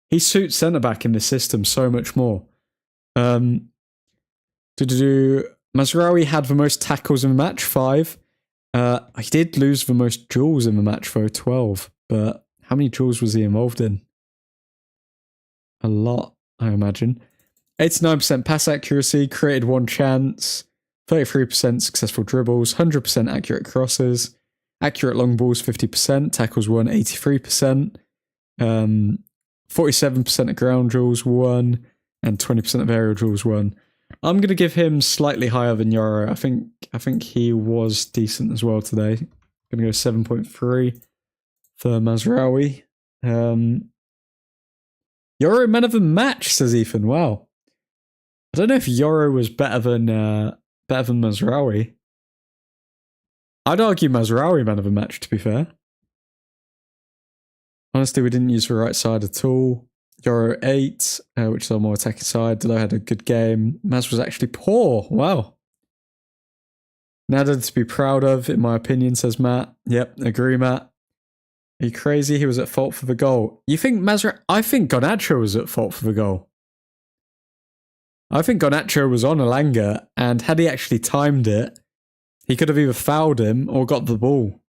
He suits centre back in this system so much more. Mazraoui had the most tackles in the match, 5. He did lose the most duels in the match, though, 12. But how many duels was he involved in? A lot, I imagine. 89% pass accuracy, created 1 chance, 33% successful dribbles, 100% accurate crosses, accurate long balls 50%, tackles 1, 83%, 47% of ground duels 1, and 20% of aerial duels 1. I'm going to give him slightly higher than Yoro. I think he was decent as well today. I'm going to go 7.3 for Mazraoui. Yoro man of the match, says Ethan. Wow. I don't know if Yoro was better than Mazraoui. I'd argue Mazraoui man of the match, to be fair. Honestly, we didn't use the right side at all. Yoro 8, which is our more attacking side. Delo had a good game. Maz was actually poor. Wow. Nada to be proud of, in my opinion, says Matt. Yep, agree, Matt. Are you crazy? He was at fault for the goal. You think I think Garnacho was at fault for the goal. I think Garnacho was on Elanga, and had he actually timed it, he could have either fouled him or got the ball.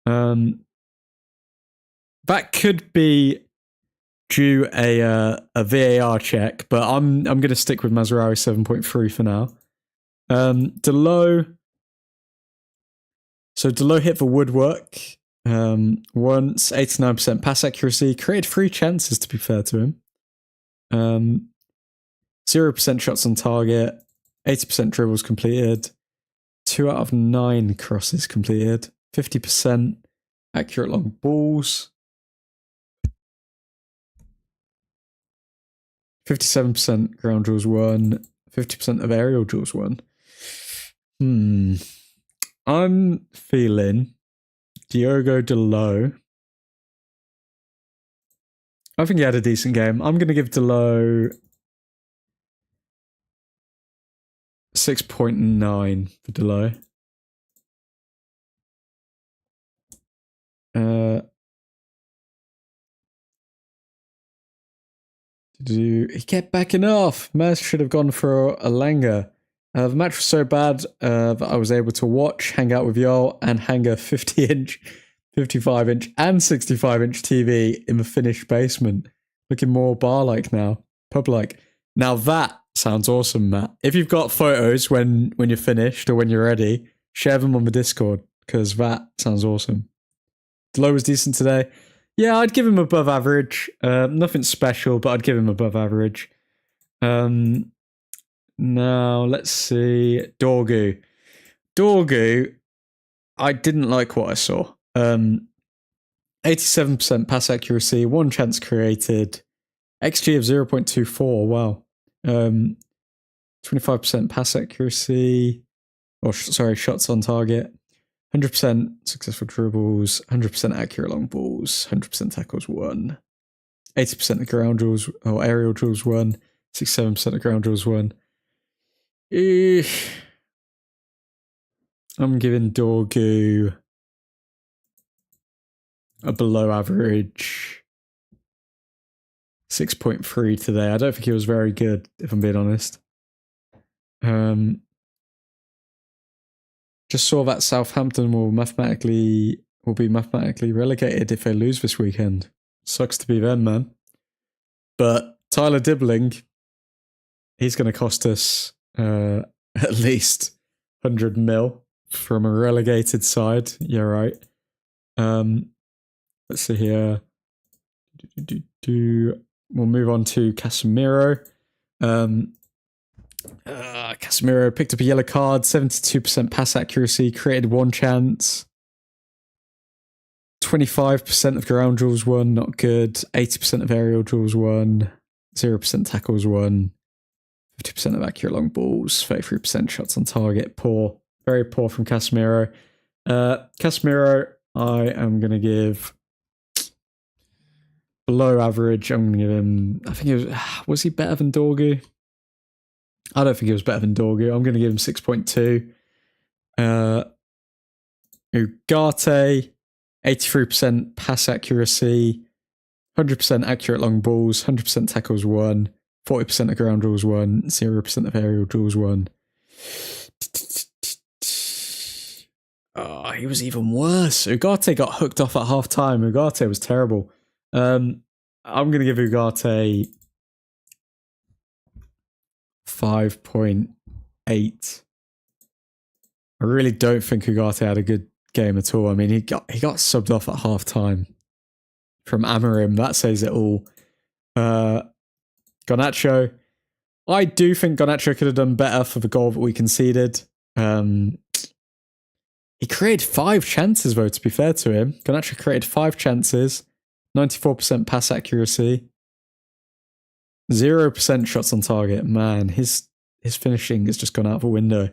That could be due a VAR check, but I'm going to stick with Mazraoui 7.3 for now. Delo. So Delo hit the woodwork once, 89% pass accuracy, created 3 chances, to be fair to him. 0% shots on target, 80% dribbles completed, 2 out of 9 crosses completed, 50% accurate long balls, 57% ground duels won, 50% of aerial duels won. I'm feeling Diogo Delo. I think he had a decent game. I'm going to give Delo 6.9 for Delo. He kept backing off. Mers should have gone for Elanga. The match was so bad that I was able to watch, hang out with y'all, and hang a 50-inch, 55-inch, and 65-inch TV in the finished basement. Looking more bar-like now. Pub-like. Now that sounds awesome, Matt. If you've got photos when you're finished or when you're ready, share them on the Discord, because that sounds awesome. Delo was decent today. Yeah, I'd give him above average. Nothing special, but I'd give him above average. Now, let's see. Dorgu, I didn't like what I saw. 87% pass accuracy, 1 chance created, XG of 0.24, wow. 25% pass accuracy, shots on target, 100% successful dribbles, 100% accurate long balls, 100% tackles won, 80% of ground duels or aerial duels won, 67% of ground duels won. I'm giving Dorgu a below average 6.3 today. I don't think he was very good, if I'm being honest. Just saw that Southampton will be mathematically relegated if they lose this weekend. Sucks to be them, man. But Tyler Dibbling, he's going to cost us at least 100 mil from a relegated side. Yeah, right. Let's see here. We'll move on to Casemiro. Casemiro picked up a yellow card, 72% pass accuracy, created 1 chance. 25% of ground duels won, not good. 80% of aerial duels won. 0% tackles won. 50% of accurate long balls. 33% shots on target. Poor. Very poor from Casemiro. Casemiro, I am going to give below average. I'm going to give him, I think it was he better than Dorgu? I don't think he was better than Dorgu. I'm going to give him 6.2. Ugarte, 83% pass accuracy, 100% accurate long balls, 100% tackles won, 40% of ground rules won, 0% of aerial duels won. Oh, he was even worse. Ugarte got hooked off at half time. Ugarte was terrible. I'm going to give Ugarte 5.8. I really don't think Ugarte had a good game at all. I mean, he got subbed off at half time from Amorim. That says it all. Garnacho. I do think Garnacho could have done better for the goal that we conceded. He created 5 chances, though, to be fair to him. Garnacho created 5 chances, 94% pass accuracy, 0% shots on target. Man, his finishing has just gone out the window.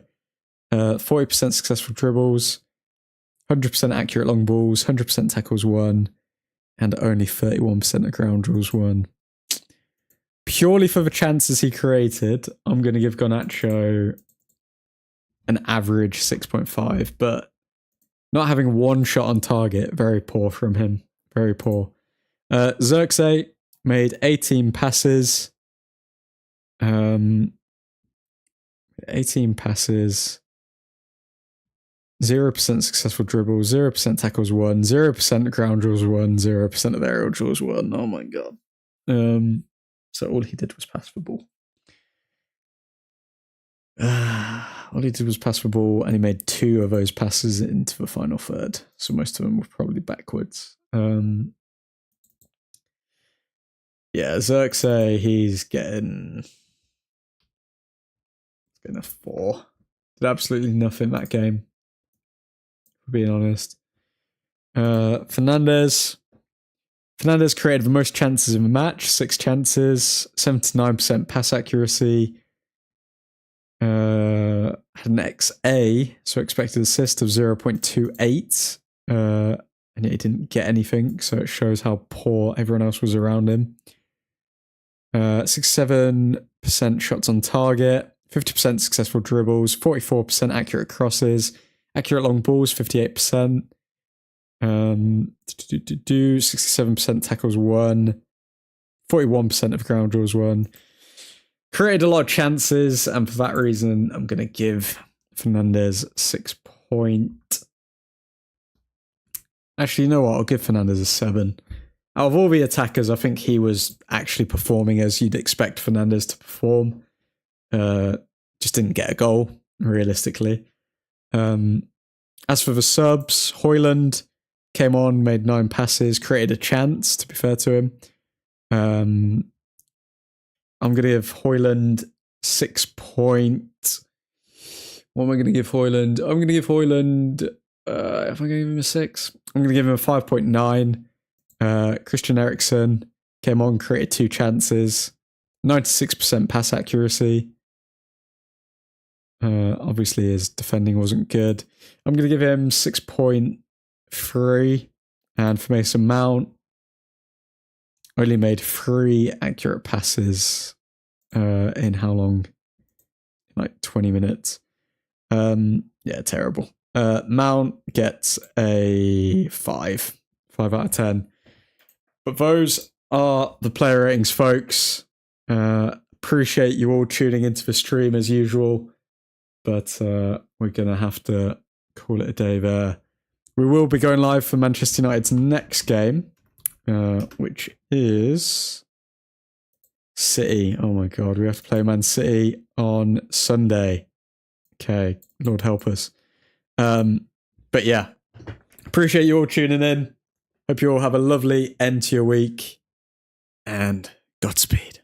40% successful dribbles, 100% accurate long balls, 100% tackles won, and only 31% of ground rules won. Purely for the chances he created, I'm going to give Garnacho an average 6.5, but not having 1 shot on target, very poor from him. Very poor. Xerxes made 18 passes. 18 passes. 0% successful dribbles, 0% tackles won, 0% ground rules won, 0% of aerial duels won. Oh my god. So all he did was pass the ball. All he did was pass the ball, and he made 2 of those passes into the final third. So most of them were probably backwards. Yeah, Xerxes, he's getting a 4. Did absolutely nothing that game, for being honest. Fernandez created the most chances in the match, 6 chances, 79% pass accuracy. Had an XA, so expected assist of 0.28. And he didn't get anything, so it shows how poor everyone else was around him. 67% shots on target, 50% successful dribbles, 44% accurate crosses, accurate long balls, 58%. 67% tackles won, 41% of ground rules won. Created a lot of chances, and for that reason, I'm going to give Fernandez 6 point. Actually, you know what? I'll give Fernandez a 7. Out of all the attackers, I think he was actually performing as you'd expect Fernandez to perform. Just didn't get a goal, realistically. As for the subs, Højlund came on, made 9 passes, created a chance, to be fair to him. I'm going to give Højlund 6 point. What am I going to give Højlund? I'm going to give Højlund, if I'm going to give him a 6, I'm going to give him a 5.9. Christian Eriksen came on, created 2 chances, 96% pass accuracy. Obviously, his defending wasn't good. I'm going to give him 6.3. And for Mason Mount, only made 3 accurate passes in how long? Like 20 minutes. Yeah, terrible. Mount gets a 5 out of 10. But those are the player ratings, folks. Appreciate you all tuning into the stream as usual. But we're going to have to call it a day there. We will be going live for Manchester United's next game, which is City. Oh my god, we have to play Man City on Sunday. Okay, Lord help us. But yeah, appreciate you all tuning in. Hope you all have a lovely end to your week, and Godspeed.